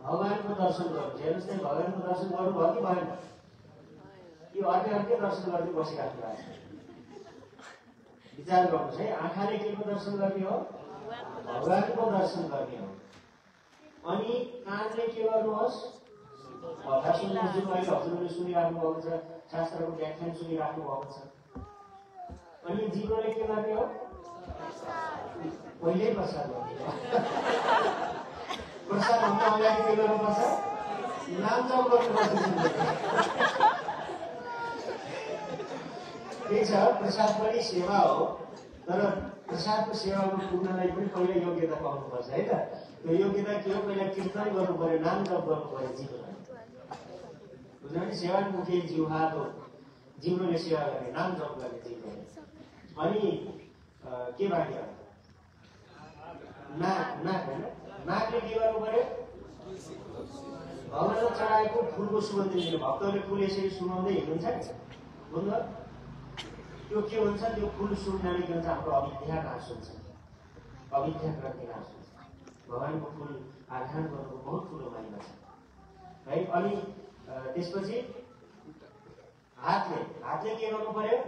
भगवानको दर्शन गर्नुहोस्। हेर्नुहोस् त्यहाँ भगवानको दर्शन गर्नुभयो कि भएन? यो अर्कै दर्शन गर्दै बसिराख्नु भएको छ। विचार गर्नुहोस् है, आँखाले के को दर्शन गर्ने हो? भगवानको दर्शन गर्ने हो। अनि कानले के गर्नुहोस्? कथा सुन्नुहोस्, जुन अहिले हजुरले सुनिराख्नु भएको छ, शास्त्रको व्याख्यान सुनिराख्नु भएको छ। अनि जिब्रोले के गर्ने हो? पहिल्यै प्रसाद गर्नु। प्रसाद हुन अगाडि के गर्नुपर्छ? नाम जप गर्नुपर्छ। त्यही छ, प्रसाद पनि सेवा हो, तर प्रसादको सेवामा पुग्नलाई पनि पहिला योग्यता पाउनुपर्छ है त। त्यो योग्यता के हो? पहिला कीर्तन गर्नु पर्यो, नाम जप गर्नु पर्यो जिब्रोले। बुझ्नु नि? सेवामुखी जिह्वा हो, जिब्रोले सेवा गर्ने, नाम जप गर्ने जिब्रोले। अनि के बाँकी नाक होइन, नाकले के गर्नु पर्यो? भगवानलाई चढाएको फुलको सुगन्ध लिनु। भक्तहरूले फुल यसरी सुनाउँदै हिँड्नुहुन्छ। बुझ्नु? त्यो के हुन्छ? त्यो फुल सुन्नाले के हुन्छ? हाम्रो अविद्या नाश हुन्छ, अविद्या प्रति नाश हुन्छ। भगवानको फुल आधान गर्नुको बहुत ठुलो महिमा छ है। अनि त्यसपछि हातले के गर्नु पर्यो?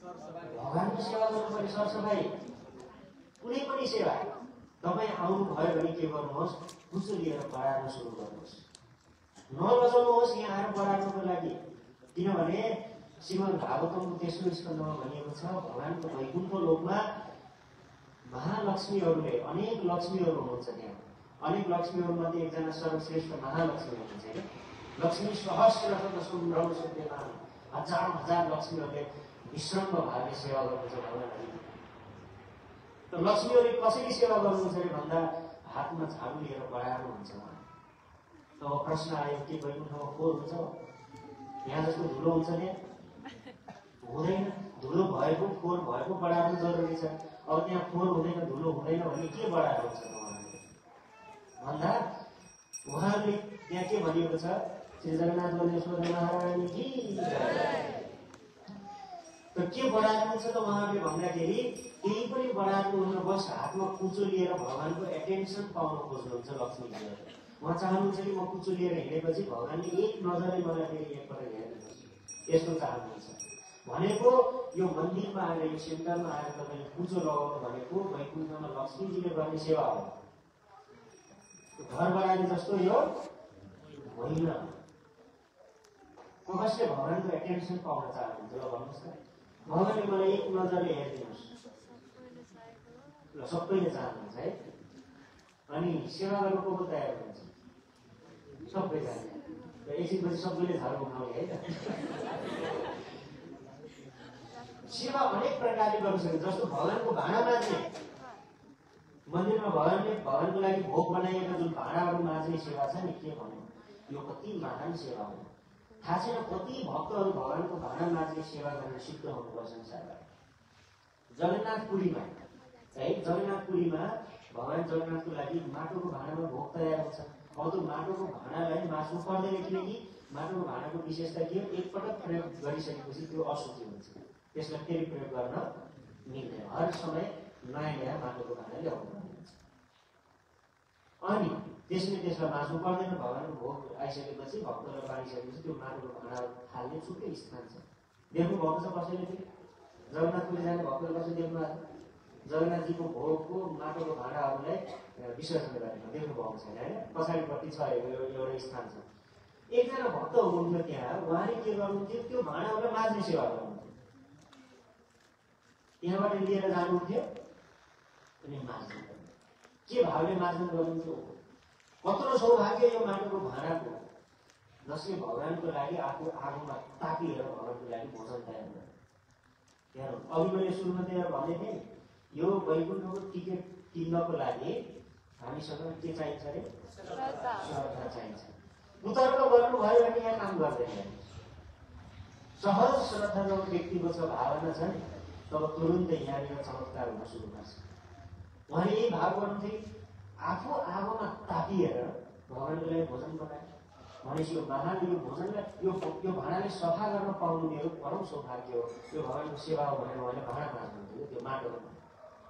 भगवानको सेवा गर्नु पर्यो, सरसफाइ। कुनै पनि सेवा तपाईँ आउनु भयो भने के गर्नुहोस्? कुचो लिएर बढार्न सुरु गर्नुहोस्। नलजाउनुहोस् यहाँ आएर बढार्नको लागि, किनभने श्रीमद् भागवतमको तेस्रो स्कन्धमा भनिएको छ भगवानको वैकुण्ठ लोकमा महालक्ष्मीहरूले अनेक लक्ष्मीहरू हुनुहुन्छ। त्यहाँ अनेक लक्ष्मीहरूमध्ये एकजना सर्वश्रेष्ठ महालक्ष्मी हुनुहुन्छ होइन। लक्ष्मी सहस्र सुन्दर सत्यमान, हजार हजार लक्ष्मीहरूले विश्रम्भ भावले सेवा गर्नुहुन्छ भगवानहरू। त लक्ष्मीहरूले कसरी सेवा गर्नुहुन्छ अरे भन्दा हातमा झाडु लिएर बढार्नुहुन्छ। तब प्रश्न आयो के वैकुण्ठमा फोहोर हुन्छ? यहाँ जस्तो धुलो हुन्छ नि? हुँदैन। धुलो भएको फोहोर भएको बढार्नु जरुरी छ। अब त्यहाँ फोहोर हुँदैन धुलो हुँदैन भने के बढाएर हुन्छ उहाँहरूले भन्दा उहाँहरूले त्यहाँ के भनिएको छ? श्री जगन्नाथ बलदेव महारानी की त के बढार्नुहुन्छ त उहाँहरूले भन्दाखेरि केही पनि बढार्नुहुन्न, बस हातमा कुचो लिएर भगवानको एटेन्सन पाउन खोज्नुहुन्छ लक्ष्मीजीले। उहाँ चाहनुहुन्छ कि म कुचो लिएर हिँडेपछि भगवानले एक नजरले मलाई फेरि एकपल्ट हेर्नुहोस्, यस्तो चाहनुहुन्छ। भनेको यो मन्दिरमा आएर यो सेन्टरमा आएर तपाईँले कुचो लगाउनु भनेको वैकुण्ठमा लक्ष्मीजीले गर्ने सेवा हो। घर बनाएर जस्तो यो होइन। कसले भगवानको एटेन्सन पाउन चाहनुहुन्छ? ल भन्नुहोस् त, भगवानले मलाई एक नजरले हेरिदिनुहोस्। ल सबैले चाहनुहुन्छ है। अनि सेवा गर्न को तयार हुन्छ? सबैजना। र एकछिनपछि सबैले झाडु उठाउने है त। सेवा अनेक प्रकारले गर्न सकिन्छ। जस्तो भगवानको भाँडा माझ्ने, मन्दिरमा भगवानको लागि भोग बनाइएका जुन भाँडाहरू माझ्ने सेवा छ नि, के भन्नु, यो कति महान सेवा हो। थाहा छैन कति भक्तहरू भगवानको भाँडा माझ्ने सेवा गरेर सिद्ध हुनुपर्छ संसारमा। जगन्नाथपुरीमा है, जगन्नाथपुरीमा भगवान जगन्नाथको लागि माटोको भाँडामा भोग तयार हुन्छ। अब त्यो माटोको भाँडालाई माझ्नु पर्दैन, किनकि माटोको भाँडाको विशेषता के हो? एकपटक प्रयोग गरिसकेपछि त्यो अशुद्धि हुन्छ, त्यसलाई फेरि प्रयोग गर्न मिल्दैन। हर समय नयाँ नयाँ माटोको भाँडा ल्याउनु पर्ने हुन्छ। अनि त्यसलाई माझ्नु पर्दैन। भगवानको भोग आइसकेपछि भक्तलाई बाँडिसकेपछि त्यो माटोको भाँडा फाल्ने छुट्टै स्थान छ। देख्नु भएको छ कसैले? फेरि जगन्नाथपुरी जाने भक्तले कसैले देख्नु भएको? जगन्नाथजीको भोगको माटोको भाँडाहरूलाई विसर्जन गरेको देख्नु भएको छैन होइन? पछाडिपट्टि छ एउटा स्थान छ। एकजना भक्त हुनुहुन्थ्यो त्यहाँ, उहाँले के गर्नुहुन्थ्यो? त्यो भाँडाहरूलाई माझ्ने सेवा गर्नुहुन्थ्यो। त्यहाँबाट लिएर जानुहुन्थ्यो अनि माझ्नु। के भावले माझ्नु गर्नुहुन्थ्यो? कत्रो सौभाग्य यो माटोको भाँडाको, जसले भगवानको लागि आफू आगोमा तापिएर भगवानको लागि भोजन तयार गर्यो। हेरौँ, अघि मैले सुरुमा त्यहाँ भनेको थिएँ, यो वैकुण्ठको टिकट किन्नको लागि हामीसँग के चाहिन्छ अरे? श्रद्धा चाहिन्छ। कुतर्क गर्नुभयो भने यहाँ काम गर्दैन। सहज श्रद्धा जब व्यक्तिको छ, भावना छ नि, तब तुरुन्तै यहाँनिर चमत्कार हुन सुरु गर्छ। उहाँले यही भाव गर्नुहुन्थ्यो, आफू आगोमा तापिएर भगवानको लागि भोजन बनाए भनेपछि यो महान यो भोजनलाई यो भाँडाले सफा गर्न पाउनु मेरो परम सौभाग्य हो, यो भगवानको सेवा हो भनेर उहाँले भाँडा माझ्नुहुन्थ्यो। त्यो माटोमा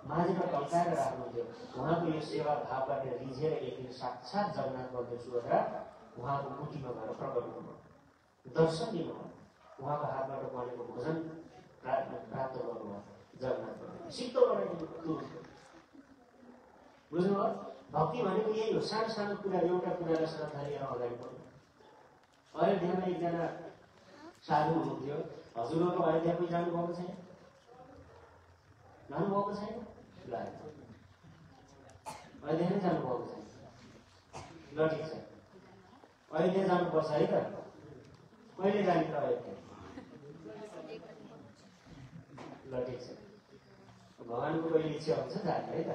माझेर टल्काएर राख्नुहुन्थ्यो। उहाँको यो सेवा भावबाट रिझेर एक दिन साक्षात् जगन्नाथ बलदेव सुभद्रा उहाँको कुटीमा गएर प्रकट हुनुभयो, दर्शन दिनुभयो। उहाँको हातबाट बनेको भोजन प्राप्त गर्नुभयो। जगन्नाथ बलदेव सिद्ध बनाइदिनु। बुझ्नुभयो? भक्ति भनेको यही हो, सानो सानो कुरा, एउटा कुरालाई श्रद्धा लिएर अगाडि बढ्नु। अयोध्यामा एकजना साधु हुनुहुन्थ्यो। हजुरहरू अयोध्या पनि जानुभएको छैन? जानुभएको छैन? ल अयोध्या नै जानुभएको छैन? ल ठिक छ, अयोध्या जानुपर्छ है त। कहिले जाने त अयोध्या? ल ठिक छ, भगवानको कहिले इच्छा हुन्छ जाने है त।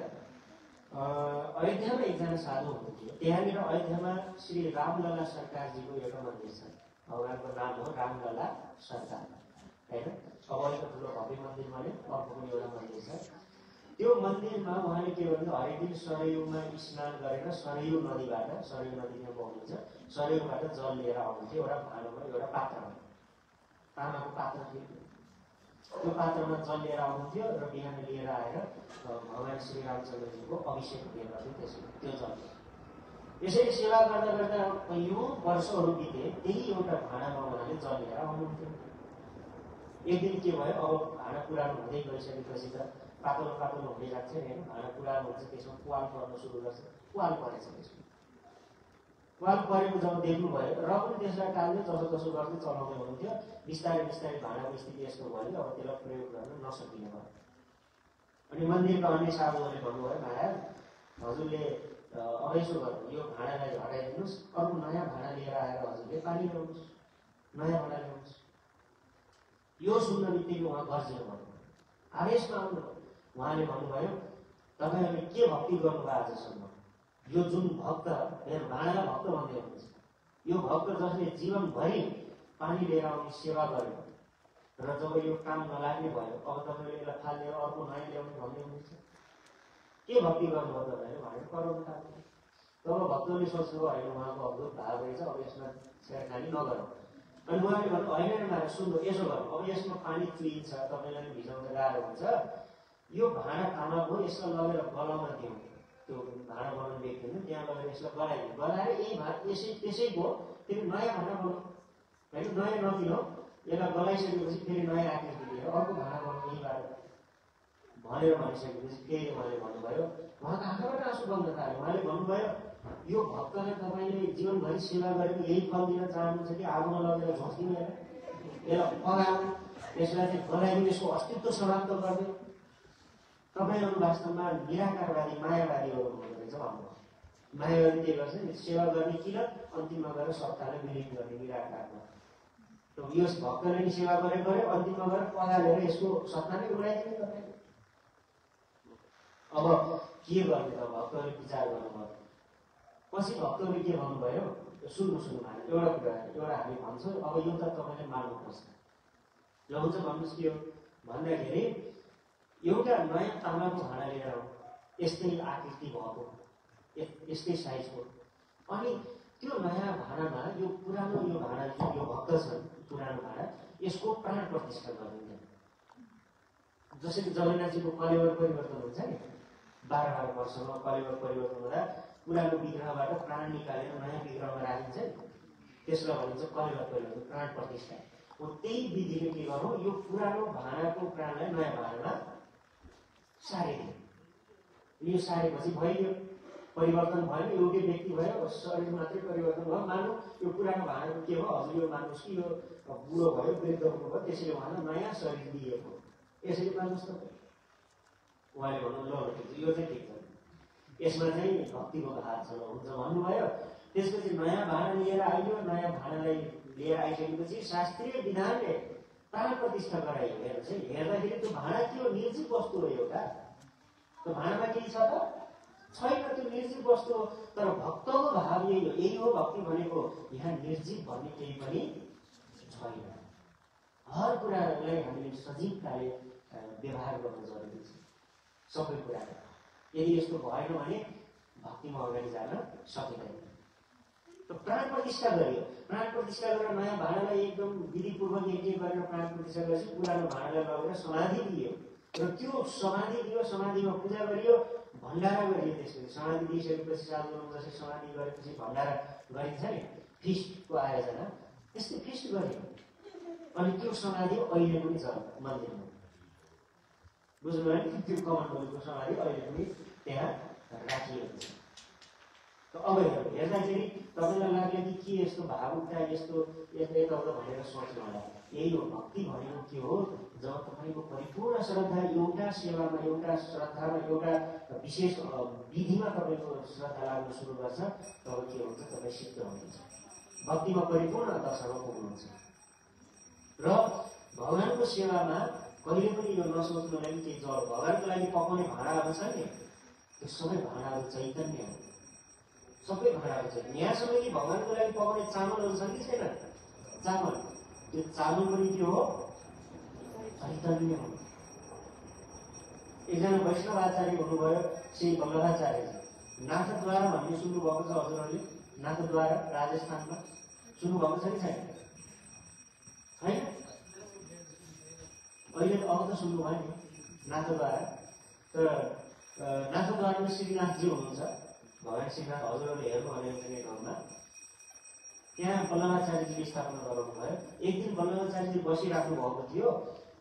अयोध्यामा एकजना साधु हुनुहुन्थ्यो। त्यहाँनिर अयोध्यामा श्री रामलला सरकारजीको एउटा मन्दिर छ। भगवानको नाम हो रामलला सरकार होइन। अब अहिले ठुलो भव्य मन्दिर भन्यो, अर्को पनि एउटा मन्दिर छ। त्यो मन्दिरमा उहाँले के गर्नु, हरेक दिन सरयुमा स्नान गरेर सरयू नदीबाट, सरयू नदी यहाँ बग्नुहुन्छ, सरयूबाट जल लिएर आउनुहुन्थ्यो एउटा भाँडोमा, एउटा पात्रमा, तामाको पात्र थियो। त्यो पात्रमा जल लिएर आउनुहुन्थ्यो र बिहान लिएर आएर भगवान श्री रामचन्द्रजीको अभिषेक हुने त्यो जल। यसरी सेवा गर्दा गर्दा कैयौँ वर्षहरू बिते, त्यही एउटा भाँडामा उहाँले जल लिएर आउनुहुन्थ्यो। एक दिन के भयो, अब भाँडा पुरानो हुँदै गइसकेपछि त पातलो पातलो हुँदै जान्छ नि होइन। भाँडा पुरानो हुन्छ, त्यसमा पुवाल पर्न सुरु गर्छ। पुवाल परेछ त्यसमा। वाल परेको जब देख्नुभयो र पनि त्यसलाई टाल्दै जसो गर्दै चलाउँदै हुनुहुन्थ्यो। बिस्तारै बिस्तारै भाँडाको स्थिति यस्तो भयो अब त्यसलाई प्रयोग गर्न नसकिने भयो। अनि मन्दिरका अन्य साधुहरूले भन्नुभयो महाराज हजुरले अब यसो गर्नु यो भाँडालाई हटाइदिनुहोस्, अर्को नयाँ भाँडा लिएर आएर हजुरले पानी ल्याउनुहोस्, नयाँ भाँडा ल्याउनुहोस्। यो सुन्न बित्तिकै उहाँ गर्जिनु भन्नुभयो, आवेशमा आउनुभयो। उहाँले भन्नुभयो तपाईँहरूले के भक्ति गर्नुभयो आजसम्म? यो जुन भक्त मेरो भाँडालाई भक्त भन्दै हुनुहुन्छ, यो भक्त जसले जीवनभरि पानी लिएर आउने सेवा गर्यो र जब यो काम नलाग्ने भयो अब तपाईँले यसलाई फालेर अर्को नयाँ ल्याउने भन्दै हुनुहुन्छ, के भक्ति गर्नुभयो तपाईँले भनेर कराउनु थाल्यो। तब भक्तले सोच्नुभयो होइन उहाँको अद्भुत भाव रहेछ, अब यसमा छेडखानी नगरौँ। अनि उहाँले भन्नु होइन महाराज सुन्नु, यसो गर्नु, अब यसमा पानी चुहिन्छ, तपाईँलाई पनि भिजाउन गाह्रो हुन्छ, यो भाँडा तामाको हो, यसलाई लगेर गलाउन दिउँ। त्यो भाँडा बनाउने व्यक्ति हुन्छ त्यहाँ लगेर यसलाई गलाइदिउँ, गलाएर यही त्यसैको फेरि नयाँ भाँडा बनाउँ होइन, नयाँ नकिनौँ, यसलाई गलाइसकेपछि फेरि नयाँ आकृति दिएर अर्को भाँडा बनाउँ यहीँबाट भनेर भनिसकेपछि फेरि उहाँले भन्नुभयो, उहाँको आँखाबाट आँसु बग्न थाल्यो। उहाँले भन्नुभयो यो भक्तलाई तपाईँले जीवनभरि सेवा गरेको यही फल दिन चाहनुहुन्छ कि आगोमा लगेर झोस्दिनु, यसलाई पगाउनु, यसलाई चाहिँ गलाइदिनु, यसको अस्तित्व समाप्त गरिदिनु। तपाईँहरू वास्तवमा निराकारवादी मायावादीहरू हुनुहुँदो रहेछ भन्नुभयो। मायावादी के गर्छ नि, सेवा गर्ने किन अन्तिममा गएर सत्तालाई विलीन गर्ने निराकारमा। यस भक्तले नि सेवा गरेको गरे अन्तिममा गएर पगालेर यसको सत्ता नै उडाइदिने गर्ने। अब के गर्ने त भक्तहरूले विचार गर्नुभयो। पछि भक्तहरूले के भन्नुभयो, सुन्नु महाराज एउटा कुरा, एउटा हामी भन्छौँ अब यो त तपाईँले मान्नुपर्छ। ल हुन्छ भन्नुहोस् के हो भन्दाखेरि एउटा नयाँ तामाको भाँडा लिएर आउँ, यस्तै आकृति भएको, यस्तै साइजको, अनि त्यो नयाँ भाँडामा यो पुरानो यो भाँडा जुन यो भक्त छन् पुरानो भाँडा, यसको प्राण प्रतिष्ठा गरिन्छ। जसरी जगन्नाथजीको कलेवर परिवर्तन हुन्छ नि, 12 वर्षमा कलेवर परिवर्तन हुँदा पुरानो विग्रहबाट प्राण निकालेर नयाँ विग्रहमा राखिन्छ नि, त्यसलाई भनिन्छ कलेवर परिवर्तन, प्राण प्रतिष्ठा। हो त्यही विधिले के गरौँ, यो पुरानो भाँडाको प्राणलाई नयाँ भाँडामा सारिदियो। यो सारेपछि भइदियो, परिवर्तन भयो, एउटै व्यक्ति भयो, शरीर मात्रै परिवर्तन भयो। मान्नु यो पुरानो भाँडाको के भयो, हजुर यो मान्नुहोस् कि यो बुढो भयो, वृद्ध हुनुभयो, त्यसैले उहाँलाई नयाँ शरीर दिएको, यसरी मान्नुहोस् त। उहाँले भन्नु ल यो चाहिँ ठिक छ, यसमा चाहिँ भक्तिको भाव छ हुन्छ भन्नुभयो। त्यसपछि नयाँ भाँडा लिएर आइयो, नयाँ भाँडालाई लिएर आइसकेपछि शास्त्रीय विधानले प्राण प्रतिष्ठा गराइयो। हेर्नुहोस् है, हेर्दाखेरि त्यो भाँडा के हो, निर्जीव वस्तु हो एउटा, त्यो भाँडामा केही छ त छैन, त्यो निर्जीव वस्तु हो। तर भक्तको भाव यही हो भक्ति भनेको, यहाँ निर्जीव भन्ने केही पनि छैन। हर कुरालाई हामीले सजीवताले व्यवहार गर्न जरुरी छ, सबै कुरामा। यदि यस्तो भएन भने भक्तिमा अगाडि जान सकिँदैन। प्राण प्रतिष्ठा गरियो, प्राण प्रतिष्ठा गरेर नयाँ भाँडालाई एकदम विधिपूर्वक यज्ञ गरेर प्राण प्रतिष्ठा गरेपछि पुरानो भाँडालाई लगेर समाधि दियो र त्यो समाधि दियो, समाधिमा पूजा गरियो, भण्डारा गरियो। त्यसपछि समाधि दिइसकेपछि साधुहरू जसरी समाधि गरेपछि भण्डारा गरिन्छ नि, फिस्टको आयोजना, त्यस्तै फिस्ट गरियो। अनि त्यो समाधि अहिले पनि छ मन्दिरमा, बुझ्नुभयो नि, त्यो कमान्डोको समाधि अहिले पनि त्यहाँ राखिएको छ। अब हेर्दाखेरि तपाईँलाई लाग्यो कि के यस्तो भावुकता, यस्तो यताउता भनेर सोच्नु होला। यही हो भक्ति भनेको के हो, जब तपाईँको परिपूर्ण श्रद्धा एउटा सेवामा, एउटा श्रद्धामा, एउटा विशेष विधिमा तपाईँको श्रद्धा लाग्न सुरु गर्छ, तब के हुन्छ, तपाईँ सिद्ध हुनुहुन्छ, भक्तिमा परिपूर्ण दशामा पुग्नुहुन्छ। र भगवानको सेवामा कहिले पनि यो नसोच्नु लागि केही जल, भगवानको लागि पकाउने भाँडाहरू छ नि, त्यो सबै भाँडाहरू चैतन्य हो, सबै भाँडाहरू छ। यहाँसम्म कि भगवानको लागि पकाउने चामलहरू छन् कि छैन, चामल, त्यो चामल पनि के हो, चैतन्य हो। एकजना वैष्णव आचार्य हुनुभयो श्री वल्लभाचार्यजी, नाथद्वारा भन्ने सुन्नुभएको छ हजुरहरूले, नाथद्वारा राजस्थानमा सुन्नुभएको छ कि छैन? होइन, अहिले अब त सुन्नुभयो नि नाथद्वारा। तर नाथद्वारामा श्रीनाथजी हुनुहुन्छ, भगवान श्रीनाथ हजुरहरूले हेर्नु भने नेटहरूमा, त्यहाँ वल्लभाचार्यजीले स्थापना गराउनु भयो। एक दिन वल्लभाचार्यजी बसिराख्नु भएको थियो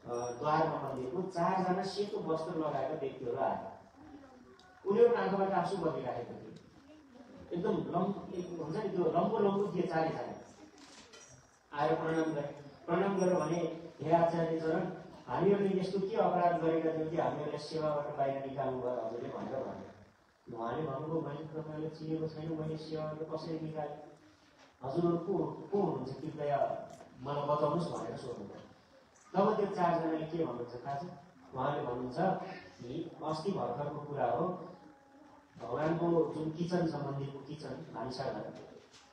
द्वारमा मन्दिरको, 4 जना सेतो वस्त्र लगाएका व्यक्तिहरू आए। उनीहरूको आँखाबाट आँसु बगिरहेको थियो। एकदम हुन्छ नि त्यो लम्बो थिए चारै आएर प्रणाम गरेर भने हे आचार्य चरण हामीहरूले यस्तो के अपराध गरेका थियौँ कि हामीहरूलाई सेवाबाट बाहिर निकाल्नु भयो हजुरले भनेर भने उहाँले भन्नुभयो मैले तपाईँलाई चिनेको छैन मैले सेवाबाट कसरी निकालेँ हजुरहरू को हुनुहुन्छ कृपया मलाई बताउनुहोस् भनेर सोध्नुभयो तब त्यो चारजनाले के भन्नुहुन्छ थाहा छ उहाँले भन्नुहुन्छ कि अस्ति भर्खरको कुरा हो भगवानको जुन किचन छ मन्दिरको किचन भान्साघर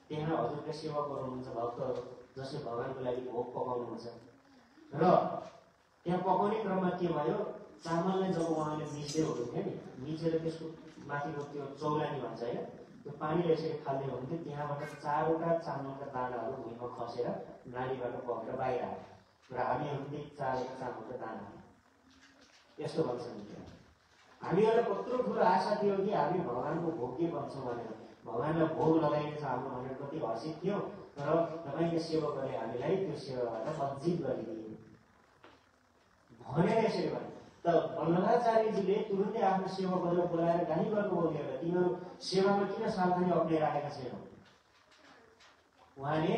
त्यहाँ हजुरले सेवा गर्नुहुन्छ भक्तहरू जसले भगवानको लागि भोग पकाउनुहुन्छ र त्यहाँ पकाउने क्रममा के भयो चामललाई जब उहाँले मिच्दै हुनुहुन्थ्यो नि मिचेर त्यसको माथिको त्यो चौलानी भन्छ होइन त्यो पानीले यसरी फाल्दै हुन्थ्यो त्यहाँबाट 4वटा चामलका दानाहरू भुइँमा खसेर नालीबाट बगेर बाहिर आयो र हामीहरू त्यही 4वटा चामलका दाना यस्तो भन्छन् हामीहरूलाई कत्रो ठुलो आशा थियो कि हामी भगवानको भोग के बन्छौँ भनेर भगवानलाई भोग लगाइनेछ हाम्रो भनेर कति हर्षित थियो तर तपाईँले सेवकहरूले हामीलाई त्यो सेवाबाट वञ्चित गरिदिए भनेर यसरी भने त वल्लभाचार्यजीले तुरुन्तै आफ्नो सेवकहरूलाई बोलाएर गाली गर्नुभयो लिएर तिनीहरू सेवामा किन सावधानी अप्नाइराखेका छैनौ उहाँले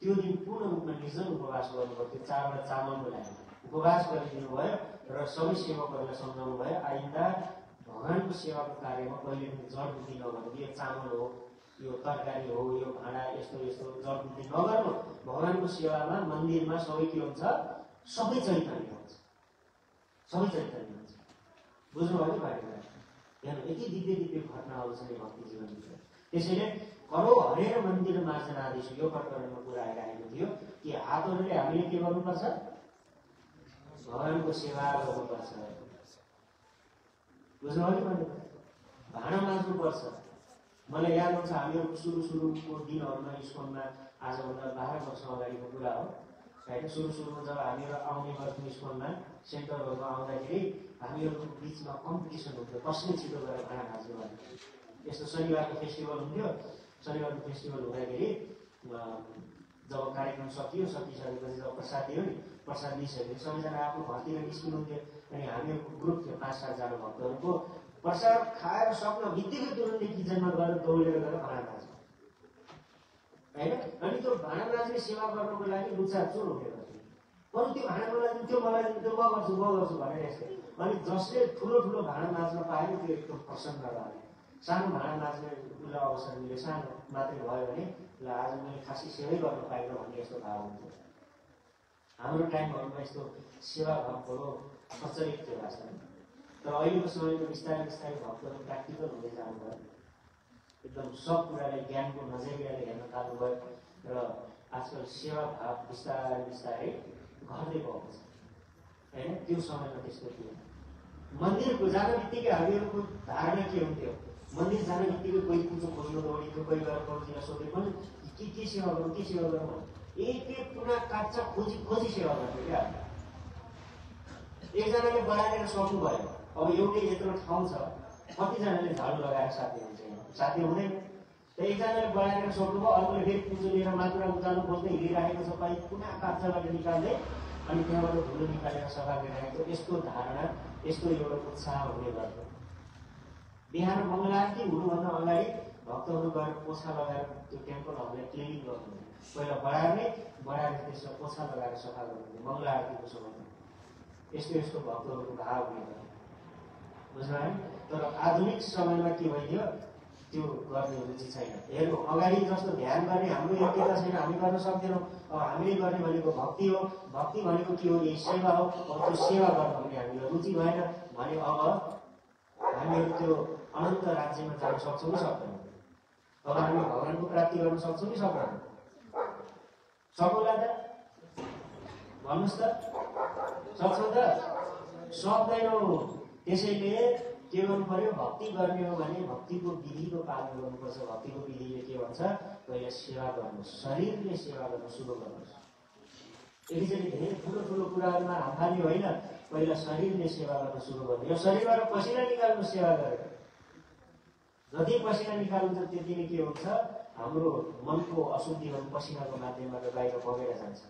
त्यो दिन पूर्ण रूपमा निर्जन उपवास गर्नुभयो 4वटा चामलको लागि उपवास गरिदिनु भयो र सबै सेवकहरूलाई सम्झाउनु भयो आइन्दा भगवानको सेवाको कार्यमा कहिले पनि जडबुद्धि नगर्नु यो चामल हो यो तरकारी हो यो भाँडा यस्तो जडबुद्धि नगर्नु भगवानको सेवामा मन्दिरमा सबै के हुन्छ सबै चैतन्य हुन्छ बुझ्नुभयो नि पार्टीलाई यहाँ यति दिव्य घटनाहरू छन् भक्ति जीवनभित्र त्यसैले करो हरेर मन्दिर मार्जन आदेश यो प्रकरणमा कुरा आइरहेको थियो कि हातहरूले हामीले के गर्नुपर्छ भगवानको सेवा गर्नुपर्छ बुझ्नुभयो नि भाँडा माझ्नुपर्छ मलाई याद आउँछ हामीहरूको सुरुको दिनहरूमा स्कुलमा आजभन्दा 12 वर्ष अगाडिको कुरा हो होइन सुरुमा जब हामीहरू आउने गर्थ्यौँ स्कुलमा सेन्टरहरूमा आउँदाखेरि हामीहरूको बिचमा कम्पिटिसन हुन्थ्यो कसले छिटो गरेर भाँडा माझ्नु भने यस्तो शनिबारको फेस्टिभल हुन्थ्यो शनिबारको फेस्टिभल हुँदाखेरि जब कार्यक्रम सकिसकेपछि जब प्रसाद दियो नि प्रसाद दिइसकेपछि सबैजना आफ्नो घरतिर निस्किनुहुन्थ्यो अनि हामीहरूको ग्रुप थियो 5-7 जना भक्तहरूको प्रसाद खाएर सक्न बित्तिकै तुरुन्तै किचनमा गएर दौडेर गएर भाँडा माझ्नु होइन अनि त्यो भाँडा माझ्ने सेवा गर्नको लागि लुचाचुर हुने गर्थ्यो बरु त्यो भाँडा माझ्नु त्यो मलाई त्यो म गर्छु भनेर यस्तो अनि जसले ठुलो भाँडा माझ्न पायो त्यो एकदम प्रसन्न रह्यो सानो भाँडा माझ्ने उसलाई अवसर मिल्यो सानो मात्रै भयो भने ल आज मैले खासै सेवै गर्न पाइनँ भन्ने यस्तो भाव हुन्थ्यो हाम्रो टाइमहरूमा यस्तो सेवा भाव बडो प्रचलित थियो वास्तवमा तर अहिलेको समयमा बिस्तारै भक्तहरू प्र्याक्टिकल हुँदै जानुभयो एकदम सब कुरालाई ज्ञानको नजरियाले हेर्न थाल्नुभयो र आजकल सेवा भाव बिस्तारै घट्दै गएको छ होइन त्यो समयमा त्यस्तो थियो मन्दिरको जान बित्तिकै हामीहरूको धारणा के हुन्थ्यो मन्दिर जान बित्तिकै कोही पूजा खोज्नु दौडिन्थ्यो कोही गएर प्रभुजीलाई सोध्यो पनि के सेवा गरौँ एक कुना काट्चा खोजी सेवा गर्थ्यो क्या एकजनाले बढाएर सक्नुभयो अब एउटै यत्रो ठाउँ छ कतिजनाले झाडु लगाएर साथी हुँदैन त एकजनाले बढाएर सक्नुभयो अर्कोले फेरि पूजा लिएर मात्र उचाल्नु खोज्दै हिँडिराखेको छ पाइ कुना काट्चाबाट निकाल्दै अनि त्यहाँबाट धुलो निकालेर सफा गरिरहेको यस्तो धारणा यस्तो एउटा उत्साह हुने गर्थ्यो बिहान मङ्गलारती हुनुभन्दा अगाडि भक्तहरू गएर पोछा लगाएर त्यो टेम्पलहरूलाई क्लिनिङ गर्नुहुन्थ्यो पहिला बढार्ने त्यसमा पोछा लगाएर सफा गर्नुहुन्थ्यो मङ्गलारतीको समयमा यस्तो भक्तहरूको भाव हुने गर्थ्यो बुझ्नुभयो तर आधुनिक समयमा के भइदियो त्यो गर्ने रुचि छैन हेर्नु अगाडि जस्तो ध्यान गर्ने हाम्रो योग्यता छैन हामी गर्न सक्दैनौँ अब हामीले गर्ने भनेको भक्ति हो भक्ति भनेको के हो यही सेवा हो अब त्यो सेवा गर्न भने हामीलाई रुचि भएन भने अब हामीहरू त्यो अनन्त राज्यमा जान सक्छौँ कि सक्दैनौँ अब हामी भगवानको प्राप्ति गर्न सक्छौँ कि सक्दैनौँ सकौँला त भन्नुहोस् त सक्छौँ त सक्दैनौँ त्यसैले के गर्नु पर्यो भक्ति गर्ने हो भने भक्तिको विधिको पालन गर्नुपर्छ भक्तिको विधिले के भन्छ पहिला सेवा गर्नुहोस् शरीरले सेवा गर्न सुरु गर्नुहोस् एकैचोटि धेरै ठुलो कुराहरूमा हातहाली होइन पहिला शरीरले सेवा गर्न सुरु गर्नु यो शरीरबाट पसिना निकाल्नु सेवा गरेर जति पसिना निकाल्नुहुन्छ त्यति नै के हुन्छ हाम्रो मनको अशुद्धिहरू पसिनाको माध्यमबाट बाहिर बगेर जान्छ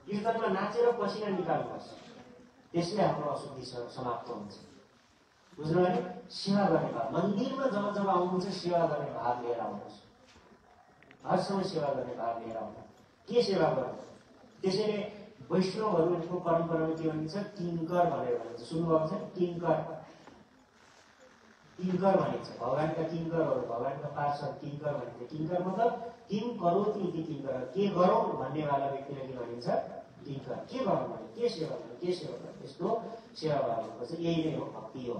कीर्तनमा नाचेर पसिना निकाल्नुहोस् त्यसले हाम्रो अशुद्धि समाप्त हुन्छ बुझ्नुभयो? सेवा गर्ने भाव। मन्दिरमा जब जब आउनुहुन्छ सेवा गर्ने भाव लिएर आउनुहोस्। हर समय सेवा गर्ने भाव लिएर आउनु। के सेवा गर्नु? त्यसैले वैष्णवहरूको परम्परामा के भनिन्छ? किङ्कर भनेर भनिन्छ। सुन्नुभएको छ? किङ्कर। किङ्कर भनिन्छ। भगवानका किङ्करहरू, भगवानका पार्षद किङ्कर भनिन्छ। किङ्कर मतलब किम करोति इति किङ्कर। के गरौँ भन्नेवाला व्यक्तिलाई के भनिन्छ? किङ्कर। के गरौँ भने के सेवा गर्नु, के सेवा गर्नु, यस्तो सेवा गर्नुपर्छ। यही नै हो भक्ति हो।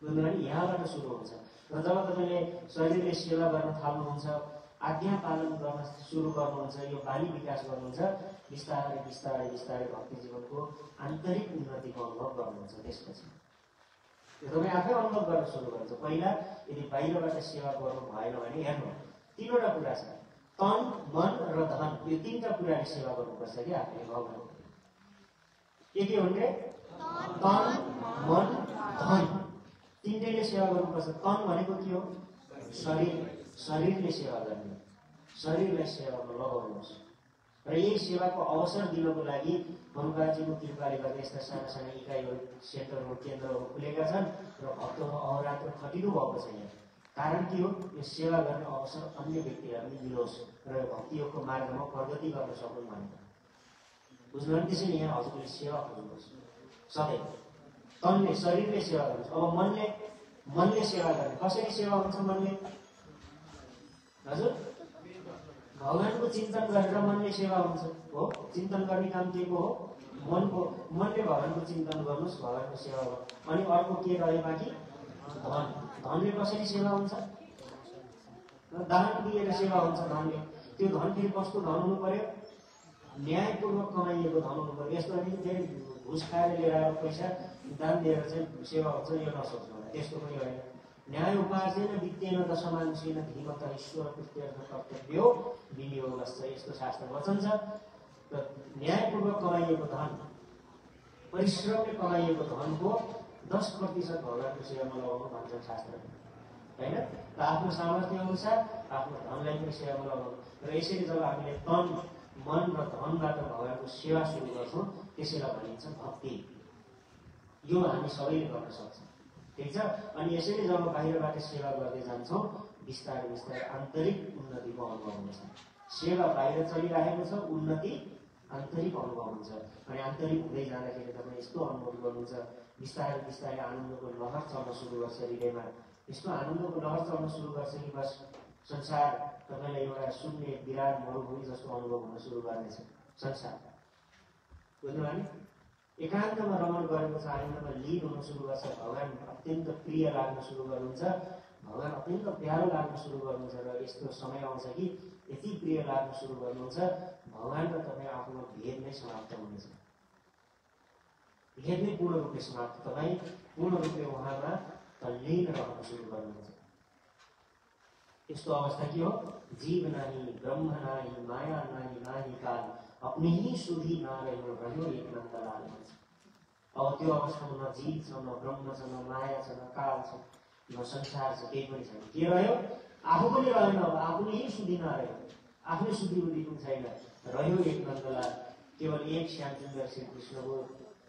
बुझ्नुभयो? यहाँबाट सुरु हुन्छ। र जब तपाईँले शरीरले सेवा गर्न थाल्नुहुन्छ, आज्ञा पालन गर्न सुरु गर्नुहुन्छ, यो बानी विकास गर्नुहुन्छ, बिस्तारै बिस्तारै बिस्तारै भक्ति जीवनको आन्तरिक उन्नतिको अनुभव गर्नुहुन्छ। त्यसपछि तपाईँ आफै अनुभव गर्न सुरु गर्नुहुन्छ। पहिला यदि बाहिरबाट सेवा गर्नु भएन भने हेर्नु, तीनवटा कुरा छ, तन, मन र धन। यो तीनटा कुराले सेवा गर्नुपर्छ कि आफूले भगवान। के हुन् रे? तन, मन, धन। तीनटैले सेवा गर्नुपर्छ। तन भनेको के हो? शरीर। शरीरले सेवा गर्ने, शरीरलाई सेवामा लगाउनुहोस्। र यही सेवाको अवसर दिनको लागि मनुकाजीको कृपाले गर्दा यस्ता साना साना इकाइहरू, सेन्टरहरू, केन्द्रहरू खुलेका छन् र भक्तहरू अहोरात्र खटिनु भएको छ। यहाँ कारण के हो? यो सेवा गर्ने अवसर अन्य व्यक्तिहरूलाई पनि मिलोस् र भक्तियोगको मार्गमा प्रगति गर्न सकुन् भनेर। बुझ्नुभयो? त्यसैले यहाँ हजुरले सेवा खोज्नुहोस् सधैँ। तनले, शरीरले सेवा गर्नुहोस्। अब मनले सेवा गर्ने। कसरी सेवा हुन्छ मनले? हजुर, भगवानको चिन्तन गरेर मनले सेवा हुन्छ। हो, चिन्तन गर्ने काम के को हो? मनको। मनले भगवानको चिन्तन गर्नुहोस्, भगवानको सेवा गर्नु। अनि अर्को के रह्यो बाँकी? धन। धनले कसरी सेवा हुन्छ? दान दिएर सेवा हुन्छ धनले। त्यो धन फेरि कस्तो धन हुनु पर्यो? न्यायपूर्वक कमाइएको धन हुनु पर्यो। यस्तो भने फेरि घुस खाएर लिएर आएर पैसा दान दिएर चाहिँ सेवा हुन्छ, यो नसोच्नु। त्यस्तो पनि होइन। न्याय उपार्जन वित्तेन दशमांशेन धीमता ईश्वर कृत्यर्थ कर्तव्यो विनियोगश्च। यस्तो शास्त्र वचन छ। र न्यायपूर्वक कमाइएको धन, परिश्रमले कमाइएको धनको 10% भगवानको सेवामा लगाउनु भन्छ शास्त्र, होइन? र आफ्नो सामर्थ्य अनुसार आफ्नो धनलाई पनि सेवामा लगाउनु। र यसरी जब हामीले तन, मन र धनबाट भगवानको सेवा सुरु गर्छौँ, त्यसैलाई भनिन्छ भक्ति। यो हामी सबैले गर्न सक्छौँ। ठिक छ? अनि यसरी जब बाहिरबाट सेवा गर्दै जान्छौँ, बिस्तारै बिस्तारै आन्तरिक उन्नतिको अनुभव हुन्छ। सेवा बाहिर चलिरहेको छ, उन्नति आन्तरिक अनुभव हुन्छ। अनि आन्तरिक हुँदै जाँदाखेरि तपाईँ यस्तो अनुभव गर्नुहुन्छ, बिस्तारै बिस्तारै आनन्दको लहर चल्न सुरु गर्छ हृदयमा। यस्तो आनन्दको लहर चल्न सुरु गर्छ कि बस संसार तपाईँलाई एउटा शून्य विराट मरुभूमि जस्तो अनुभव हुन सुरु गर्नेछ संसार। बुझ्नुभयो नि? एकान्तमा रमण गरेको छ, आनन्दमा लीन हुन सुरु गर्छ। भगवान अत्यन्त प्रिय लाग्न सुरु गर्नुहुन्छ, भगवान अत्यन्त प्यारो लाग्न सुरु गर्नुहुन्छ। र यस्तो समय आउँछ कि यति प्रिय लाग्न सुरु गर्नुहुन्छ, भगवान र तपाईँ आफ्नो भेद नै समाप्त हुनेछ। भेद नै पूर्ण रूपले समाप्त। तपाईँ पूर्ण रूपले उहाँमा तल्लीन रहन सुरु गर्नुहुन्छ। यस्तो अवस्था के हो? जीव नाही, ब्रह्म नाही, माया नाही, नाही काल, अपने ही सुधी नारायण रह्यो एक नन्दलाल। अब त्यो अवस्थामा न जीव छ, न ब्रह्म छ, न माया छ, न काल छ, न संसार छ, केही पनि छैन। के रह्यो? आफू पनि रहेन। अब आफूले ही सुधी नारायण, आफ्नै सुधी बुद्धि पनि छैन। रह्यो एक नन्दलाल, केवल एक श्यामसुन्दर श्री कृष्णको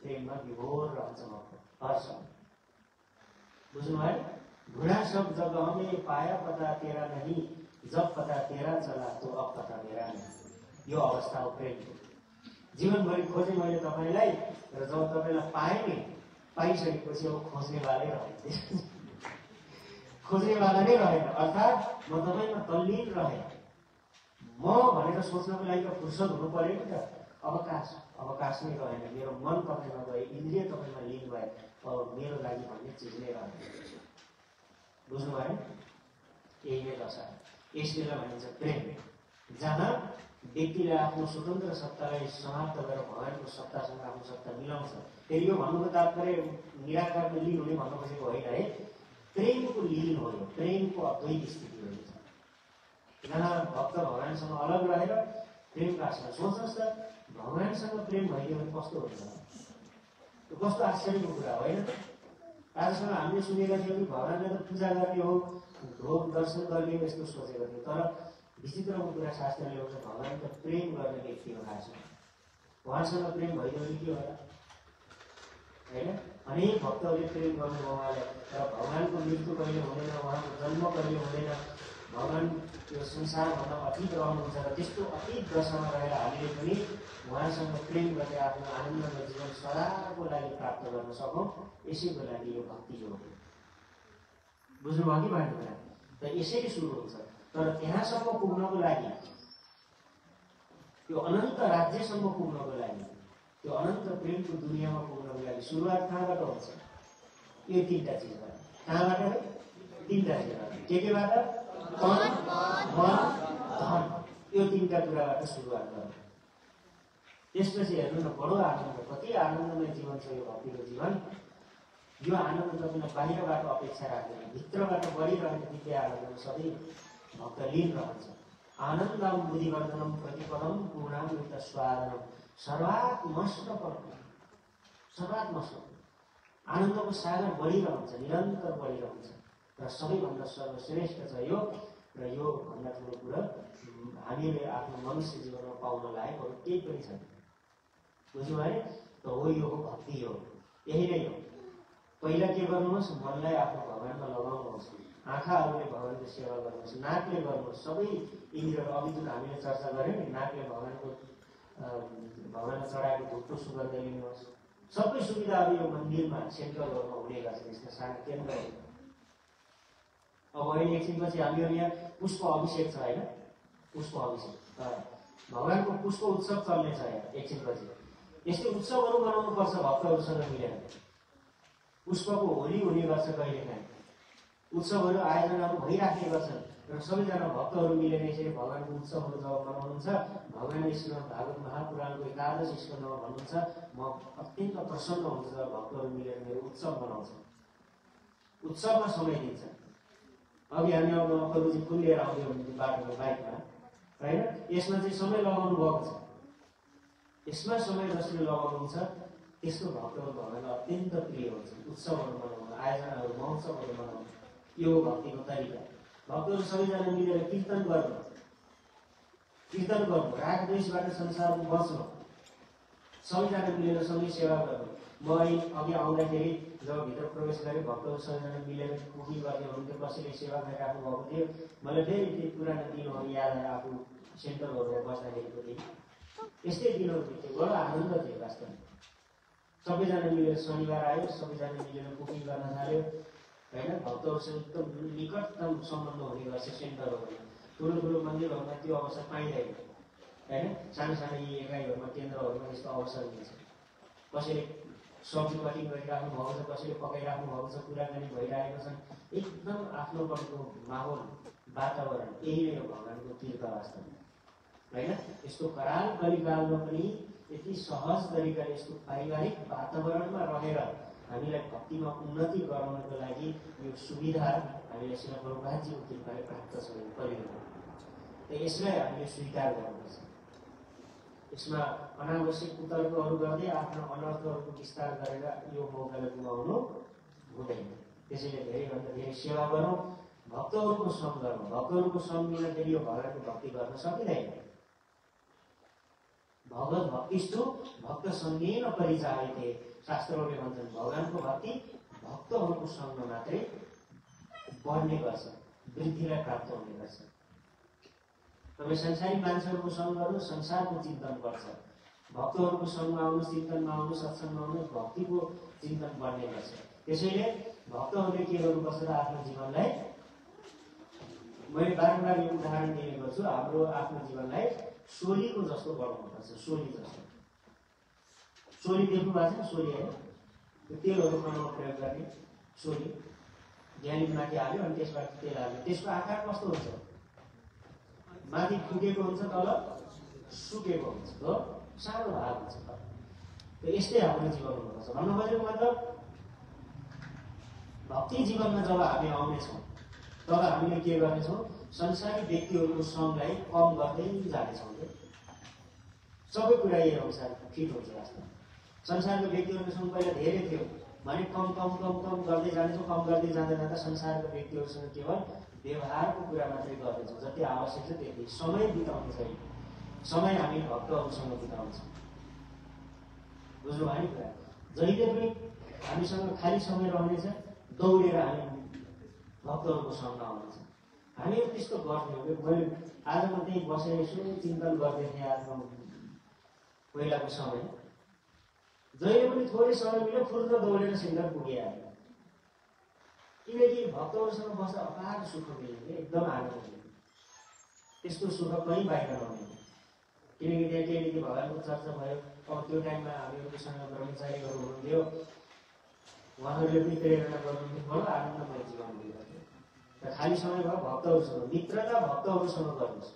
प्रेममा विभोर रहन्छ भक्त हर समय। बुझ्नुभयो? घुड़ा सब जब हमें पाया पता तेरा नहीं, जब पता तेरा चला तो अब पता मेरा नहीं। यो अवस्था हो प्रेमको। जीवनभरि खोजेँ मैले तपाईँलाई, र जब तपाईँलाई पाएँ नि, पाइसकेपछि अब खोज्नेवालै रहेन। खोज्नेवाला नै रहेन। अर्थात् म तपाईँमा तल्लीन रहेँ। म भनेर सोच्नको लागि त फुर्सद हुनु पर्यो नि त। अवकाश नै रहेन। मेरो मन तपाईँमा गए, इन्द्रिय तपाईँमा लिन भए, अब मेरो लागि भन्ने चिज नै रहेन। बुझ्नुभयो? यही नै दशा। यसले भनिन्छ प्रेम, जहाँ व्यक्तिले आफ्नो स्वतन्त्र सत्तालाई समाप्त गरेर भगवानको सत्तासँग आफ्नो सत्ता मिलाउँछ। फेरि यो भन्नुको तात्पर्य निराकारमा लीन हुने भन्नु खोजेको होइन है। प्रेमको लीन हो यो, प्रेमको अद्वैत स्थिति हो। जहाँ भक्त भगवानसँग अलग रहेर प्रेमको आशा। सोच्नुहोस् त, भगवानसँग प्रेम भइदियो भने कस्तो हुन्छ? कस्तो आश्चर्यको कुरा होइन? आजसम्म हामीले सुनेका थियौँ कि भगवानलाई त पूजा गर्ने हो, ढोग दर्शन गर्ने हो, यस्तो सोचेका थियौँ। तर विचित्रको कुरा शास्त्रले ल्याउँछ, भगवान त प्रेम गर्ने व्यक्ति हो। खासमा उहाँसँग प्रेम भइदियो भने के होला? होइन। अनेक भक्तहरूले प्रेम गर्नुभयो उहाँलाई, र भगवानको मृत्यु कहिले हुँदैन, उहाँको जन्म कहिले हुँदैन, भगवान यो संसारभन्दा अतीत रहनुहुन्छ। र त्यस्तो अतीत दशामा रहेर हामीले पनि उहाँसँग प्रेम गर्दै आफ्नो आनन्दमय जीवन सदाको लागि प्राप्त गर्न सकौँ, यसैको लागि यो भक्ति योग हो। बुझ्नुभयो कि भन्ने कुरा? त यसरी सुरु हुन्छ। तर त्यहाँसम्म पुग्नको लागि, त्यो अनन्त राज्यसम्म पुग्नको लागि, त्यो अनन्त प्रेमको दुनियाँमा पुग्नको लागि सुरुवात कहाँबाट हुन्छ? यो तीनटा चिजबाट। कहाँबाट? तीनटा चिजबाट। केबाट? तन, मन, धन। यो तीनटा कुराबाट सुरुवात गर्नु। त्यसपछि हेर्नु न, बडो आनन्द, कति आनन्दमय जीवन छ यो भक्तिको जीवन। यो आनन्द तपाईँलाई बाहिरबाट अपेक्षा राख्दैन, भित्रबाट बढिरहने दिव्य आनन्दमा सधैँ भक्त लीन रहन्छ। आनन्दम बुद्धिवर्धनम प्रतिपदम पूर्णामृत स्वादनम सर्वात्मस्न पर्नु। सर्वात्मस्न आनन्दको सागर बढिरहन्छ, निरन्तर बढिरहन्छ। र सबैभन्दा सर्वश्रेष्ठ छ यो। र यो भन्दा ठुलो कुरा हामीले आफ्नो मनुष्य जीवनमा पाउन लायकहरू केही पनि छैन। बुझ्नु भयो? त हो यो हो भक्ति हो। यही नै हो। पहिला के गर्नुहोस्? मनलाई आफ्नो भगवानमा लगाउनुहोस्। आँखाहरूले भगवानको सेवा गर्नुहोस्, नाकले गर्नुहोस्। सबै इन्द्रियहरू अघि जुन हामीले चर्चा गऱ्यौँ नि, नाकले भगवानमा चढाएको धुपको सुगन्ध लिनुहोस्। सबै सुविधाहरू यो मन्दिरमा सेन्टरहरूमा हुने गर्छ। यसका साना केन्द्रहरू। अब अहिले एकछिनपछि हामीहरू यहाँ पुष्प अभिषेक छ होइन? पुष्प अभिषेक भगवानको पुष्प उत्सव चल्नेछ यहाँ एकछिनपछि। यस्तै उत्सवहरू बनाउनुपर्छ भक्तहरूसँग मिलेर। पुष्पको होली हुने गर्छ कहिलेकाहीँ। उत्सवहरू आयोजनाहरू भइराख्ने गर्छन् र सबैजना भक्तहरू मिलेर यसरी भगवानको उत्सवहरू जब मनाउनुहुन्छ, भगवानले श्रीमद् भागवत महापुराणको एकादश स्कन्धमा भन्नुहुन्छ, म अत्यन्त प्रसन्न हुन्छ जब भक्तहरू मिलेर मेरो उत्सव मनाउँछ। उत्सवमा समय दिन्छ। अघि हामी आउँदा अक्कलजी फुल लिएर आउँदै हुनुहुन्थ्यो बाटोमा, बाइकमा होइन? यसमा चाहिँ समय लगाउनु भएको छ। यसमा समय जसले लगाउनुहुन्छ त्यस्तो भक्तहरू भगवानलाई अत्यन्त प्रिय हुन्छ। उत्सवहरू मनाउनु, आयोजनाहरू, महोत्सवहरू मनाउनु, यो भक्तिको तरिका। भक्तहरू सबैजना मिलेर कीर्तन गर्नु, राग द्वेषबाट संसारमा बच्नु, सबैजना मिलेर सँगै सेवा गर्नु। म अघि आउँदाखेरि जब भित्र प्रवेश गरेँ, भक्तहरू सबैजना मिलेर कुकिङ गर्ने हुनुहुन्थ्यो, कसैले सेवा गरिराख्नु भएको थियो। मलाई फेरि त्यो पुरानो दिनहरू याद आयो, आफू सेन्टरहरूमा बस्दाखेरिको दिन। यस्तै दिनहरू थियो, बडो आनन्द थियो वास्तवमा। सबैजना मिलेर शनिबार आयो, सबैजना मिलेर कुकिङ गर्न थाल्यो होइन? भक्तहरूसँग एकदम निकटतम सम्बन्ध हुने गर्छ सेन्टरहरूमा। ठुलो ठुलो मन्दिरहरूमा त्यो अवसर पाइँदैन होइन? सानो सानो यी एकाइहरूमा, केन्द्रहरूमा यस्तो अवसर दिन्छ। कसैले सब्जी कटिङ गरिराख्नु भएको छ, कसैले पकाइराख्नु भएको छ, कुराकानी भइरहेको छन्। एकदम आफ्नोपनको माहौल, वातावरण। यही नै हो भगवानको कृपा वास्तवमा होइन? यस्तो कराल कलिकालमा पनि यति सहज तरिकाले यस्तो पारिवारिक वातावरणमा रहेर हामीलाई भक्तिमा उन्नति गराउनको लागि यो सुविधा हामीले श्री प्रभुपादजीको कृपाले प्राप्त छ कलियुगमा। त यसलाई हामीले स्वीकार गर्नुपर्छ। यसमा अनावश्यक कुतर्कहरू गर्दै आफ्नो अनर्थहरूको विस्तार गरेर यो मौकालाई गुमाउनु हुँदैन। त्यसैले धेरैभन्दा धेरै सेवा गरौँ, भक्तहरूको सङ्ग गरौँ। भक्तहरूको सङ्ग बिना फेरि यो भगवानको भक्ति गर्न सकिँदैन। भगवत भक्तिस्तु भक्त सङ्गेन परिचालिते, शास्त्रहरूले भन्छन् भगवानको भक्ति भक्तहरूको सङ्गमा मात्रै बढ्ने गर्छ, वृद्धिलाई प्राप्त हुने गर्छ। तपाईँ संसारी मान्छेहरूको सङ्ग गर्नु, संसारको चिन्तन गर्छ। भक्तहरूको सङ्गमा आउनु, चिन्तनमा आउनु, सत्सङ्गमा आउनु, भक्तिको चिन्तन बढ्ने गर्छ। त्यसैले भक्तहरूले के गर्नुपर्छ र आफ्नो जीवनलाई, मैले बारम्बार यो उदाहरण दिने गर्छु, हाम्रो आफ्नो जीवनलाई सोलीको जस्तो बनाउनुपर्छ। सोली जस्तो। सोली देख्नु भएको छ? सोली होइन? त्यो तेलहरू बनाउन प्रयोग गर्ने सोली। ज्ञानी माथि हाल्यो अनि त्यसबाट तेल हाल्यो। त्यसको आकार कस्तो हुन्छ? माथि फुकेको हुन्छ, तल सुकेको हुन्छ हो, सानो भाग हुन्छ। यस्तै हाम्रो जीवन हुनुपर्छ। भन्नु खोजेको मतलब भक्ति जीवनमा जब हामी आउनेछौँ तब हामीले के गर्नेछौँ? संसारी व्यक्तिहरूको सङ्गलाई कम गर्दै जानेछौँ। सबै कुरा यही अनुसार फिट हुन्छ वास्तवमा। संसारको व्यक्तिहरूको सङ्ग पहिला धेरै थियो भने कम कम कम कम गर्दै जानेछौँ। कम गर्दै जाँदा जाँदा संसारको व्यक्तिहरूसँग केवल व्यवहारको कुरा मात्रै गर्नेछौँ। जति आवश्यक छ त्यति समय बिताउने छैन। समय हामी भक्तहरूसँग बिताउँछौँ। बुझ्नु भयो नि कुरा? जहिले पनि हामीसँग खाली समय रहनेछ, दौडेर हामी भक्तहरूको सँगमा आउनेछ। हामीहरू त्यस्तो गर्थ्यौँ कि मैले आज म त्यहीँ बसेर यसो चिन्तन गर्दै थिएँ आफ्नो पहिलाको समय। जहिले पनि थोरै समय मिल्यो फुर्र दौडेर सेन्टर पुगिहाल्यो। किनकि भक्तहरूसँग बस्दा अपार सुख मिल्यो, एकदम आनन्द मिल्यो। त्यस्तो सुख कहीँ बाहिर नहुने। किनकि त्यहाँ केही भगवान्को चर्चा भयो। अब त्यो टाइममा हामीहरूसँग ब्रह्मचारीहरू हुनुहुन्थ्यो, उहाँहरूले पनि प्रेरणा गर्नुहुन्थ्यो, बडो आनन्दमय जीवन दिइरहेको थियो। र खाली समय भयो भक्तहरूसँग मित्रता भक्तहरूसँग गर्नुहोस्।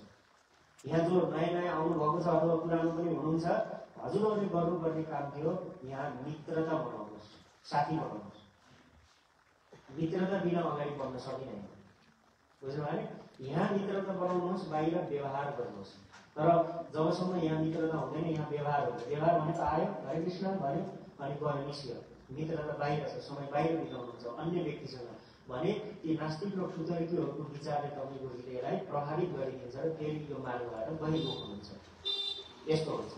यहाँ जो नयाँ नयाँ आउनुभएको छ अथवा पुरानो पनि हुनुहुन्छ, हजुरहरूले गर्नुपर्ने काम थियो यहाँ मित्रता बनाउनुहोस्, साथी बनाउनुहोस्। मित्रता बिना अगाडि बढ्न सकिँदैन, बुझ्नु भने? यहाँ मित्रता बनाउनुहोस्, बाहिर व्यवहार गर्नुहोस्। तर जबसम्म यहाँ मित्रता हुँदैन, यहाँ व्यवहार हुन्छ। व्यवहार भनेको आयो, हरे कृष्ण भन्यो, अनि गयो निस्क्यो। मित्रता बाहिर छ, समय बाहिर बिताउनुहुन्छ अन्य व्यक्तिसँग भने ती नास्तिक र फुतर्कीहरूको विचारले तपाईँको हृदयलाई प्रभावित गरिदिन्छ र फेरि यो मार्ग भएर गइरोक्नुहुन्छ। यस्तो हुन्छ।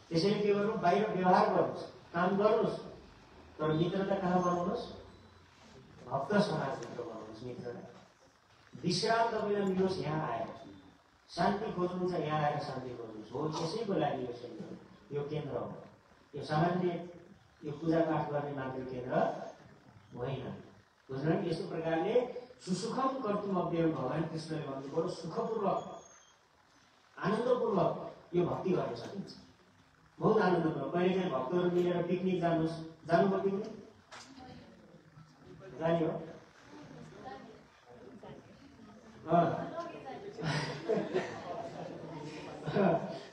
त्यसैले के गर्नु? बाहिर व्यवहार गर्नुहोस्, काम गर्नुहोस्, तर मित्रता कहाँ बनाउनुहोस्? भक्त समाजभित्र बनाउनुहोस् मित्रता। विश्राम तपाईँलाई मिलोस् यहाँ आएर, शान्ति खोज्नुहुन्छ यहाँ आएर शान्ति खोज्नुहोस्। हो यसैको लागि यो सेन्टर, यो केन्द्र हो। यो सामान्य यो पूजापाठ गर्ने मात्र केन्द्र होइन, बुझ्नु? यस्तो प्रकारले सुसुखम कर्तुमव्ययम् भगवान कृष्णले भन्नु बडो सुखपूर्वक आनन्दपूर्वक यो भक्ति गर्न सकिन्छ। बहुत आनन्दपूर्वक। कहिले काहीँ भक्तहरू मिलेर पिकनिक जानुहोस्। जानुभयो पिकनिक? जाने हो?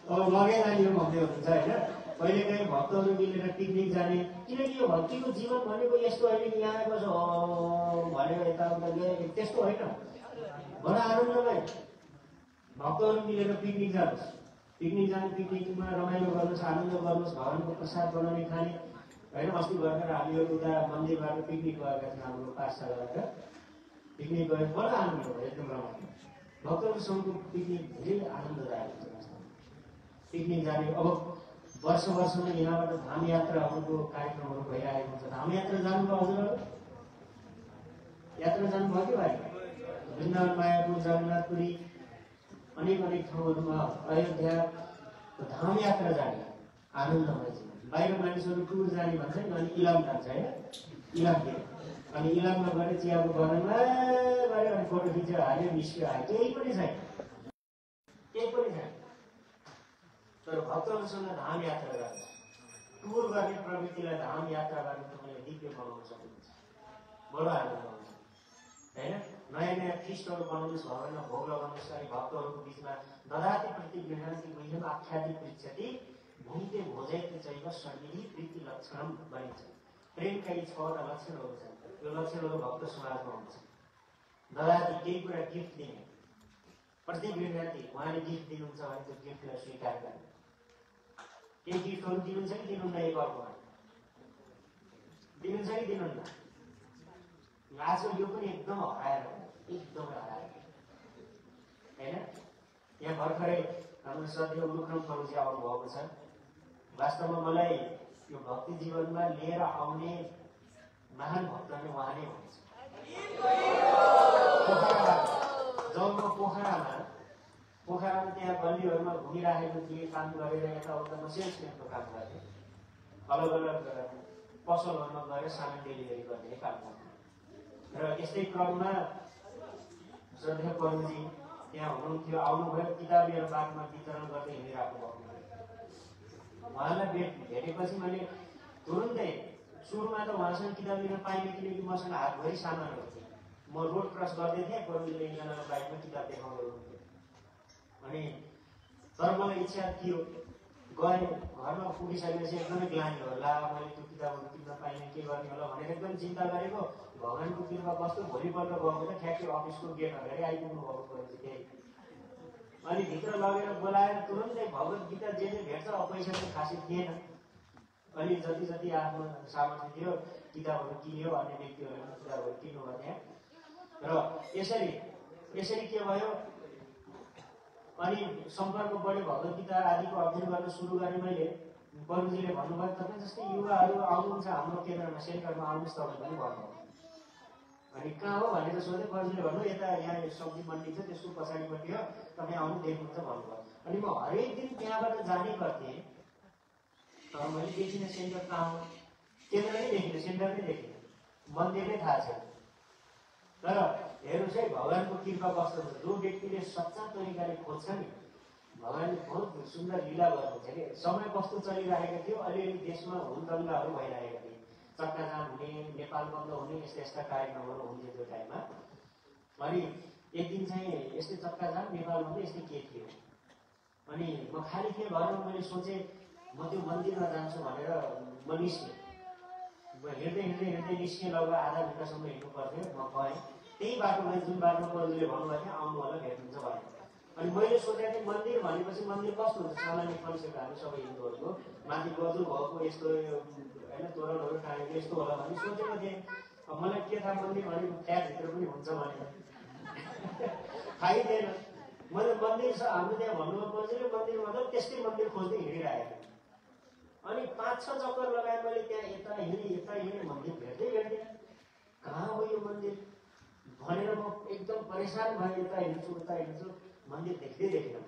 अब लगै जाने हो भन्दै हुनुहुन्छ होइन? कहिले काहीँ भक्तहरू मिलेर पिकनिक जाने। किनकि यो भक्तिको जीवन भनेको यस्तो होइन कि यहाँ आएको छ भनेर यताउता त्यस्तो होइन, बडो आनन्दमय। भक्तहरू मिलेर पिकनिक जानुहोस्। पिकनिक जाने, पिकनिकमा रमाइलो गर्नुहोस्, आनन्द गर्नुहोस्, भगवानको प्रसाद बनाउने खाने होइन। अस्ति भर्खर हामीहरू उता मन्दिरबाट पिकनिक गएका थियौँ, हाम्रो पाठशालाबाट पिकनिक गयो, बडो आनन्द भयो, एकदम रमाइलो। भक्तहरूसँगको पिकनिक धेरै आनन्ददायक हुन्छ। पिकनिक जाने अब वर्षमा यहाँबाट धाम यात्राहरूको कार्यक्रमहरू भइरहेको हुन्छ। धाम यात्रा जानुभयो हजुरहरू? यात्रा जानुभयो कि भाइ? वृन्दावन, मायापुर, जगन्नाथपुरी अनेक ठाउँहरूमा, अयोध्या धाम यात्रा जाने आनन्दमय छ। बाहिर मानिसहरू टुर जाने भन्छ नि, अनि इलाम जान्छ होइन, इलामतिर। अनि इलाममा गएर चियाको बगानमा गएर अनि फोटो खिचेर हाल्यो, निस्क्यो, आयो, केही पनि छैन, केही पनि छैन। तर भक्तहरूसँग धाम यात्रा गर्ने, टुर गर्ने प्रवृत्तिलाई धाम यात्रा गर्ने तपाईँले दिव्य बनाउन सक्नुहुन्छ। बडो आनन्द हुन्छ होइन? नयाँ नयाँ फिस्टहरू बनाउनुहोस्, भगवानमा भोग लगाउनुहोस्। अनि भक्तहरूको बिचमा ददाति प्रतिगृह्णाति गुह्यम् आख्याति पृच्छति भूमिते भोजयत चैव षड्विधि प्रीति लक्षणम भनिन्छ। प्रेमका यी 6वटा लक्षणहरू छन्। यो लक्षणहरू भक्त समाजमा हुन्छ। ददाति, केही कुरा गिफ्ट दिने, प्रतिगृह्णाति, उहाँले गिफ्ट दिनुहुन्छ भने त्यो गिफ्टलाई स्वीकार गर्ने। केही गिफ्टहरू दिनुहुन्छ कि दिनुहुन्न? एक अर्कोमा दिनुहुन्छ कि दिनुहुन्न? आजकल यो पनि एकदम हराएर, एकदमै हराएर होइन? यहाँ भर्खरै हाम्रो श्रद्धेय उलुखम प्रभुजी आउनुभएको छ। वास्तवमा मलाई यो भक्ति जीवनमा लिएर आउने महान भक्त नै उहाँ नै हुनुहुन्छ। जब म पोखरामा त्यहाँ गल्लीहरूमा घुमिराखेको थिएँ, काम गरेर यताउता सेल्सम्यानको काम गर्थेँ। अलग अलग पसलहरूमा गएर सामान डेलिभरी गर्ने काम गर्थेँ। र यस्तै क्रममा श्रद्धेय प्रभुजी त्यहाँ हुनुहुन्थ्यो, आउनुभयो, किताब लिएर बाटोमा वितरण गर्दै हिँडिरहेको भयो। उहाँलाई भेटेपछि मैले तुरुन्तै, सुरुमा त उहाँसँग किताब लिन पाइनँ किनकि मसँग हातभरि सामानहरू थिए। म रोड क्रस गर्दै थिएँ, प्रभुजीले एकजनाको बाइकमा किताब देखाउँदै हुनुहुन्थ्यो। अनि तर मलाई इच्छा थियो, गएँ, घरमा पुगिसकेपछि एकदमै ग्लानी हो, ला मैले त्यो किताबहरू किन्न पाइनँ, के गर्ने होला भनेर एकदम चिन्ता गरेको। भगवानको कृपा कस्तो, भोलिपल्ट गएको त ठ्याक्कै अफिसको गेट अगाडि आइपुग्नु भएको प्रभुजी त्यही। अनि भित्र लगेर बोलाएर तुरुन्तै भगवत गीता जे भेट्छ, अब पैसा चाहिँ खासै थिएन। अनि जति जति आफ्नो सामर्थ्य थियो किताबहरू किन्यो, अन्य व्यक्तिहरूले पनि किताबहरू किन्नुभयो त्यहाँ। र यसरी के भयो, अनि सम्पर्क बढ्यो, भगवत गीता आदिको अध्ययन गर्न सुरु गरेँ मैले। प्रभुजीले भन्नुभयो तपाईँ जस्तै युवाहरू आउनुहुन्छ हाम्रो केन्द्रमा सेन्टरमा आउनुहोस् तपाईँ पनि भन्नु। अनि कहाँ हो भनेर सोधेँ, प्रभुजीले भन्नु यता यहाँ सब्जी मन्डी छ त्यसको पछाडिपट्टि हो, तपाईँ आउनु देख्नुहुन्छ भन्नुभयो। अनि म हरेक दिन त्यहाँबाट जाने गर्थेँ, तर मैले देखिनँ सेन्टर कहाँ हो, केन्द्र नै देखिनँ, सेन्टर नै देखिनँ, मन्दिर नै थाहा छैन। तर हेर्नुहोस् है, भगवानको कृपा कस्तो छ, जो व्यक्तिले सच्चा तरिकाले खोज्छ नि भगवानले बहुत सुन्दर लीला गर्नुहुन्छ कि। समय कस्तो चलिरहेको थियो, अलिअलि देशमा हुलदङ्गाहरू भइरहेका थिए, चक्काजाम हुने, नेपाल बन्द हुने, यस्ता यस्ता कार्यक्रमहरू हुन्थ्यो त्यो टाइममा। अनि एक दिन चाहिँ यस्तै चक्काजाम नेपाल बन्द यस्तै के थियो। अनि म खाली थिएँ घरमा, मैले सोचेँ म त्यो मन्दिरमा जान्छु भनेर म निस्केँ। हिँड्दै हिँड्दै हिँड्दै निस्केँ, लगभग आधा घन्टासम्म हिँड्नु पर्थ्यो। म गएँ त्यही बाटोमा, जुन बाटोमा प्रभुले भन्नुभएको थियो आउनु होला भेट्नुहुन्छ भने। अनि मैले सोचेको थिएँ मन्दिर भनेपछि मन्दिर कस्तो हुन्छ, सामान्य कन्सेप्ट हामी सबै हिन्दूहरूको, माथि गजु भएको यस्तो होइन तोरणहरू टाँगेको यस्तो होला भन्ने सोचेको थिएँ। अब मलाई के थाहा मन्दिर भनेको फ्ल्याटभित्र पनि हुन्छ भनेर थाहै थिएन। मैले मन्दिर छ हाम्रो त्यहाँ भन्नुभयो प्रभुले, मन्दिर मतलब त्यस्तै मन्दिर खोज्दै हिँडिरहेको थिएँ। अनि 5-6 चक्कर लगाएँ मैले, त्यहाँ यता हिँडेँ मन्दिर भेट्दै भेट्दै कहाँ हो यो मन्दिर भनेर म एकदम परेशान भएँ। यता हिँड्छु उता हिँड्छु, मन्दिर देख्दै देखिनँ।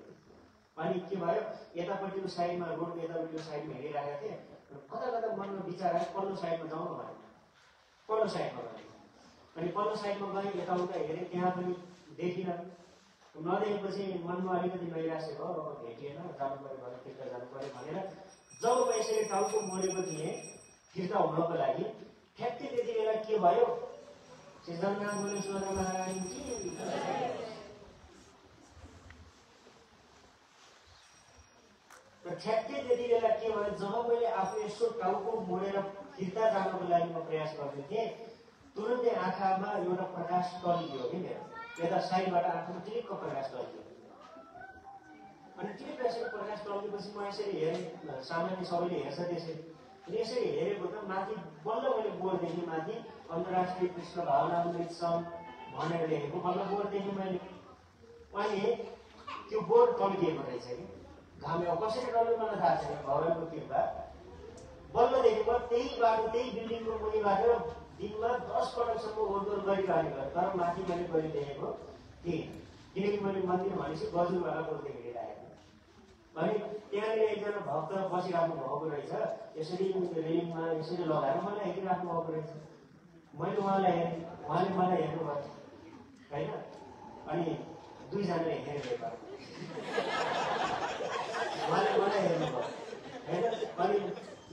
अनि के भयो, यतापट्टिको साइडमा रोडको यतापट्टिको साइडमा हिँडिरहेको थिएँ, कता कता मनमा विचार आयो पल्लो साइडमा जाउँ न भने, पल्लो साइडमा गएँ। अनि पल्लो साइडमा गएँ, यताउता हेरेँ, त्यहाँ पनि देखिनँ। नदेखेपछि मनमा अलिकति नैराश्य भयो, अब भेटिएन, जानु पऱ्यो भने फिर्ता जानु पऱ्यो भनेर जब म यसरी टाउको मोडेको थिएँ फिर्ता हुनको लागि, ठ्याक्कै त्यति बेला के भयो, ठ्याक्कै त्यति बेला के भयो, जब मैले आफू यसो टाउको मोडेर फिर्ता जानको लागि म प्रयास गर्दै थिएँ, तुरन्तै आँखामा एउटा प्रकाश टल्कियो कि मेरो, यता साइडबाट आँखामा टिलिक्क प्रकाश टल्कियो। अनि टिलिक्क यसरी प्रकाश टल्केपछि म यसरी हेरेँ, सामान्य सबैले हेर्छ त्यसरी। अनि यसरी हेरेको त माथि बल्ल मैले बोर्ड देखेँ, माथि अन्तर्राष्ट्रिय कृष्ण भावनामृत सङ्घ भनेर लेखेको बल्ल बोर्ड देखेँ मैले। अनि त्यो बोर्ड टल्किएको रहेछ कि घामले, कसरी टल्क्यो मलाई थाहा छैन, भगवानको कृपा बल्ल देखेको। त्यही बाटो त्यही बिल्डिङको मुनिबाट दिनमा 10 पटकसम्म ओहोरदोहोर गरिरहने गरेँ, तर माथि मैले गरिदेखेको थिएँ, किनकि मैले मन्दिर भनेपछि गजुवाला बोल्दै हिँडिरहेको। अनि त्यहाँनिर एकजना भक्त बसिराख्नु भएको रहेछ, यसरी रेलिङमा यसरी लगाएर मलाई हेरिराख्नु भएको रहेछ। मैले उहाँलाई हेरेँ, उहाँले मलाई हेर्नुभयो होइन। अनि दुईजनाले हेरेको उहाँले मलाई हेर्नुभयो होइन। अनि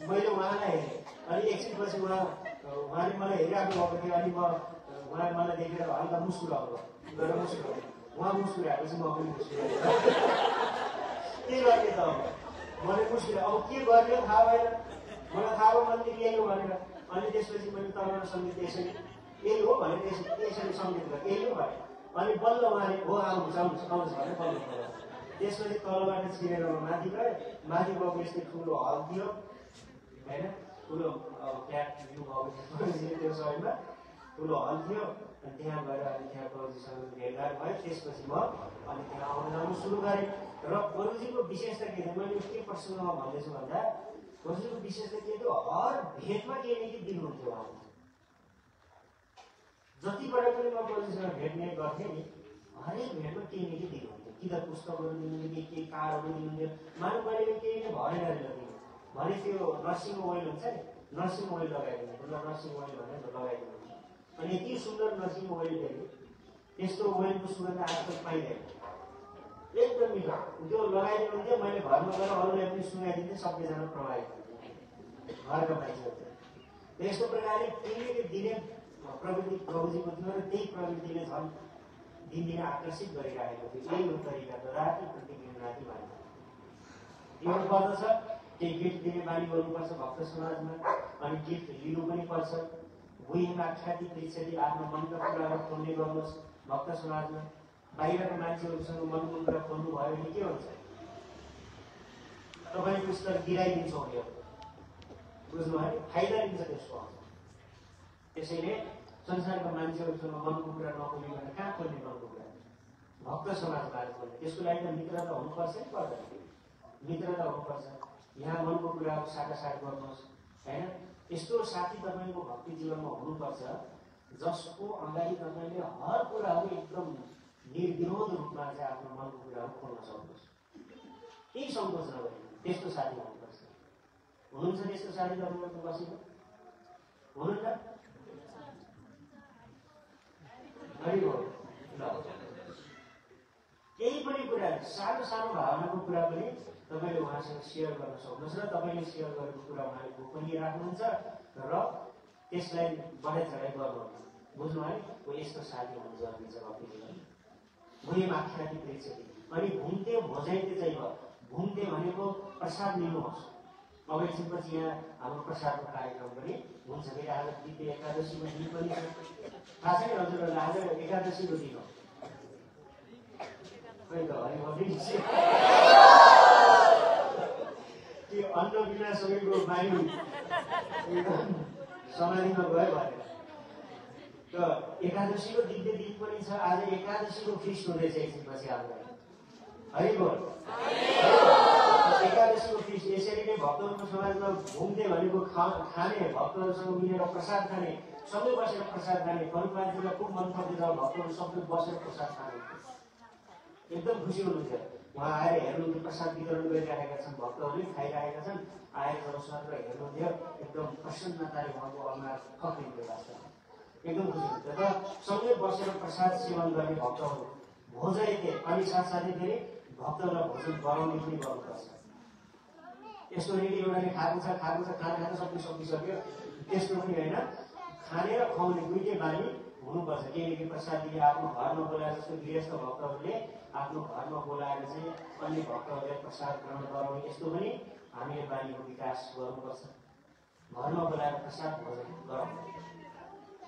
मैले उहाँलाई हेरेँ, अनि एकछिनपछि उहाँले मलाई हेरिराख्नु भएको थियो। अनि उहाँले मलाई देखेर हल्का मुस्कुराउनु भयो, मुस्कुराउनु, उहाँ मुस्कुराएपछि म पनि मुस्कुराएँ। के गर्ने त अब मैले मुस्कुराएँ, अब के गर्ने थाहा भएन, मलाई थाहा भयो मन्दिर यही हो भनेर। अनि त्यसपछि मैले तलबाट सङ्गीत यसरी यही हो भनेर यसरी सङ्गीत गरेँ, यही हो भने। अनि बल्ल उहाँले हो आउनुहोस् आउनुहोस् आउनुहोस् भनेर बल्ल गयो। त्यसपछि तलबाट छिरेर माथि गएँ, माथि गएको यस्तै ठुलो हल थियो होइन, ठुलो फ्ल्याट भ्यू भएको त्यो समयमा ठुलो हल थियो। अनि त्यहाँ गएर अनि त्यहाँ प्रभुजीसँग भेटघाट भयो। त्यसपछि म अनि त्यहाँ आउन जानु सुरु गरेँ। र प्रभुजीको विशेषता के थियो, मैले के प्रसङ्गमा भन्दैछु भन्दा प्रभुजीको विशेषता के थियो, हर भेटमा केही न केही दिनुहुन्थ्यो उहाँले। जतिपल्ट पनि म प्रभुजीसँग भेट्ने गर्थेँ नि, हरेक भेटमा केही न केही दिनुहुन्थ्यो, कि त पुस्तकहरू दिनुहुन्थ्यो, केही कार्डहरू दिनुहुन्थ्यो। मानव मैले केही नै भएन दिनु भने त्यो नर्सिङ ओइल हुन्छ नि, नर्सिङ ओइल लगाइदिनु, नर्सिङ ओइल भनेर लगाइदिनु। अनि यति सुन्दर नर्सिङ ओइल थियो, त्यस्तो ओइलको सुगन्ध आजकल पाइँदैन, एकदम मिठो। त्यो लगाइदिनुहुन्थ्यो, मैले घरमा गएर अरूलाई पनि सुनाइदिन्थेँ, सबैजना प्रभावित हुन्थ्यो घरका मान्छेहरू। यस्तो प्रकारले केही दिने प्रविधिको थियो र त्यही प्रविधिले झन् दिनदिन आकर्षित गरिरहेको थियो। यही हो तरिका, त राति प्रतिदिन राति बानी दिनु पर्दछ, केही गिफ्ट दिने बानी गर्नुपर्छ भक्त समाजमा। अनि गिफ्ट लिनु पनि पर्छ। गुहिमा ख्याति पृच्छति आफ्नो मनका कुराहरू खोल्ने गर्नुहोस् भक्त समाजमा। बाहिरको मान्छेहरूसँग मनको कुरा खोल्नु भयो भने के हुन्छ, तपाईँको स्तर गिराइदिन्छ उनीहरू, बुझ्नुभयो, फाइदा लिन्छ त्यसको। त्यसैले संसारका मान्छेहरूसँग मनको कुरा नखोल्ने भने कहाँ खोल्ने मनको कुरा, भक्त समाजबाट खोल्ने। त्यसको लागि त मित्रता हुनुपर्छ नि, पर्दैन, मित्रता हुनुपर्छ। यहाँ मनको कुराको साटासाट गर्नुहोस् हैन। यस्तो साथी तपाईँको भक्ति जीवनमा हुनुपर्छ जसको अगाडि तपाईँले हर कुराहरू एकदम निर्विरोध रूपमा चाहिँ आफ्नो मनको कुराहरू खोल्न सक्नुहोस्, केही सङ्कोच नगरी। त्यस्तो साथी हुनुपर्छ। हुनुहुन्छ त्यस्तो साथी तपाईँको बसेको? हुनुहुन्छ? केही पनि कुरा सानो सानो भावनाको कुरा पनि तपाईँले उहाँसँग सेयर गर्न सक्नुहोस् र तपाईँले सेयर गरेको कुरा उहाँले गोपनीय राख्नुहुन्छ र त्यसलाई बढाइ चढाइ गर्नुहुन्छ। बुझ्नु है? वो यस्तो साथी हुनु जरुरी छ भक्ति जीवन। मुझे आख्याति प्रेक्षति अनि घुम्ते भोजाइते चाहिँ भयो। घुम्ते भनेको प्रसाद लिनुहोस्। अब एकछिनपछि यहाँ हाम्रो प्रसादको कार्यक्रम पनि हुन्छ। फेरि आज द्वितीय एकादशीको दिन पनि छ। थाहा छ नि हजुरहरूलाई आज एकादशीको दिन हो। खोइ त त्यो अन्न बिना सबैको बानी समाधिमा गयो भनेर। त एकादशीको दिव्य दिन पनि छ। आज एकादशीको फिस्ट हुँदैछ एकछिनपछि हाम्रो। हरिबोल। एकादशीको फिस्ट यसरी नै भक्तहरूको समाजमा घुम्दै भनेको खाने, भक्तहरूसँग मिलेर प्रसाद खाने, सबै बसेर प्रसाद खाने। परुपाजीलाई खुब मन पर्दैन भक्तहरू सबै बसेर प्रसाद खाने। एकदम खुसी हुनुहुन्थ्यो। उहाँ आएर हेर्नुहुन्थ्यो, प्रसाद वितरण गरिरहेका छन्, भक्तहरूले खाइरहेका छन्। आएर जब सर हेर्नुहुन्थ्यो एकदम प्रसन्नताले उहाँको अनुहार खप्रिन्थ्यो। वास्तवमा एकदम खुसी हुन्थ्यो। र सँगै बसेर प्रसाद सेवन गर्ने भक्तहरू भोजाइते अनि साथसाथै फेरि भक्तहरूलाई भोजन गराउने पनि गर्नुपर्छ। यस्तो होइन कि एउटाले खाएको छ खाना सबै सकिसक्यो त्यस्तो पनि होइन। खाने र खुवाउने दुईटै बानी हुनुपर्छ। केही प्रसाद दिए आफ्नो घरमा बोलाएर जस्तो गृहस्थ भक्तहरूले आफ्नो घरमा बोलाएर चाहिँ अन्य भक्तहरूलाई प्रसाद ग्रहण गराउने यस्तो पनि हामीले बानीको विकास गर्नुपर्छ। घरमा बोलाएर प्रसाद भोजन गराउनु।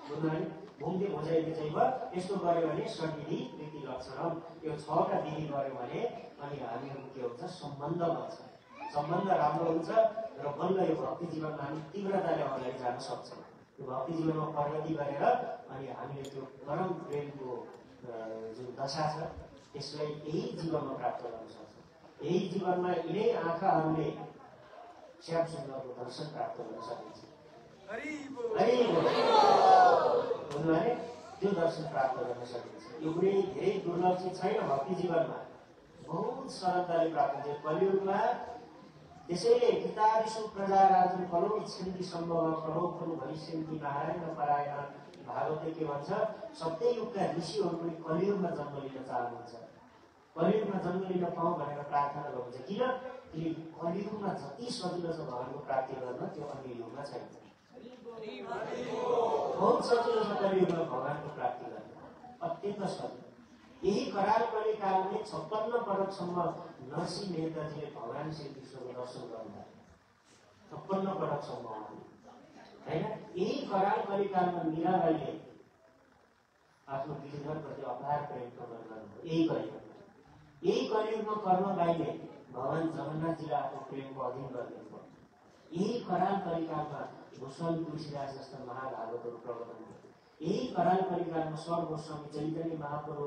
बुझ्नु है? घुम्दै भोजाइते चाहिँ भयो। यस्तो गऱ्यो भने सद्विधि रीति लक्षण यो 6वटा विधि गऱ्यो भने अनि हामीहरूको के हुन्छ? सम्बन्ध बन्छ। सम्बन्ध राम्रो हुन्छ र बल्ल यो भक्ति जीवनमा हामी तीव्रताले अगाडि जान सक्छौँ। यो भक्ति जीवनमा प्रगति गरेर अनि हामीले त्यो परम प्रेमको जुन दशा छ त्यसलाई यही जीवनमा प्राप्त गर्न सक्छौँ। यही जीवनमा यिनै आँखाहरूले श्याम सुन्दरको दर्शन प्राप्त गर्न सकिन्छ। त्यो दर्शन प्राप्त गर्न सकिन्छ। यो कुनै धेरै दुर्लभ चिज छैन भक्ति जीवनमा। बहुत सरलताले प्राप्त हुन्छ कलियुगमा। त्यसैले गीतादिषु प्रजाराजन कलौ इच्छन्ति सम्भव प्रभो खलु भविष्यन्ति नारायण परायण। भागवतले के भन्छ? सत्ययुगका ऋषिहरू पनि कलियुगमा जन्म लिन चाहनुहुन्छ। कलियुगमा जन्म लिन पाऊँ भनेर प्रार्थना गर्नुहुन्छ। किन? कि कलियुगमा जति सजिलो छ भगवानको प्राप्ति गर्न त्यो अन्य युगमा छैन। बहुत सजिलो छ कलियुगमा भगवानको प्राप्ति गर्न, अत्यन्त सजिलो। यही कराल कलिकालले 56 पटकसम्म नरसिंह मेहताजीले भगवान श्रीकृष्णको दर्शन गर्नुभयो। 56 पटकसम्म होइन। यही कराल कलिकालमा मीराबाईले आफ्नो गिरिधरप्रति अपार प्रेम प्रकट गर्नुभयो। यही कलियुगमा कर्मबाईले भगवान जगन्नाथजीलाई आफ्नो प्रेमको अधीन गरिदिनुभयो। यही कराल कलिकालमा गोस्वामी तुलसीदास जस्ता महाभागवतहरू प्रकट हुनुभयो। यही कराल कलिकालमा स्वर गोस्वामी चैतन्य महाप्रभु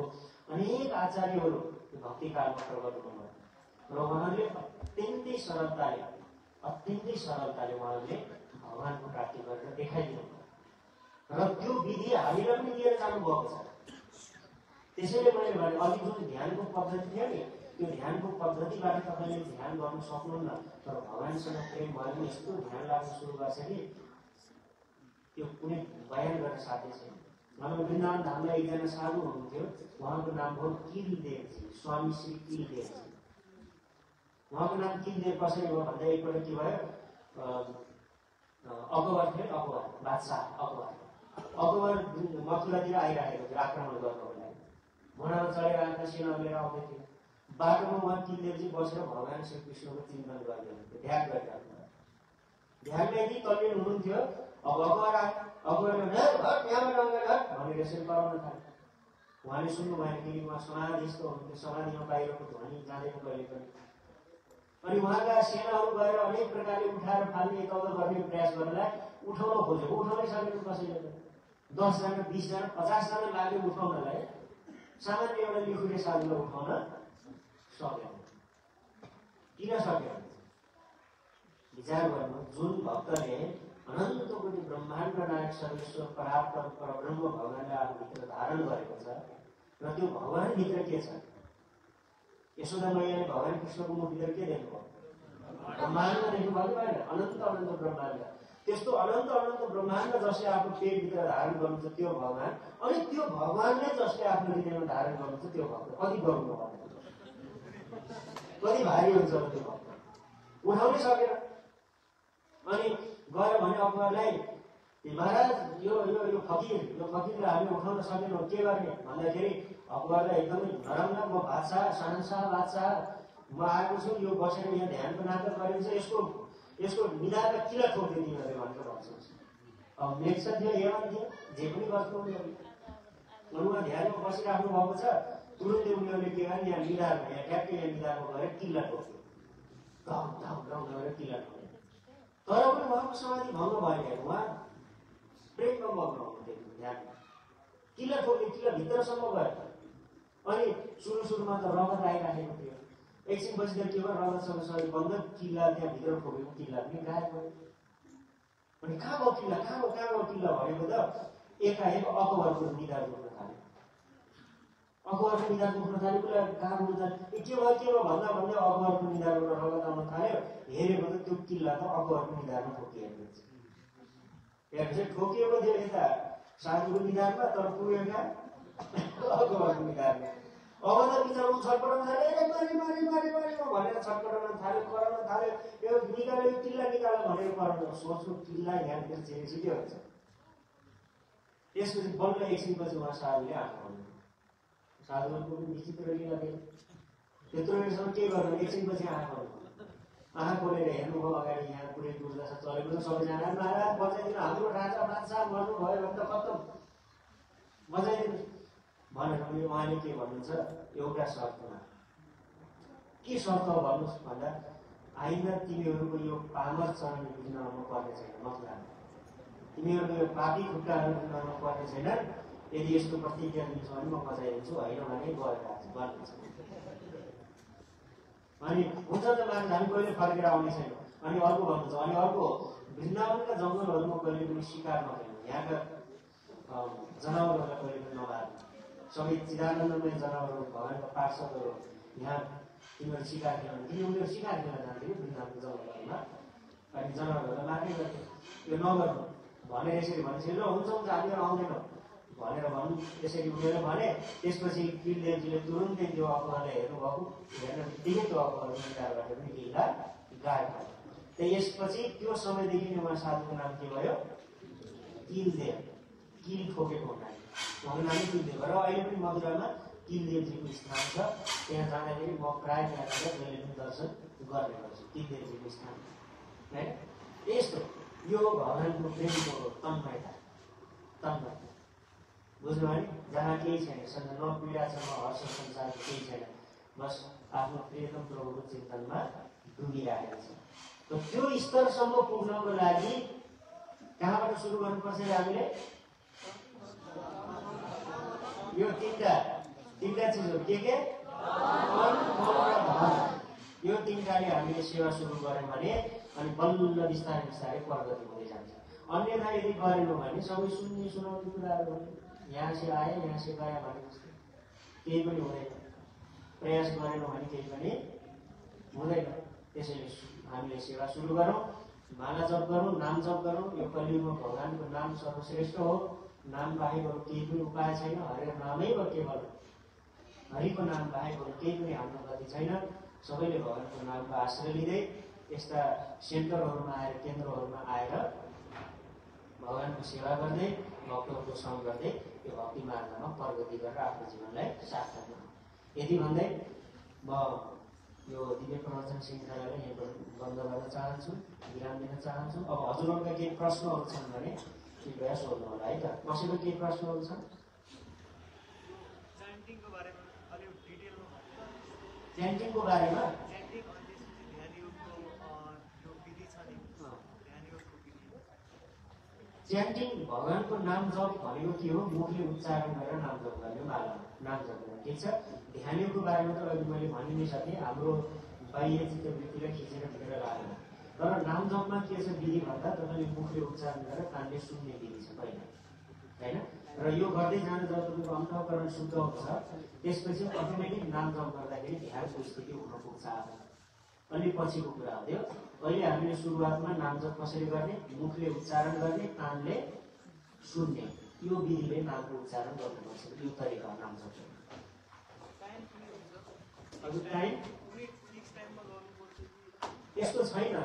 अनेक आचार्यहरू भक्तिकालमा प्रकट हुनुभयो। र उहाँहरूले अत्यन्तै सरलताले उहाँहरूले भगवानको प्राप्ति गरेर देखाइदिनु भयो। र त्यो विधि हामीलाई पनि लिएर जानुभएको छ। त्यसैले मैले भने अघि जुन ध्यानको पद्धति थियो नि त्यो ध्यानको पद्धतिबाट तपाईँले ध्यान गर्न सक्नुहुन्न। तर भगवानसँग प्रेम भयो भने यस्तो ध्यान लाग्न सुरु गर्छ कि त्यो कुनै बयान गर्न साध्य छैन। हाम्रो वृन्दावन धाममा एकजना साधु हुनुहुन्थ्यो। उहाँको नाम हो किलदेवजी, स्वामी श्री किलदेवजी। उहाँको नाम किलदेव कसरी हो भन्दा एकपल्ट के भयो? अकबर थियो, अकबर बादशाह अकबर मथुरातिर आइरहेको थियो आक्रमण गर्नको लागि। घोडामा चढेर आएका सेनाहरू लिएर आउँदै थियो। बाटोमा उहाँ किलदेवजी बसेर भगवान श्रीकृष्णको चिन्तन गरिरहनुहुन्थ्यो, ध्यान गरिरहनुहुन्थ्यो। ध्यानमा यति तल्लीन हुनुहुन्थ्यो। अब अकबरले भनेर यसरी कराउन थाल्यो। उहाँले सुन्नु भएन किनकि उहाँ समाधिस्थ हुनुहुन्थ्यो। समाधिमा बाहिरको ध्वनि जाँदैन कहिले पनि। अनि उहाँका सेनाहरू गएर अनेक प्रकारले उठाएर फाल्ने यताउता गर्ने प्रयास गर्दा उठाउन खोजेको उठाउनै सकेन कसैले। 10 जना 20 जना 50 जना लाग्यो उठाउनलाई। सामान्य एउटा लिखुने साधुलाई उठाउन सकेन। किन सकेन? विचार गर्नु। जुन भक्तले अनन्त कोटि ब्रह्माण्ड नायक सर्वेश्वर परात्पर परब्रह्म भगवानले आफूभित्र धारण गरेको छ र त्यो भगवानभित्र के छ? यशोदा मैयाले भगवान कृष्णको मुखभित्र के देख्नुभयो? ब्रह्माण्ड देख्नुभयो भएन? अनन्त अनन्त ब्रह्माण्ड। त्यस्तो अनन्त अनन्त ब्रह्माण्ड जसले आफ्नो पेटभित्र धारण गर्नुहुन्छ त्यो भगवान, अनि त्यो भगवानले जसले आफ्नो हृदयमा धारण गर्नुहुन्छ त्यो भक्त कति गर्नु पर्ने, कति भारी हुन्छ त्यो भक्त उठाउनै सकेन। अनि गयो भने अकबरलाई महाराज यो फकीरले हामीले उठाउन सकेनौँ, के गर्ने भन्दाखेरि अकबरलाई एकदमै नरम म बादशाह शहनशाह बादशाह म आएको छु, यो बसेर यहाँ ध्यानको नाटक गरिन्छ, यसको निधारमा किला ठोक्दै तिमीहरूले भनेर भन्छ। अब मेक्छ थियो हेमन थियो जे पनि गर्नु उहाँ ध्यानमा बसिराख्नु भएको छ, तुरुन्तै उनीहरूले के गर्ने यहाँ निधारमा यहाँ ट्याक्कै यहाँ निधारमा गएर किल्ला ठोक्यो, गाउँ गरेर किल्ला ठोक्यो। तर पनि उहाँको समाधि भङ्ग भएन, उहाँ प्रेममा मग्न हुनुहुन्थ्यो ध्यानमा। किल्ला ठोक्यो, किल्ला भित्रसम्म गयो। अनि सुरुमा त रगत आइराखेको थियो, एकछिनपछि त के भयो रगतसँग सबै बन्द, किल्ला त्यहाँभित्र ठोकेको किल्ला पनि गायब भयो। अनि कहाँ गयो किल्ला भनेको त एकाएक अकबरको निधार दुख्न थाल्यो। अकबरको निधार दुख्न थाल्यो, उसलाई कहाँ दुख्न थाल्यो, के भयो भन्दा अकबरको निधारबाट रगत आउन थाल्यो। हेरेको त त्यो किल्ला त अकबरको निधारमा ठोकिएको छ। हेर्नुहोस् ठोकिएको थियो यता साधुको निधारमा, तर पुगेका अकबरको निधारमा। अब त बिचरा छटपटाउन थाल्यो, भनेर छटपटाउन थाल्यो, कराउन थाल्यो, यो निकाल्यो किल्ला निकाल्यो भनेर कराउन। सोच्नु किल्ला यहाँनिर चेरेपछि के हुन्छ। त्यसपछि बल्ल एकछिनपछि उहाँ साधुले आँखा खोल्नु। साधुहरूको पनि विचित्र लीला थियो, त्यत्रो बेरसम्म के गर्नु, एकछिनपछि आँखा खोल्नु। आँखा खोलेर हेर्नुभयो अगाडि यहाँ पुरै दुर्दशा चलेको छ, सबैजना महाराज बचाइदिनु, हाम्रो राजा बादशाह मर्नुभयो भने त खत्तम, बचाइदिनु भनेर पनि उहाँले के भन्नुहुन्छ, एउटा शर्तमा। के शर्त हो भन्नुहोस् भन्दा आइन्दा तिमीहरूको यो पामर चरण बुझ्नमा पर्ने छैन, मतलब तिमीहरूको यो पापी खुट्टाहरू बुझ्नमा पर्ने छैन। यदि यस्तो प्रतिज्ञा दिन्छौ भने म बचाइदिन्छु, होइन भने गएर गर्नुहुन्छ। अनि हुन्छ त मान्छे हामी कहिले फर्केर आउने छैन। अनि अर्को भन्नुहुन्छ, अनि अर्को वृन्दावनका जङ्गलहरूमा कहिले पनि शिकार नगर्नु, यहाँका जनावरहरूलाई कहिले पनि नमार्नु, सबै चिदानन्दमय जनावरहरू भगवानका पार्षदहरू यहाँ तिमीहरू शिकार खेल्नु, किन उनीहरू शिकार खेल्न जान्थ्यो वृन्दावनको जङ्गलहरूमा, अनि जनावरहरूलाई मार्ने गर्थ्यो। यो नगर्नु भनेर यसरी भनेपछि ल हुन्छ हामीहरू आउँदैनौँ भनेर भन्नु, त्यसरी उनीहरूले भने। त्यसपछि किलदेवजीले तुरुन्तै त्यो अकबरलाई हेर्नुभएको, हेर्न बित्तिकै त्यो अकबरको निधारबाट पनि किल्ला गायब भयो। त यसपछि त्यो समयदेखि नै उहाँ साधुको नाम के भयो? किलदेव, किल ठोकेको हुनाले उहाँको नामै किलदेव। र अहिले पनि मधुरामा किलदेवजीको स्थान छ, त्यहाँ जाँदाखेरि म प्राय त्यहाँबाट जहिले पनि दर्शन गर्ने गर्छु किलदेवजीको स्थान, है। यस्तो यो भगवानको प्रेमको तन्मयता बुझ्नु भने जहाँ केही छैन, न पीडा छ, न हर्ष संसारको केही छैन, बस आफ्नो प्रियतम प्रभुको चिन्तनमा डुबिरहेको छ। र त्यो स्तरसम्म पुग्नको लागि कहाँबाट सुरु गर्नुपर्छ हामीले? यो तिनवटा चिजहरू के मन, मन र धन, यो तिनवटाले हामीले सेवा सुरु गऱ्यौँ भने अनि बल्ल बिस्तारै बिस्तारै प्रगति हुँदै जान्छ। अन्यथा यदि गरेनौँ भने सबै सुनाउने कुराहरू यहाँ से आए यहाँ से गया भने जस्तो केही पनि हुँदैन। प्रयास गरेनौँ भने केही पनि हुँदैन। त्यसैले हामीले सेवा सुरु गरौँ, माला जप गरौँ, नाम जप गरौँ। यो कलियुगमा भगवानको नाम सर्वश्रेष्ठ हो, नाम बाहेक अरू केही पनि उपाय छैन। हरे नामै हो केवल, हरिको नाम बाहेक अरू केही पनि हाम्रो गति छैन। सबैले भगवानको नामको आश्रय लिँदै यस्ता सेन्टरहरूमा आएर, केन्द्रहरूमा आएर भगवानको सेवा गर्दै, भक्तहरूको सङ्ग गर्दै यो भक्ति मार्गमा प्रगति गरेर आफ्नो जीवनलाई सार्थक बनाउँ। यदि भन्दै म यो दिव्य प्रवचन श्रृङ्खलालाई यहाँ बन्द गर्न चाहन्छु, विराम दिन चाहन्छु। अब हजुरहरूका केही प्रश्नहरू छन् भने कृपया सोध्नु होला, है त। कसैको केही प्रश्नहरू छन्? च्यान्टिङको बारेमा च्यान्टिङ भगवानको नाम जप भनेको के हो? मुखले उच्चारण गरेर नाम जप गर्ने, माला नाम जप गर्ने, ठिक छ। ध्यानको बारेमा त अहिले मैले भनि नै सकेँ। हाम्रो बाह्य चित्तवृत्तिलाई खिचेर भित्र लाग्दैन। तर नाम जपमा के छ विधि भन्दा तपाईँले मुखले उच्चारण गरेर कानले सुन्ने विधि छ पहिला, होइन? र यो गर्दै जाँदा जब तपाईँको अन्तःकरण शुद्ध हुन्छ त्यसपछि अटोमेटिक नाम जप गर्दाखेरि ध्यानको स्थिति हुन पुग्छ आफू। अनि पछिको कुरा हो त्यो। अहिले हामीले सुरुवातमा नाम जप कसरी गर्ने? मुखले उच्चारण गर्ने, कानले सुन्ने, यो विधिले नामको उच्चारण गर्नुपर्छ। यो तरिका हो नाम जप। हजुर टाइम त्यस्तो छैन।